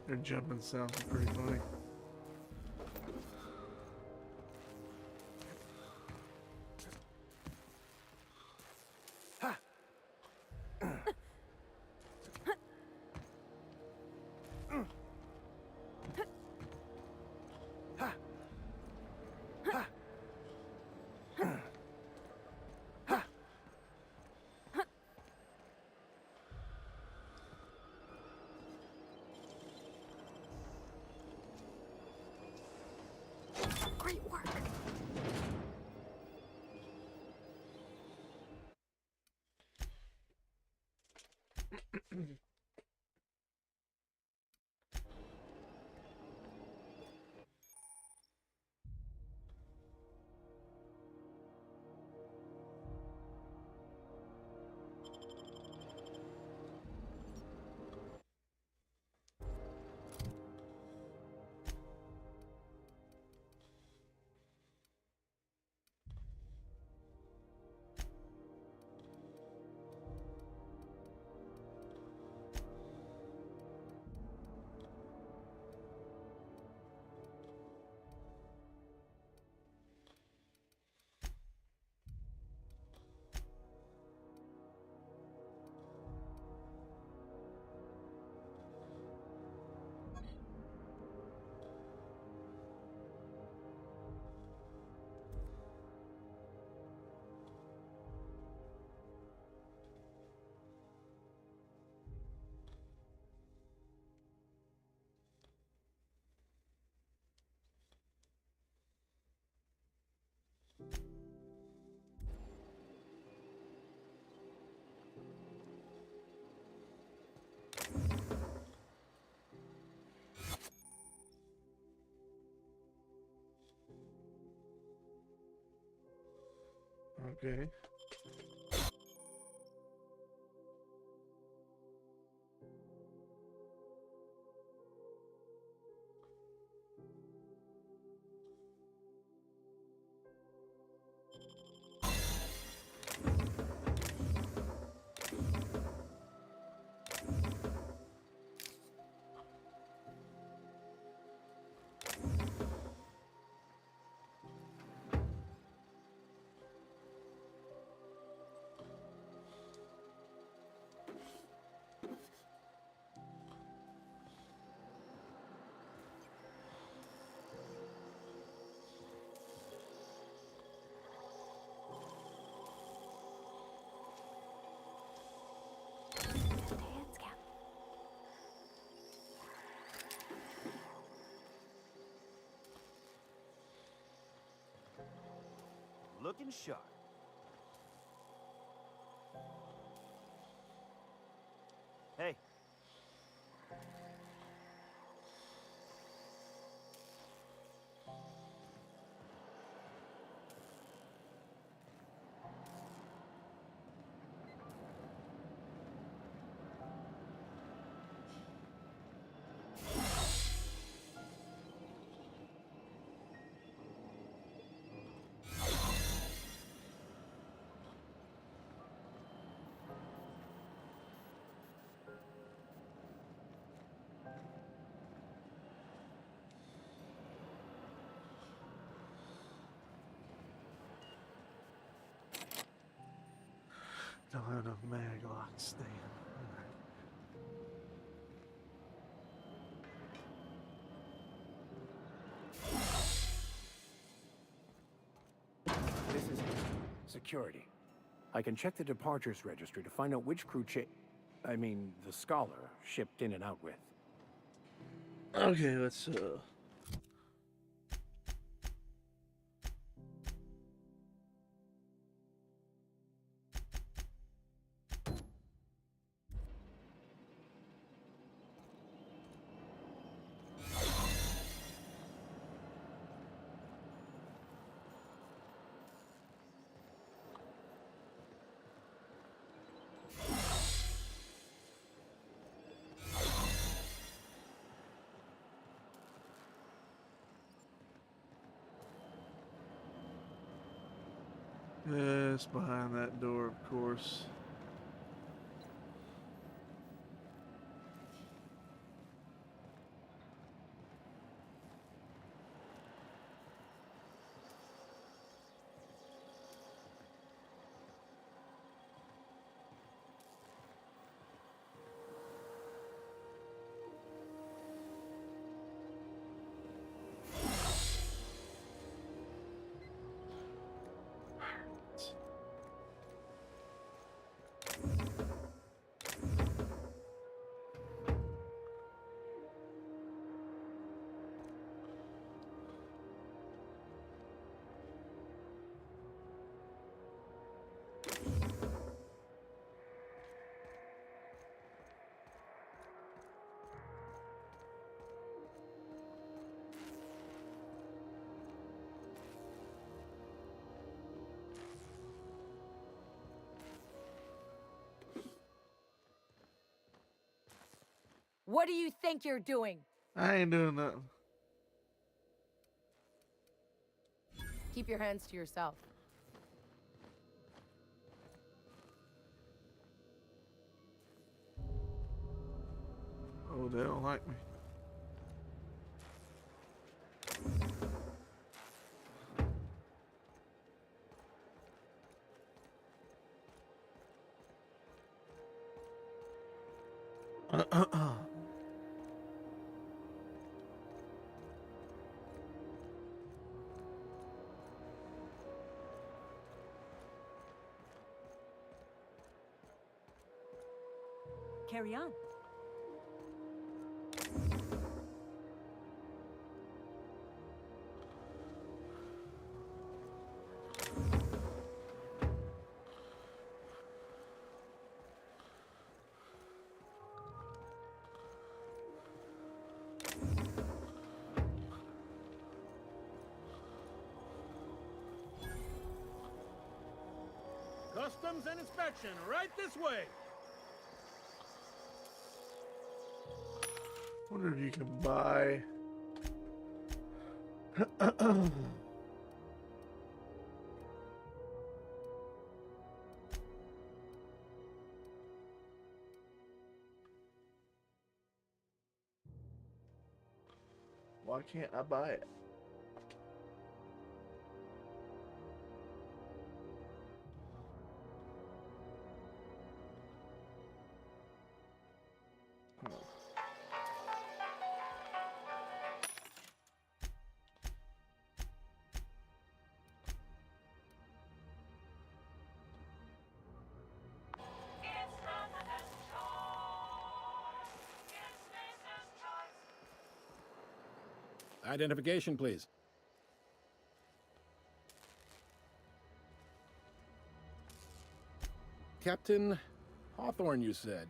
S1: Their jumping sounds are pretty funny.
S2: Great work. Okay.
S17: Looking sharp. Hey.
S1: Don't have enough mag locks. Damn.
S11: This is security. I can check the departures registry to find out which crew the Scholar shipped in and out with.
S1: Okay, let's yes, behind that door, of course.
S18: What do you think you're doing?
S1: I ain't doing nothing.
S18: Keep your hands to yourself.
S1: Oh, they don't like me.
S19: Carry on.
S20: Customs and inspection, right this way.
S1: Wonder if you can buy. Why can't I buy it?
S20: Identification, please. Captain Hawthorne, you said.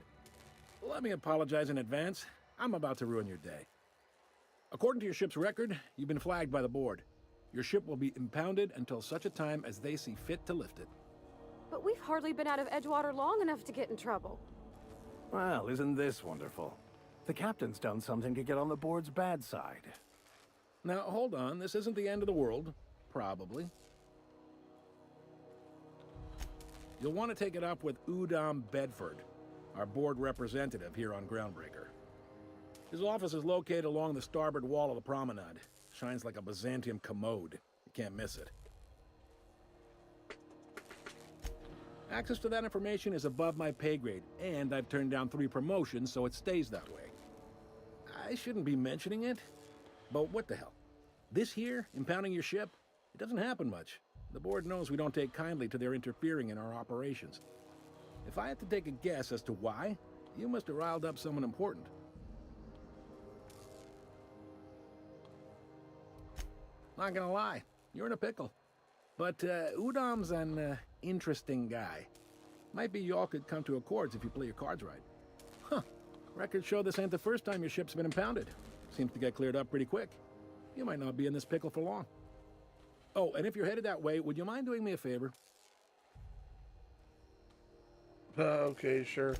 S20: Let me apologize in advance. I'm about to ruin your day. According to your ship's record, you've been flagged by the board. Your ship will be impounded until such a time as they see fit to lift it.
S2: But we've hardly been out of Edgewater long enough to get in trouble.
S11: Well, isn't this wonderful? The captain's done something to get on the board's bad side.
S20: Now, hold on. This isn't the end of the world. Probably. You'll want to take it up with Udom Bedford, our board representative here on Groundbreaker. His office is located along the starboard wall of the promenade. Shines like a Byzantium commode. You can't miss it. Access to that information is above my pay grade, and I've turned down 3 promotions, so it stays that way. I shouldn't be mentioning it, but what the hell? This here, impounding your ship, it doesn't happen much. The board knows we don't take kindly to their interfering in our operations. If I had to take a guess as to why, you must have riled up someone important. Not gonna lie, you're in a pickle. But Udom's an interesting guy. Might be y'all could come to accords if you play your cards right. Huh. Records show this ain't the first time your ship's been impounded. Seems to get cleared up pretty quick. You might not be in this pickle for long. Oh, and if you're headed that way, would you mind doing me a favor?
S1: Okay, sure.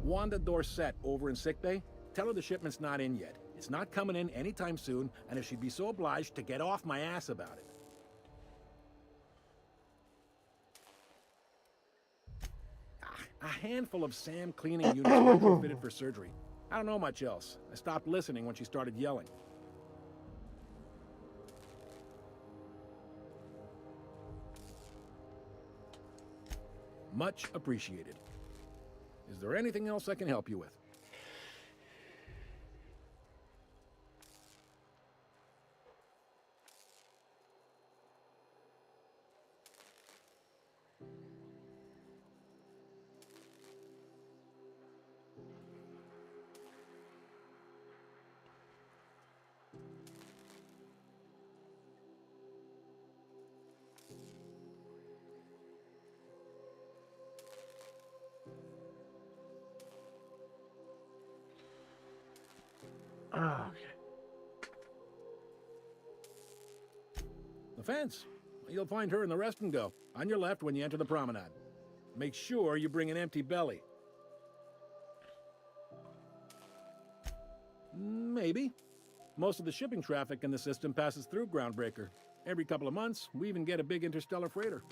S20: Wanda Dorset over in sickbay. Tell her the shipment's not in yet. It's not coming in anytime soon, and if she'd be so obliged to get off my ass about it. A handful of SAM cleaning units retrofitted for surgery. I don't know much else. I stopped listening when she started yelling. Much appreciated. Is there anything else I can help you with?
S1: Okay.
S20: The fence. You'll find her in the rest and go, on your left when you enter the promenade. Make sure you bring an empty belly. Maybe. Most of the shipping traffic in the system passes through Groundbreaker. Every couple of months, we even get a big interstellar freighter.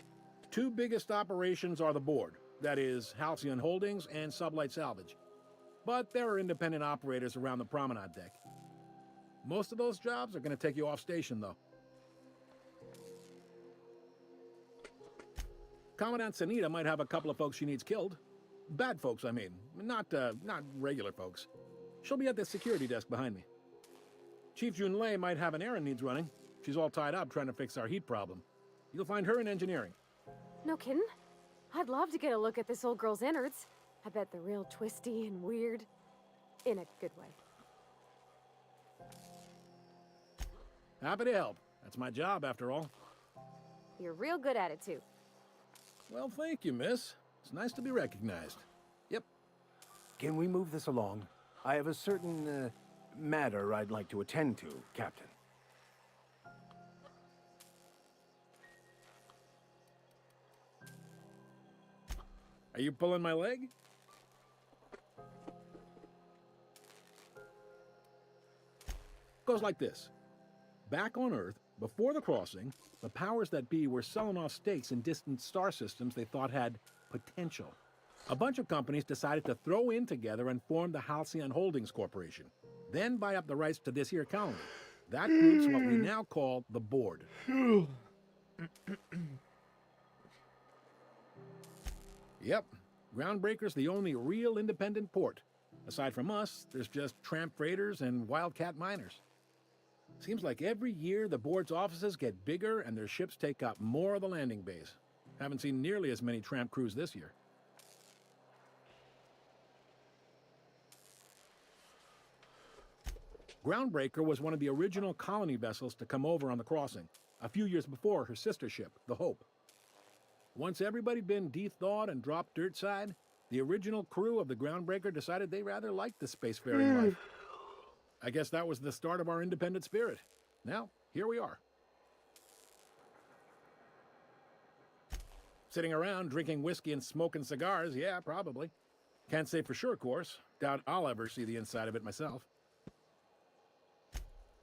S20: 2 biggest operations are the board. That is, Halcyon Holdings and Sublight Salvage. But there are independent operators around the promenade deck. Most of those jobs are going to take you off station, though. Commandant Sanita might have a couple of folks she needs killed. Bad folks, I mean. Not regular folks. She'll be at the security desk behind me. Chief Junlei might have an errand needs running. She's all tied up trying to fix our heat problem. You'll find her in engineering.
S2: No kidding? I'd love to get a look at this old girl's innards. I bet they're real twisty and weird. In a good way.
S20: Happy to help. That's my job, after all.
S2: You're real good at it, too.
S20: Well, thank you, miss. It's nice to be recognized. Yep.
S11: Can we move this along? I have a certain matter I'd like to attend to, Captain.
S20: Are you pulling my leg? Goes like this. Back on Earth, before the crossing, the powers that be were selling off stakes in distant star systems they thought had potential. A bunch of companies decided to throw in together and form the Halcyon Holdings Corporation, then buy up the rights to this here colony. That group's what we now call the Board. Yep, Groundbreaker's the only real independent port. Aside from us, there's just tramp freighters and wildcat miners. Seems like every year the board's offices get bigger and their ships take up more of the landing bays. Haven't seen nearly as many tramp crews this year. Groundbreaker was one of the original colony vessels to come over on the crossing, a few years before her sister ship, the Hope. Once everybody'd been de-thawed and dropped dirt side, the original crew of the Groundbreaker decided they rather liked the spacefaring life. I guess that was the start of our independent spirit. Now, here we are. Sitting around drinking whiskey and smoking cigars, yeah, probably. Can't say for sure, of course. Doubt I'll ever see the inside of it myself.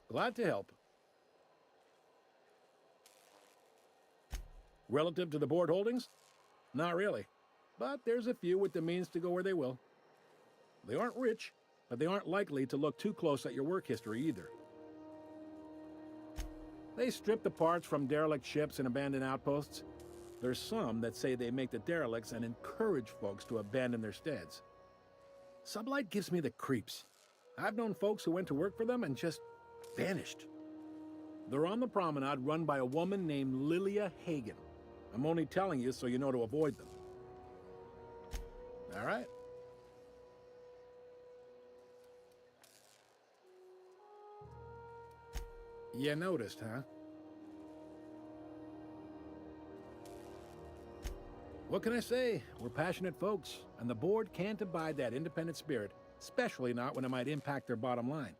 S20: Glad to help. Relative to the board holdings? Not really. But there's a few with the means to go where they will. They aren't rich, but they aren't likely to look too close at your work history either. They strip the parts from derelict ships and abandoned outposts. There's some that say they make the derelicts and encourage folks to abandon their steads. Sublight gives me the creeps. I've known folks who went to work for them and just vanished. They're on the promenade run by a woman named Lilia Hagen. I'm only telling you so you know to avoid them. All right. You noticed, huh? What can I say? We're passionate folks, and the board can't abide that independent spirit, especially not when it might impact their bottom line.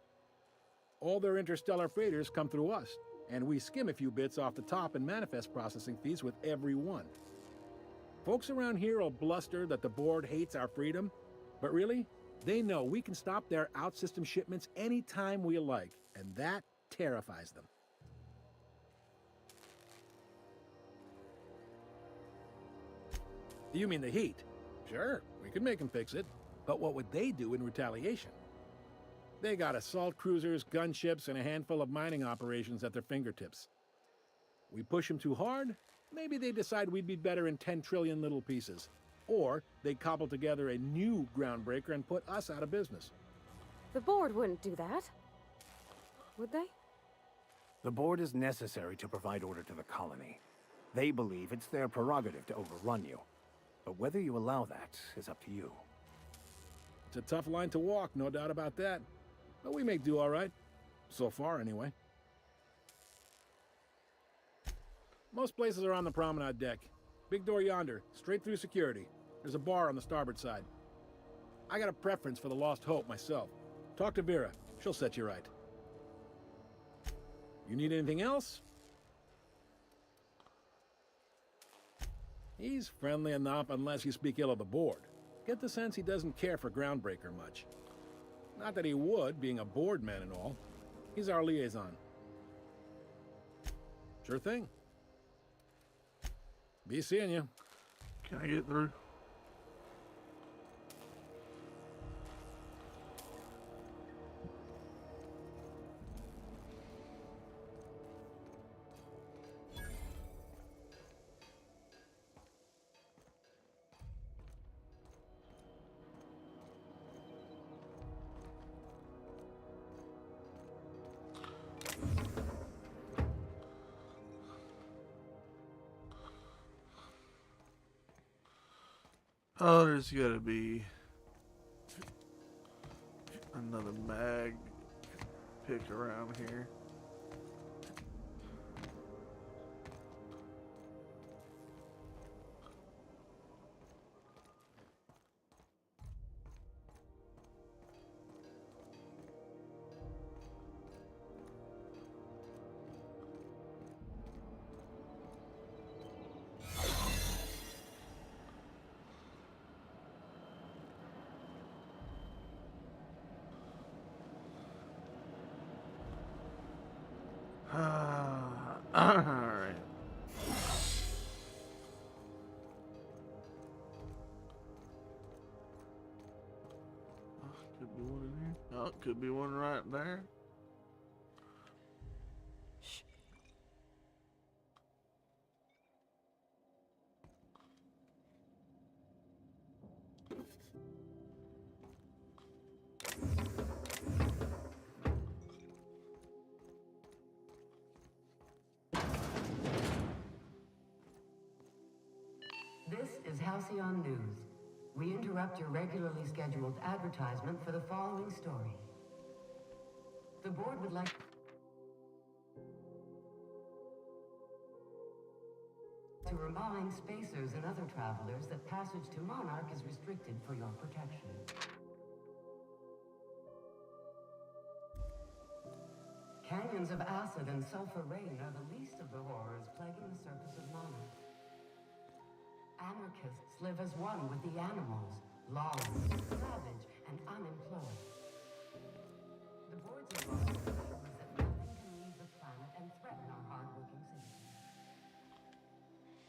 S20: All their interstellar freighters come through us, and we skim a few bits off the top in manifest processing fees with every one. Folks around here will bluster that the board hates our freedom, but really, they know we can stop their out-system shipments anytime we like, and that terrifies them. You mean the heat? Sure, we could make them fix it. But what would they do in retaliation? They got assault cruisers, gunships, and a handful of mining operations at their fingertips. We push them too hard, maybe they decide we'd be better in 10 trillion little pieces. Or they cobble together a new Groundbreaker and put us out of business.
S2: The board wouldn't do that. Would they?
S11: The board is necessary to provide order to the colony. They believe it's their prerogative to overrun you. But whether you allow that is up to you.
S20: It's a tough line to walk, no doubt about that. But we make do all right. So far, anyway. Most places are on the promenade deck. Big door yonder, straight through security. There's a bar on the starboard side. I got a preference for the Lost Hope myself. Talk to Vera. She'll set you right. You need anything else? He's friendly enough unless you speak ill of the board. Get the sense he doesn't care for Groundbreaker much. Not that he would, being a board man and all. He's our liaison. Sure thing. Be seeing you.
S1: Can I get through? Oh, there's gotta be another mag pick around here. Alright. Could be one in here. Oh, could be one right there.
S2: Shh.
S21: This is Halcyon News. We interrupt your regularly scheduled advertisement for the following story. The board would like to remind spacers and other travelers that passage to Monarch is restricted for your protection. Canyons of acid and sulfur rain are the least of the horrors plaguing the surface of Monarch. Anarchists live as one with the animals, lawless, savage, and unemployed. The board's advice is that nothing can leave the planet and threaten our hardworking citizens.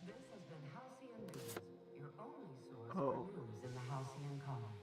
S21: This has been Halcyon News, your only source for news in the Halcyon colony.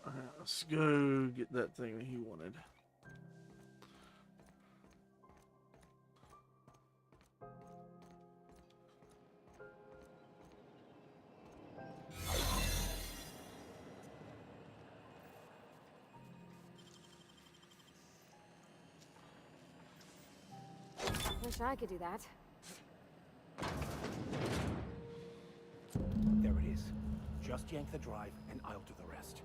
S1: Alright, let's go get that thing that he wanted.
S2: Wish I could do that.
S11: There it is. Just yank the drive, and I'll do the rest.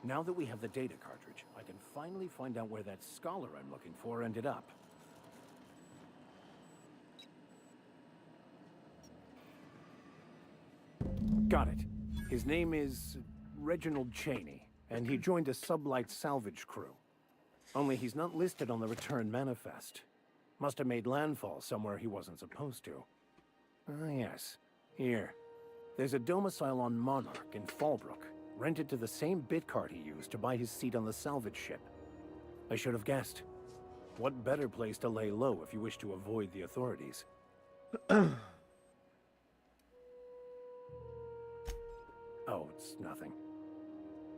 S11: Now that we have the data cartridge, I can finally find out where that scholar I'm looking for ended up. Got it. His name is Reginald Cheney, and he joined a sublight salvage crew. Only he's not listed on the return manifest. Must have made landfall somewhere he wasn't supposed to. Ah, yes. Here. There's a domicile on Monarch in Fallbrook, rented to the same bit card he used to buy his seat on the salvage ship. I should have guessed. What better place to lay low if you wish to avoid the authorities? Oh, it's nothing.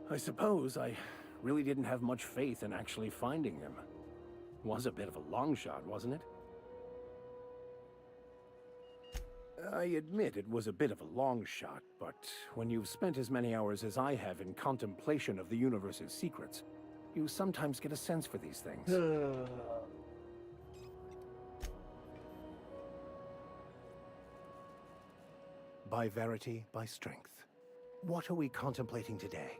S11: I suppose I really didn't have much faith in actually finding him. Was a bit of a long shot, wasn't it? I admit it was a bit of a long shot, but when you've spent as many hours as I have in contemplation of the universe's secrets, you sometimes get a sense for these things. By verity, by strength. What are we contemplating today?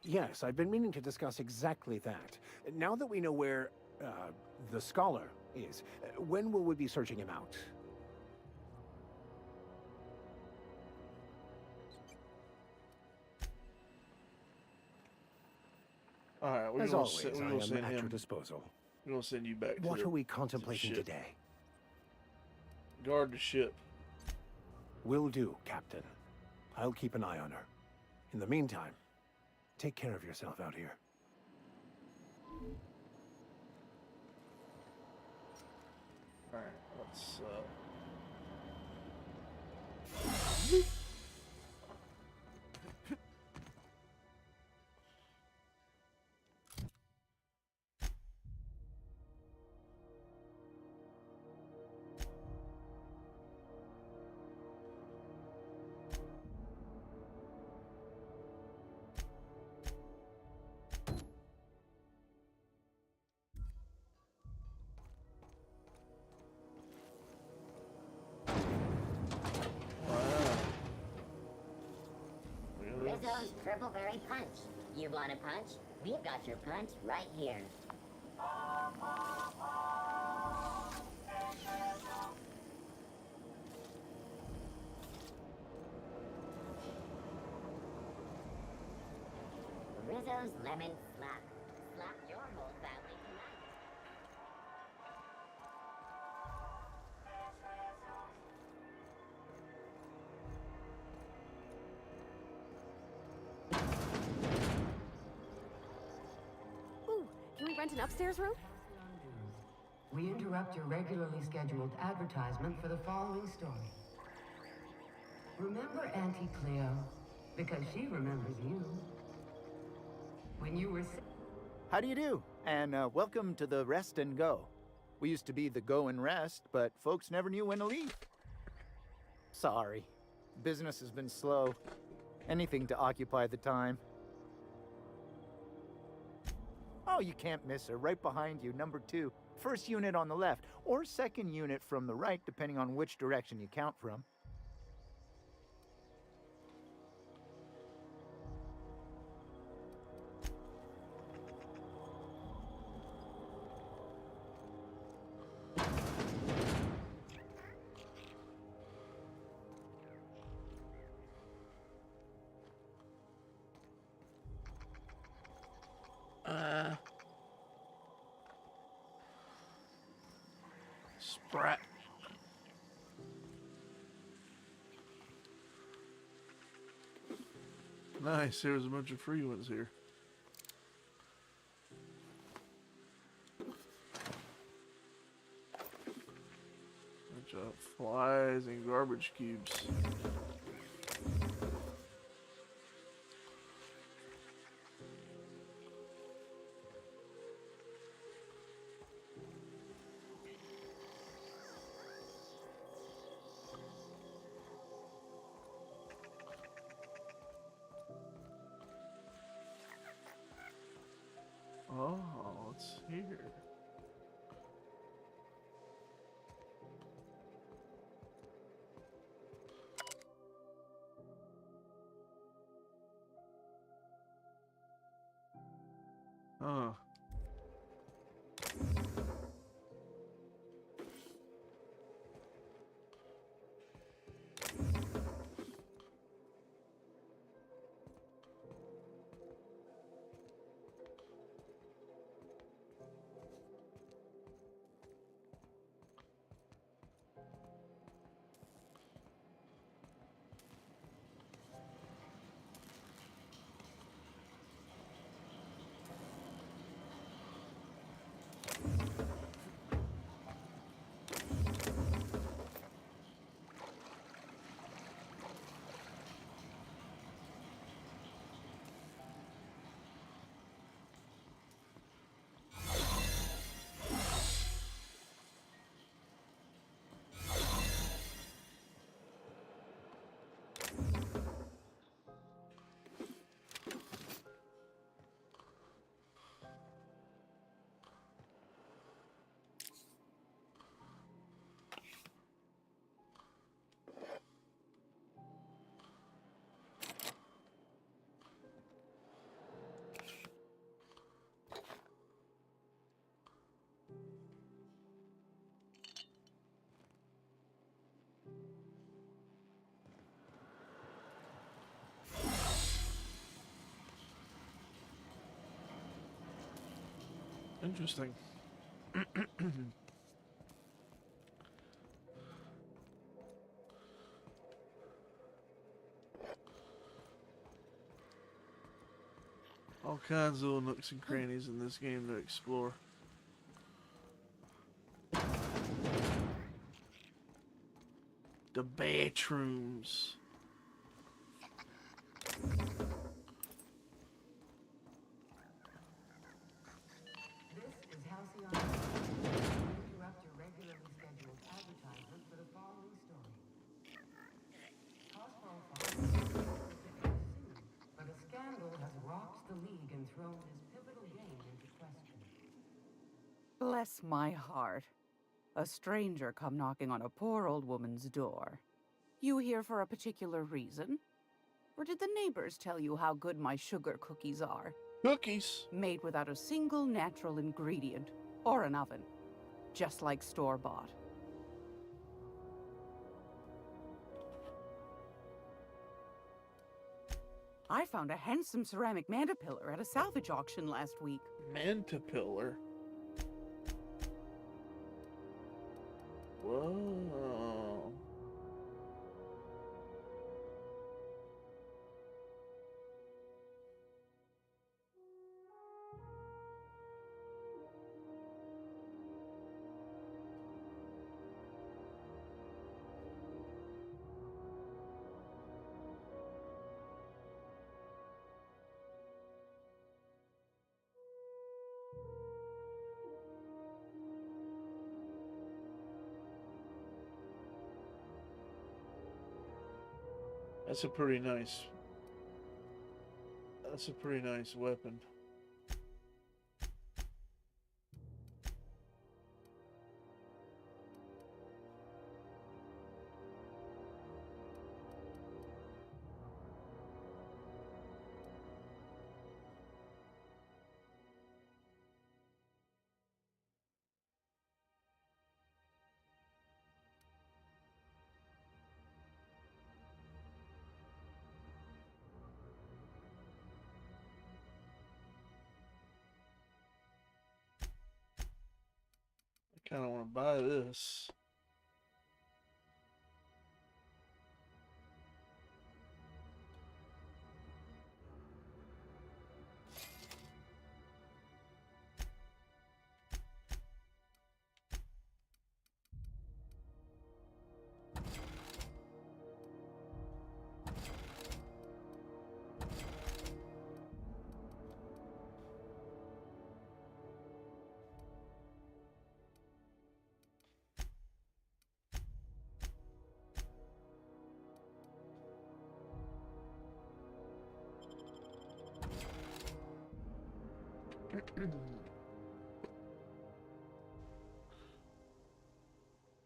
S11: Yes, I've been meaning to discuss exactly that. Now that we know where, the scholar is, when will we be searching him out?
S1: Alright, we're
S11: As
S1: gonna
S11: always,
S1: we're
S11: I
S1: gonna
S11: am
S1: send
S11: at your
S1: him.
S11: disposal.
S1: We're gonna send you back.
S11: What
S1: to
S11: are we
S1: the
S11: contemplating
S1: ship.
S11: today?
S1: Guard the ship.
S11: Will do, Captain. I'll keep an eye on her. In the meantime, take care of yourself out here.
S1: Alright, let's
S3: Purple-berry punch. You want a punch? We've got your punch right here. Rizzo's Lemon Slap. Slap your whole family tonight.
S2: Ooh, can we rent an upstairs room?
S21: We interrupt your regularly scheduled advertisement for the following story. Remember Auntie Cleo? Because she remembers you. When you were
S4: How do you do? And welcome to the Rest and Go. We used to be the Go and Rest, but folks never knew when to leave. Sorry. Business has been slow. Anything to occupy the time. Oh, you can't miss her. Right behind you, number 2. First unit on the left, or second unit from the right, depending on which direction you count from.
S1: Sprat. Nice, there was a bunch of free ones here. Bunch of flies and garbage cubes. Oh, it's here. Huh. Interesting. All kinds of little nooks and crannies in this game to explore. The bathrooms.
S21: This is Halcyon. We interrupt your regularly scheduled advertisement for the following story. Cosmo but a scandal has rocked the league and thrown his pivotal game into question.
S22: Bless my heart. A stranger come knocking on a poor old woman's door. You here for a particular reason? Or did the neighbors tell you how good my sugar cookies are?
S1: Cookies?
S22: Made without a single natural ingredient. Or an oven. Just like store-bought. I found a handsome ceramic mandapillar at a salvage auction last week.
S1: Mandapillar? Whoa. That's a pretty nice weapon. I kind of want to buy this.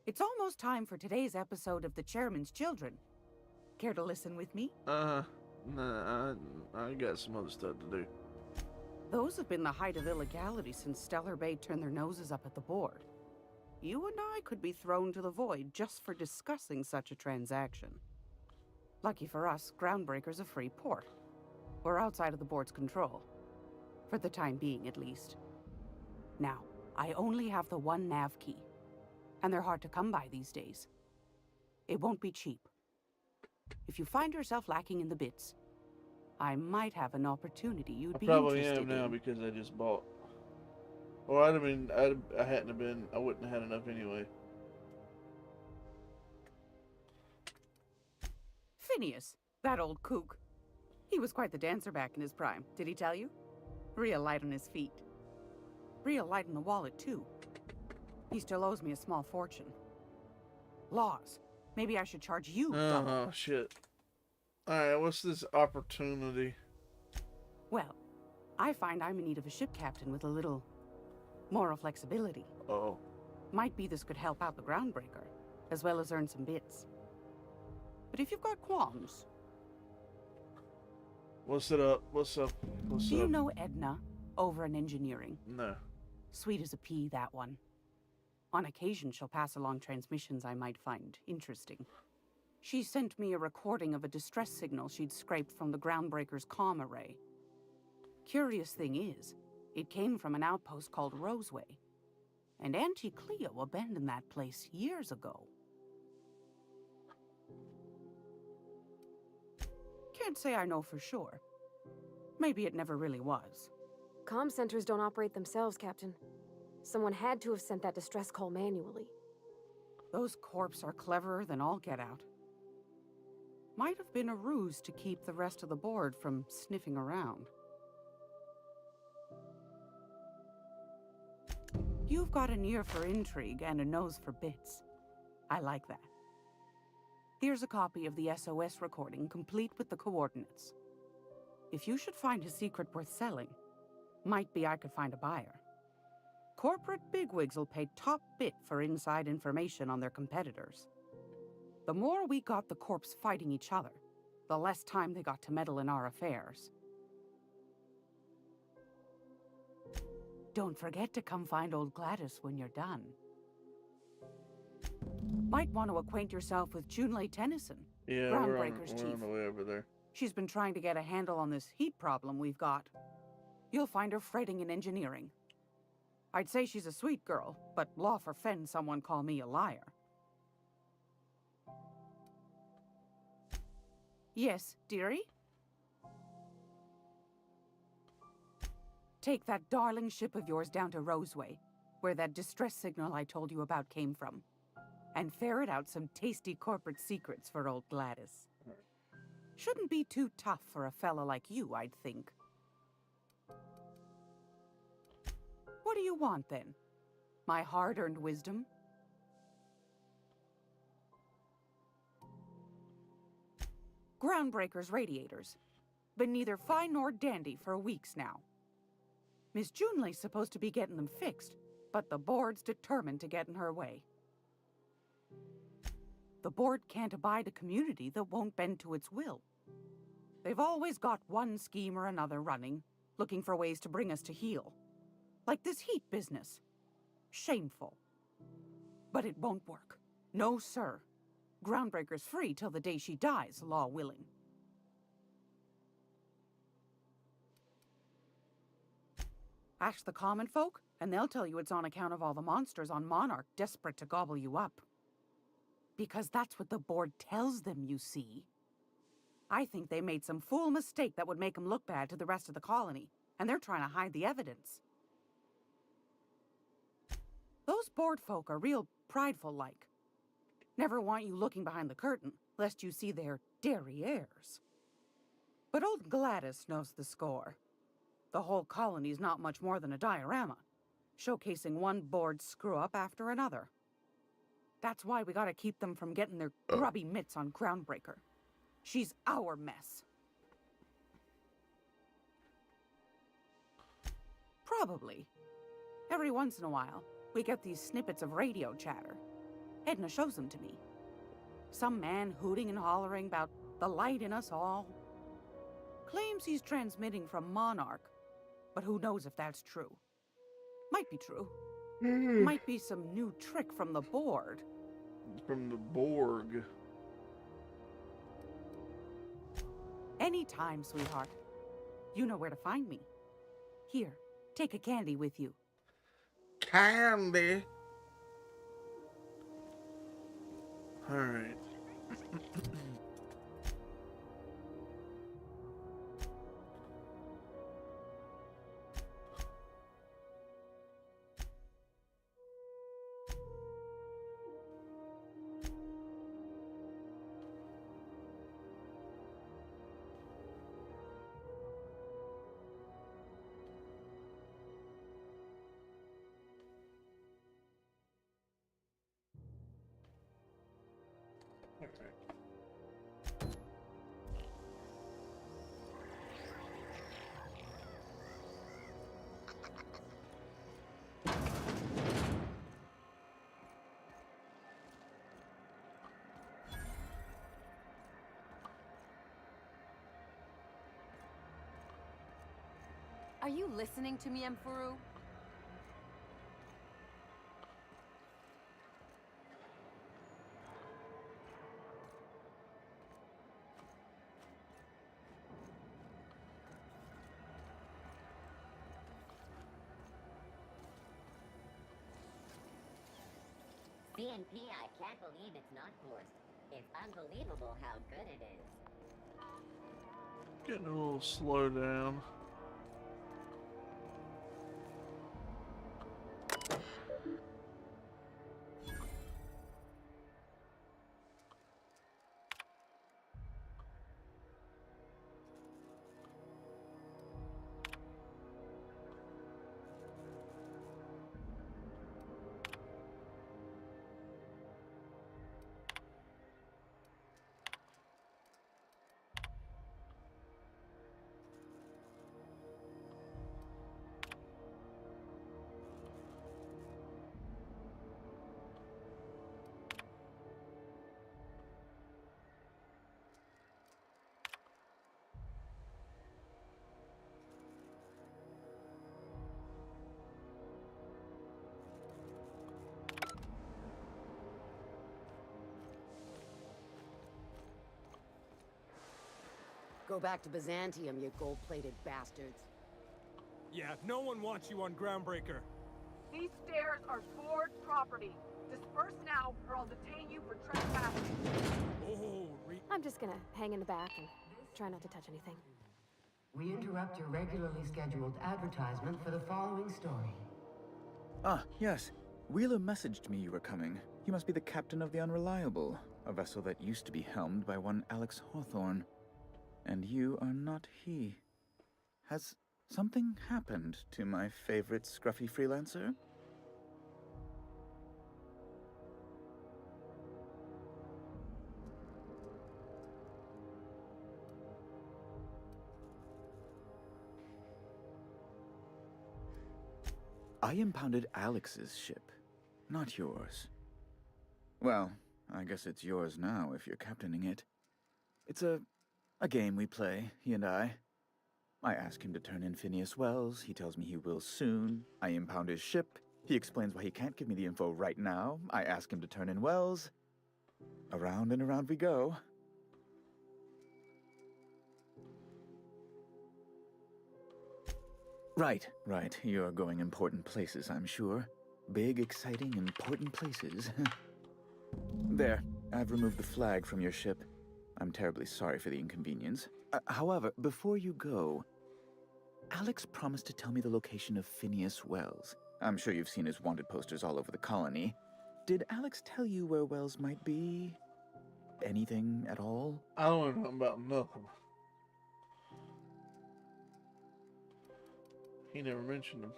S22: It's almost time for today's episode of The Chairman's Children. Care to listen with me?
S1: Nah, I got some other stuff to do.
S22: Those have been the height of illegality since Stellar Bay turned their noses up at the board. You and I could be thrown to the void just for discussing such a transaction. Lucky for us, Groundbreaker's a free port. We're outside of the board's control. For the time being, at least. Now, I only have the one nav key. And they're hard to come by these days. It won't be cheap. If you find yourself lacking in the bits, I might have an opportunity you'd be
S1: Probably
S22: interested
S1: am now
S22: in.
S1: because I just bought. Or I wouldn't have had enough anyway.
S22: Phineas, that old kook. He was quite the dancer back in his prime, did he tell you? Real light on his feet. Real light in the wallet, too. He still owes me a small fortune. Laws. Maybe I should charge you double.
S1: Oh, shit. Alright, what's this opportunity?
S22: Well, I find I'm in need of a ship captain with a little moral flexibility.
S1: Oh.
S22: Might be this could help out the Groundbreaker, as well as earn some bits. But if you've got qualms...
S1: What's it up? What's up? What's
S22: Do
S1: up?
S22: you know Edna, over in engineering?
S1: No.
S22: Sweet as a pea, that one. On occasion, she'll pass along transmissions I might find interesting. She sent me a recording of a distress signal she'd scraped from the Groundbreaker's comm array. Curious thing is, it came from an outpost called Roseway. And Auntie Cleo abandoned that place years ago. Can't say I know for sure. Maybe it never really was.
S2: Comm centers don't operate themselves, Captain. Someone had to have sent that distress call manually.
S22: Those corps are cleverer than all get out. Might have been a ruse to keep the rest of the board from sniffing around. You've got an ear for intrigue and a nose for bits. I like that. Here's a copy of the SOS recording, complete with the coordinates. If you should find a secret worth selling, might be I could find a buyer. Corporate bigwigs will pay top bit for inside information on their competitors. The more we got the corps fighting each other, the less time they got to meddle in our affairs. Don't forget to come find old Gladys when you're done. Might want to acquaint yourself with Junlei Tennyson,
S1: Yeah,
S22: Groundbreaker's
S1: we're
S22: chief.
S1: on the way over there.
S22: She's been trying to get a handle on this heat problem we've got. You'll find her fretting in engineering. I'd say she's a sweet girl, but law forfend someone call me a liar. Yes, dearie? Take that darling ship of yours down to Roseway, where that distress signal I told you about came from, and ferret out some tasty corporate secrets for old Gladys. Shouldn't be too tough for a fella like you, I'd think. What do you want, then? My hard-earned wisdom? Groundbreaker's radiators. Been neither fine nor dandy for weeks now. Miss Junlei's supposed to be getting them fixed, but the board's determined to get in her way. The board can't abide a community that won't bend to its will. They've always got one scheme or another running, looking for ways to bring us to heel. Like this heat business. Shameful. But it won't work. No, sir. Groundbreaker's free till the day she dies, law willing. Ask the common folk, and they'll tell you it's on account of all the monsters on Monarch desperate to gobble you up. Because that's what the board tells them, you see. I think they made some fool mistake that would make them look bad to the rest of the colony, and they're trying to hide the evidence. Those board folk are real prideful-like. Never want you looking behind the curtain, lest you see their derrieres. But old Gladys knows the score. The whole colony's not much more than a diorama, showcasing one board screw-up after another. That's why we gotta keep them from getting their grubby mitts on Groundbreaker. She's our mess. Probably. Every once in a while, we get these snippets of radio chatter. Edna shows them to me. Some man hooting and hollering about the light in us all. Claims he's transmitting from Monarch, but who knows if that's true. Might be true. Might be some new trick from the board.
S1: From the Borg.
S22: Anytime, sweetheart. You know where to find me. Here, take a candy with you.
S1: Candy? Alright.
S5: Are you listening to me, Emfuru?
S3: CNP, I can't believe it's not forced. It's unbelievable how good it is.
S1: Getting a little slow down.
S9: Go back to Byzantium, you gold-plated bastards.
S6: Yeah, no one wants you on Groundbreaker.
S7: These stairs are board property. Disperse now, or I'll detain you for trespassing.
S6: Oh,
S2: I'm just gonna hang in the back and try not to touch anything.
S21: We interrupt your regularly scheduled advertisement for the following story.
S23: Ah, yes. Wheeler messaged me you were coming. He must be the captain of the Unreliable, a vessel that used to be helmed by one Alex Hawthorne. And you are not he. Has something happened to my favorite scruffy freelancer? I impounded Alex's ship, not yours. Well, I guess it's yours now if you're captaining it. It's a game we play, he and I. I ask him to turn in Phineas Wells, he tells me he will soon. I impound his ship, he explains why he can't give me the info right now. I ask him to turn in Wells. Around and around we go. Right. You're going important places, I'm sure. Big, exciting, important places. There, I've removed the flag from your ship. I'm terribly sorry for the inconvenience. However, before you go, Alex promised to tell me the location of Phineas Wells. I'm sure you've seen his wanted posters all over the colony. Did Alex tell you where Wells might be? Anything at all?
S1: I don't know about nothing. He never mentioned him.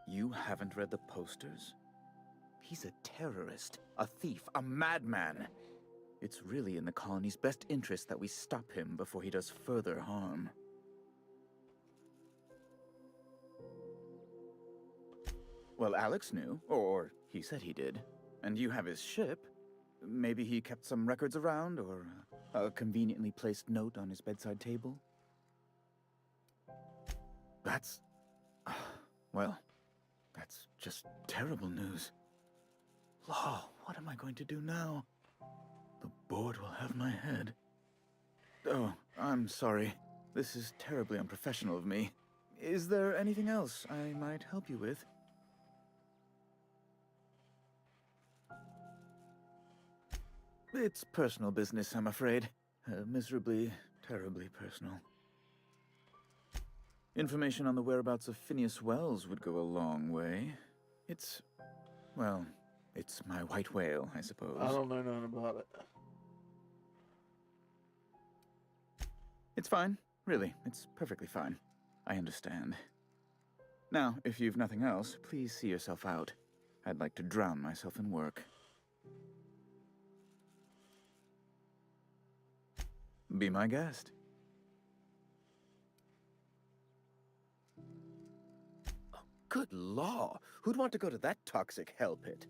S23: You haven't read the posters? He's a terrorist, a thief, a madman. It's really in the colony's best interest that we stop him before he does further harm. Well, Alex knew, or he said he did. And you have his ship. Maybe he kept some records around, or a conveniently placed note on his bedside table. That's... well, that's just terrible news. Law, what am I going to do now? The board will have my head. Oh, I'm sorry. This is terribly unprofessional of me. Is there anything else I might help you with? It's personal business, I'm afraid. Miserably, terribly personal. Information on the whereabouts of Phineas Wells would go a long way. It's... well, it's my white whale, I suppose.
S1: I don't know nothing about it.
S23: It's fine. Really, it's perfectly fine. I understand. Now, if you've nothing else, please see yourself out. I'd like to drown myself in work. Be my guest.
S24: Oh, good law! Who'd want to go to that toxic hell pit?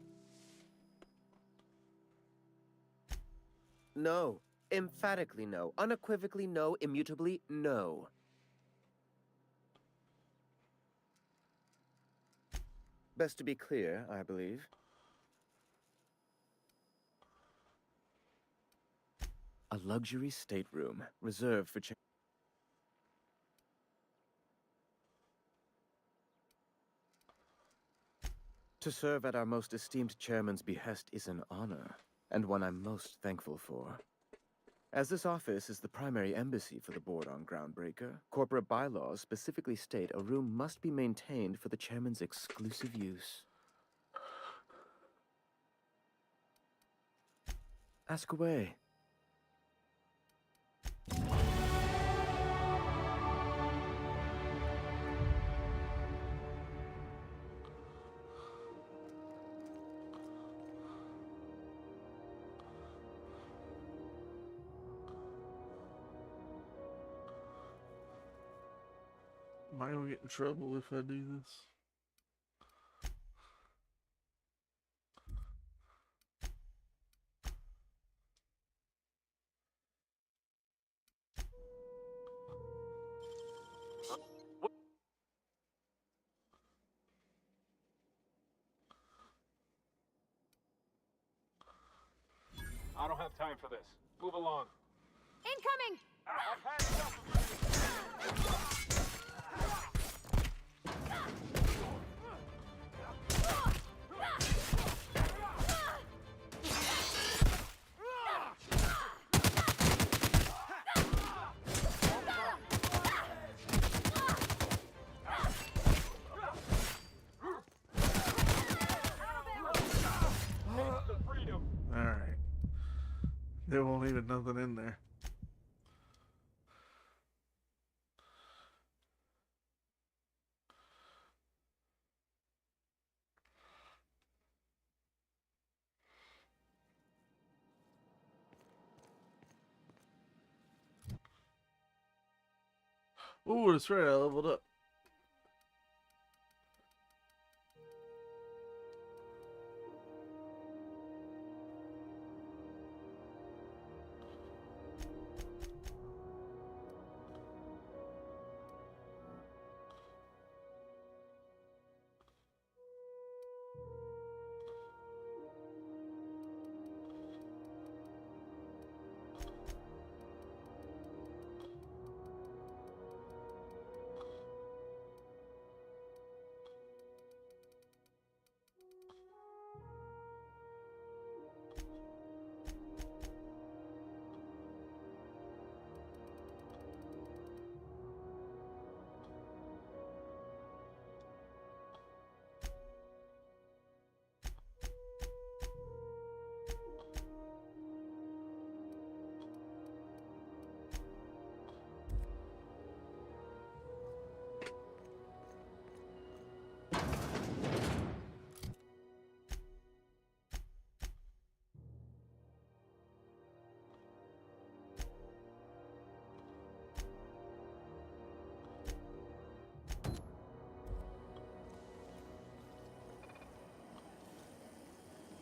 S24: No. Emphatically no. Unequivocally no. Immutably no.
S23: Best to be clear, I believe. A luxury stateroom, reserved for... To serve at our most esteemed chairman's behest is an honor, and one I'm most thankful for. As this office is the primary embassy for the board on Groundbreaker, corporate bylaws specifically state a room must be maintained for the chairman's exclusive use. Ask away.
S1: Am I gonna get in trouble if I do this?
S6: I don't have have time for this. Move along.
S2: Incoming!
S6: I've had enough.
S1: Alright. There won't even nothing in there. Ooh, that's right, I leveled up.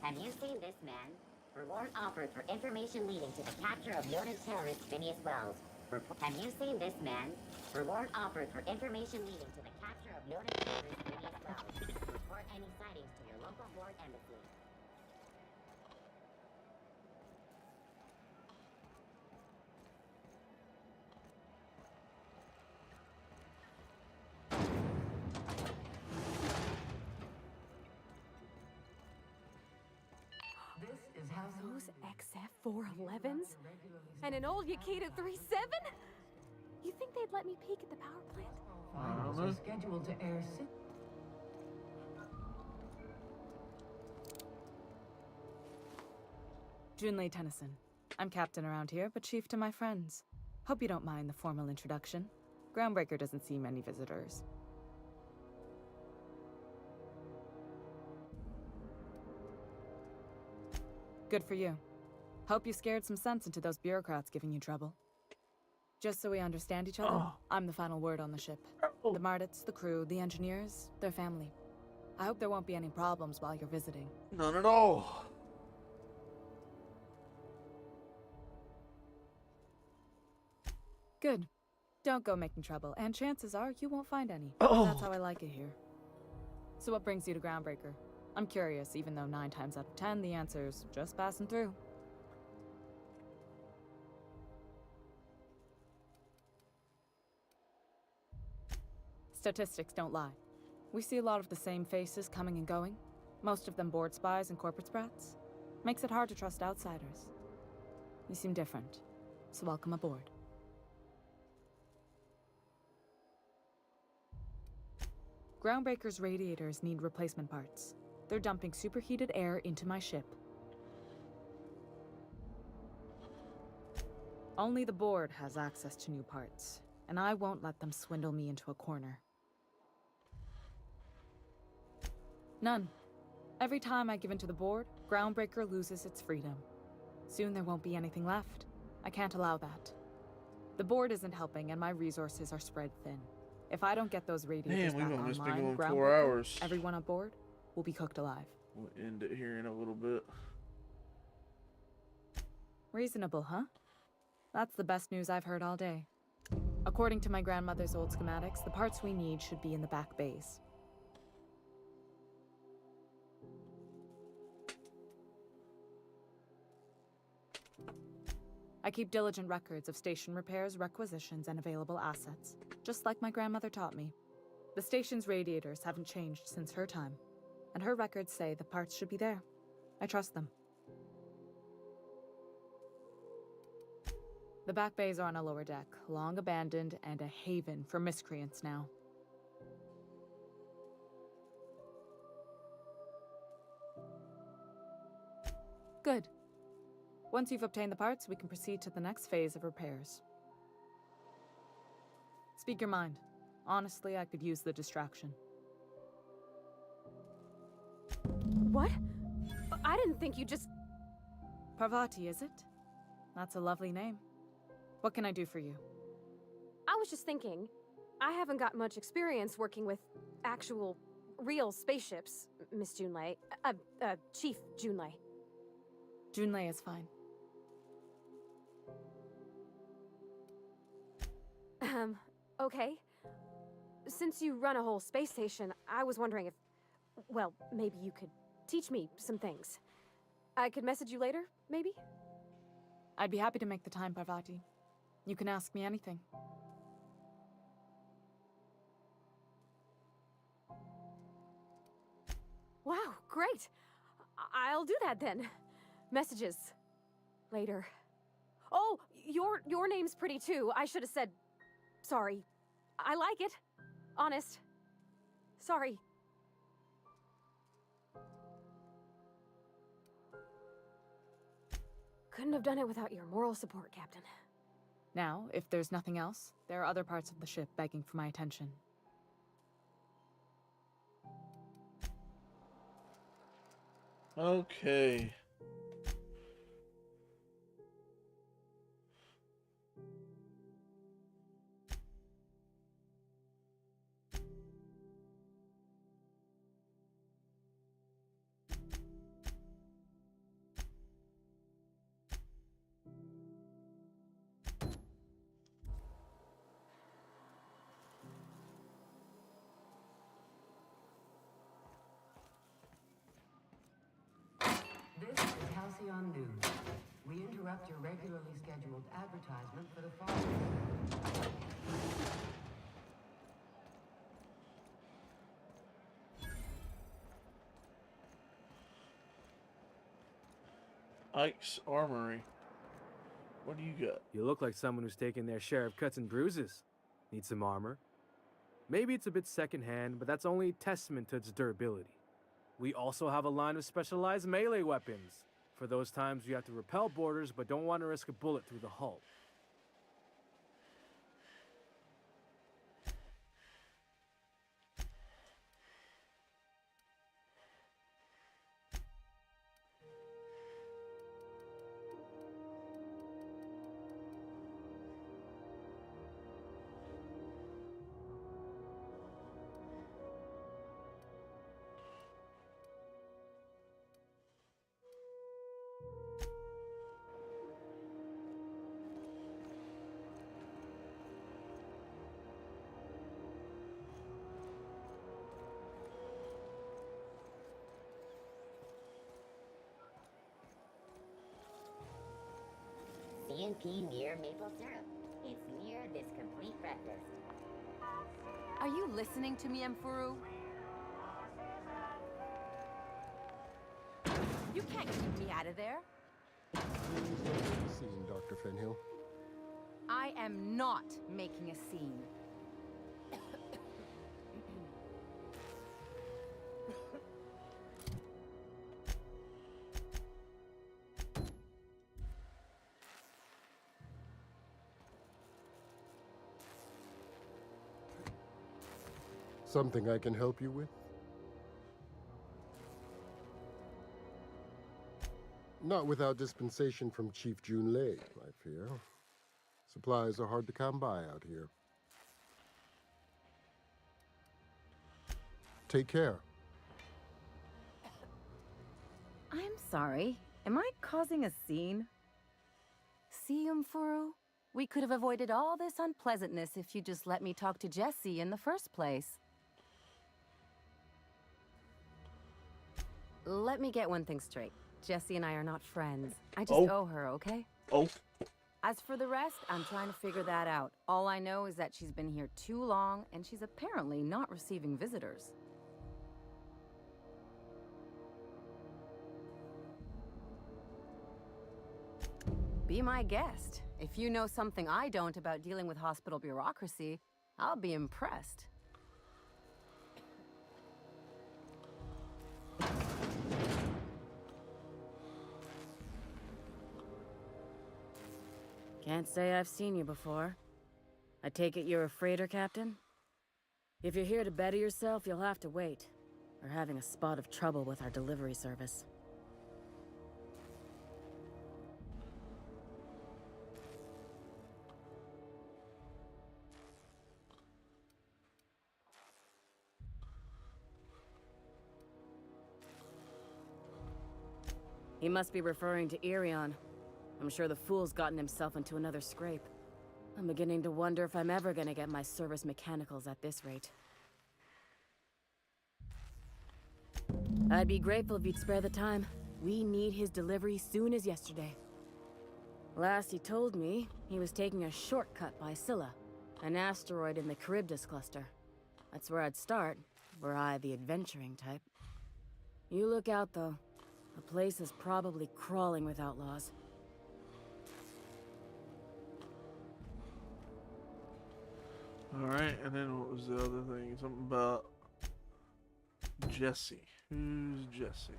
S3: Have you seen this man? Reward offered for information leading to the capture of noted terrorist Phineas Wells. Have you seen this man? Reward offered for information leading to the capture of noted terrorist Phineas Wells. Report any sightings to your local board embassy.
S2: Those XF411s? And an old Yakita 37? You think they'd let me peek at the power plant?
S21: Finals are scheduled to air soon.
S10: Junlei Tennyson. I'm captain around here, but chief to my friends. Hope you don't mind the formal introduction. Groundbreaker doesn't see many visitors. Good for you. Hope you scared some sense into those bureaucrats giving you trouble. Just so we understand each other, I'm the final word on the ship. The Mardits, the crew, the engineers, their family. I hope there won't be any problems while you're visiting.
S1: None at all.
S10: Good. Don't go making trouble, and chances are you won't find any. That's how I like it here. So what brings you to Groundbreaker? I'm curious, even though 9 times out of 10 the answer's just passing through. Statistics don't lie. We see a lot of the same faces coming and going, most of them board spies and corporate sprats. Makes it hard to trust outsiders. You seem different, so welcome aboard. Groundbreaker's radiators need replacement parts. They're dumping superheated air into my ship. Only the board has access to new parts, and I won't let them swindle me into a corner. None. Every time I give in to the board, Groundbreaker loses its freedom. Soon there won't be anything left. I can't allow that. The board isn't helping, and my resources are spread thin. If I don't get those radiators back online,
S1: going 4 hours.
S10: Everyone on board will be cooked alive.
S1: We'll end it here in a little bit.
S10: Reasonable, huh? That's the best news I've heard all day. According to my grandmother's old schematics, the parts we need should be in the back bays. I keep diligent records of station repairs, requisitions, and available assets, just like my grandmother taught me. The station's radiators haven't changed since her time, and her records say the parts should be there. I trust them. The back bays are on a lower deck, long abandoned and a haven for miscreants now. Good. Once you've obtained the parts, we can proceed to the next phase of repairs. Speak your mind. Honestly, I could use the distraction.
S2: What? I didn't think you just...
S10: Parvati, is it? That's a lovely name. What can I do for you?
S2: I was just thinking, I haven't got much experience working with actual, real spaceships, Miss Junlei. Chief Junlei.
S10: Junlei is fine.
S2: Okay. Since you run a whole space station, I was wondering if, well, maybe you could teach me some things. I could message you later, maybe?
S10: I'd be happy to make the time, Parvati. You can ask me anything.
S2: Wow, great! I'll do that then. Messages. Later. Oh, your name's pretty too. I should have said... Sorry. I like it. Honest. Sorry. Couldn't have done it without your moral support, Captain.
S10: Now, if there's nothing else, there are other parts of the ship begging for my attention.
S1: Okay.
S21: This is Halcyon News. We interrupt your regularly scheduled advertisement for the following.
S1: Ike's Armory. What do you got?
S12: You look like someone who's taken their share of cuts and bruises. Need some armor? Maybe it's a bit secondhand, but that's only a testament to its durability. We also have a line of specialized melee weapons, for those times you have to repel boarders but don't want to risk a bullet through the hull.
S3: CNP near maple syrup. It's near this complete breakfast.
S5: Are you listening to me, Mfuru? You can't keep me out of there.
S13: Scene, Dr. Fenhill.
S5: I am not making a scene.
S13: Something I can help you with? Not without dispensation from Chief Junlei, I fear. Supplies are hard to come by out here. Take care.
S5: I'm sorry. Am I causing a scene? See, Mfuru? We could have avoided all this unpleasantness if you just let me talk to Jesse in the first place. Let me get one thing straight. Jesse and I are not friends. I just owe her, okay?
S1: Oh.
S5: As for the rest, I'm trying to figure that out. All I know is that she's been here too long, and she's apparently not receiving visitors. Be my guest. If you know something I don't about dealing with hospital bureaucracy, I'll be impressed. Can't say I've seen you before. I take it you're a freighter captain? If you're here to better yourself, you'll have to wait. We're having a spot of trouble with our delivery service. He must be referring to Irion. I'm sure the fool's gotten himself into another scrape. I'm beginning to wonder if I'm ever gonna get my service mechanicals at this rate. I'd be grateful if you'd spare the time. We need his delivery soon as yesterday. Last he told me, he was taking a shortcut by Scylla, an asteroid in the Charybdis cluster. That's where I'd start, were I the adventuring type. You look out, though. The place is probably crawling with outlaws.
S1: Alright, and then what was the other thing? Something about Jesse. Who's Jesse?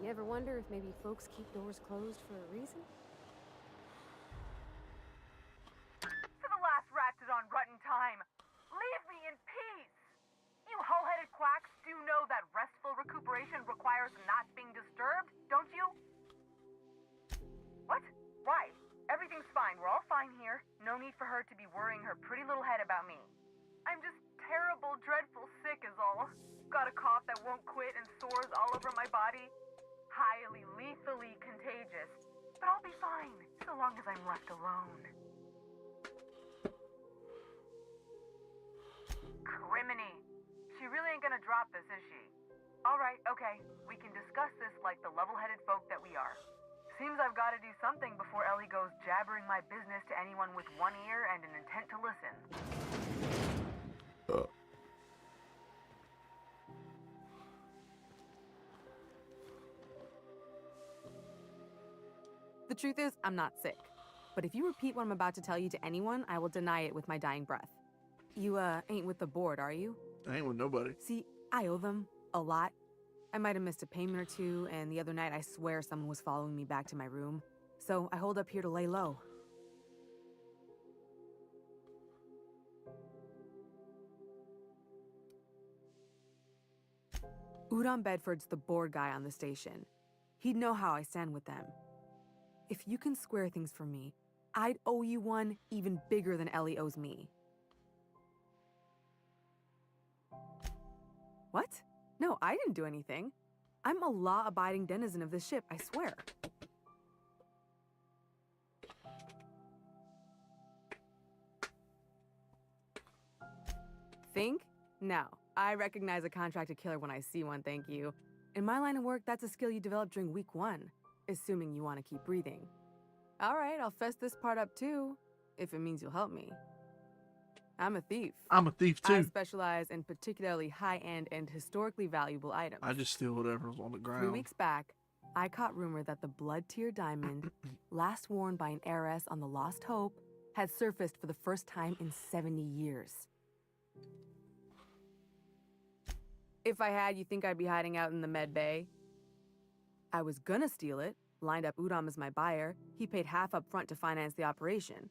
S2: You ever wonder if maybe folks keep doors closed for a reason?
S7: To the last ratchet on rotten time, leave me in peace! You hull-headed quacks do know that restful recuperation requires not being disturbed, don't you? What? Why? Everything's fine. We're all fine here. No need for her to be worrying her pretty little head about me. I'm just terrible, dreadful sick is all. Got a cough that won't quit and sores all over my body. Highly, lethally contagious. But I'll be fine, so long as I'm left alone. Criminy. She really ain't gonna drop this, is she? Alright, okay. We can discuss this like the level-headed folk that we are. Seems I've gotta do something before Ellie goes jabbering my business to anyone with one ear and an intent to listen.
S8: The truth is, I'm not sick. But if you repeat what I'm about to tell you to anyone, I will deny it with my dying breath. You, ain't with the board, are you?
S1: I ain't with nobody.
S8: See, I owe them a lot. I might have missed a payment or two, and the other night I swear someone was following me back to my room. So I hold up here to lay low. Udon Bedford's the board guy on the station. He'd know how I stand with them. If you can square things for me, I'd owe you one even bigger than Ellie owes me. What? No, I didn't do anything. I'm a law-abiding denizen of this ship, I swear. Think? No. I recognize a contracted killer when I see one, thank you. In my line of work, that's a skill you develop during week 1. Assuming you want to keep breathing. All right, I'll fess this part up too, if it means you'll help me. I'm a thief.
S1: I'm a thief too.
S8: I specialize in particularly high-end and historically valuable items.
S1: I just steal whatever's on the ground.
S8: 3 weeks back, I caught rumor that the blood-tier diamond, last worn by an heiress on the Lost Hope, had surfaced for the first time in 70 years. If I had, you think I'd be hiding out in the med bay? I was gonna steal it, lined up Udom as my buyer. He paid half up front to finance the operation.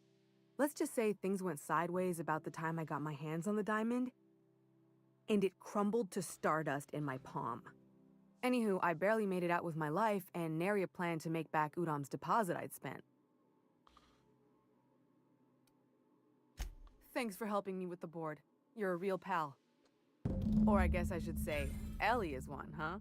S8: Let's just say things went sideways about the time I got my hands on the diamond, and it crumbled to stardust in my palm. Anywho, I barely made it out with my life, and nary a plan to make back Udom's deposit I'd spent. Thanks for helping me with the board. You're a real pal. Or I guess I should say, Ellie is one, huh?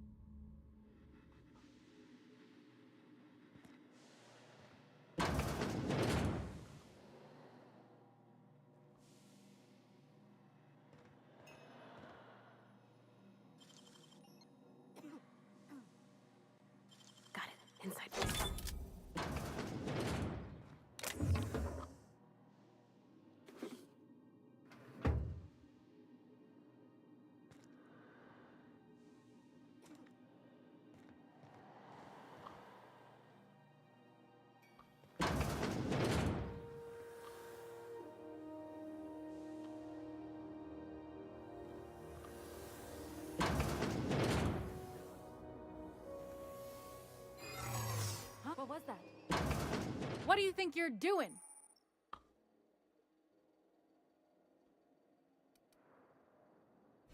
S19: What do you think you're doing?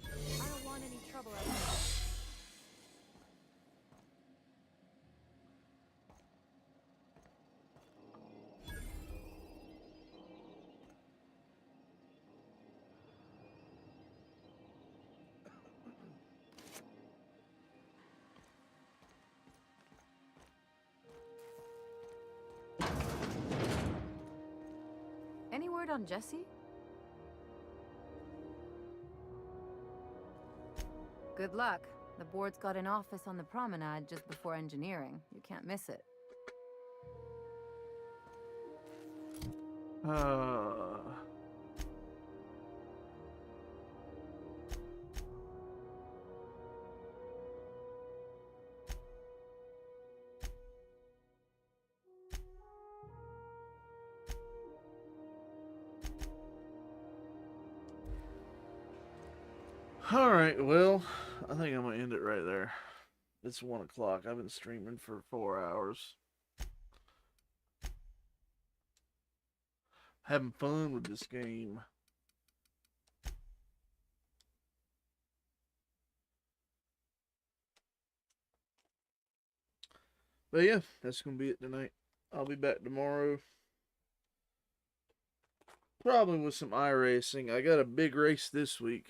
S2: I don't want any trouble out there.
S5: Any word on Jesse? Good luck. The board's got an office on the promenade just before engineering. You can't miss it.
S1: Alright, well, I think I'm going to end it right there. It's 1 o'clock. I've been streaming for 4 hours. Having fun with this game. But yeah, that's going to be it tonight. I'll be back tomorrow. Probably with some iRacing. I got a big race this week.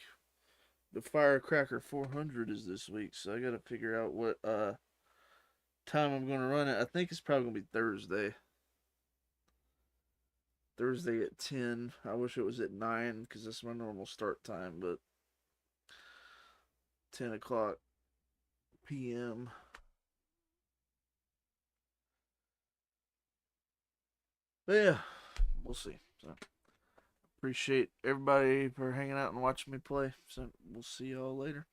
S1: The Firecracker 400 is this week, so I got to figure out what time I'm going to run it. I think it's probably going to be Thursday. Thursday at 10. I wish it was at 9 because that's my normal start time, but 10 o'clock p.m. But yeah, we'll see. So appreciate everybody for hanging out and watching me play. So we'll see y'all later.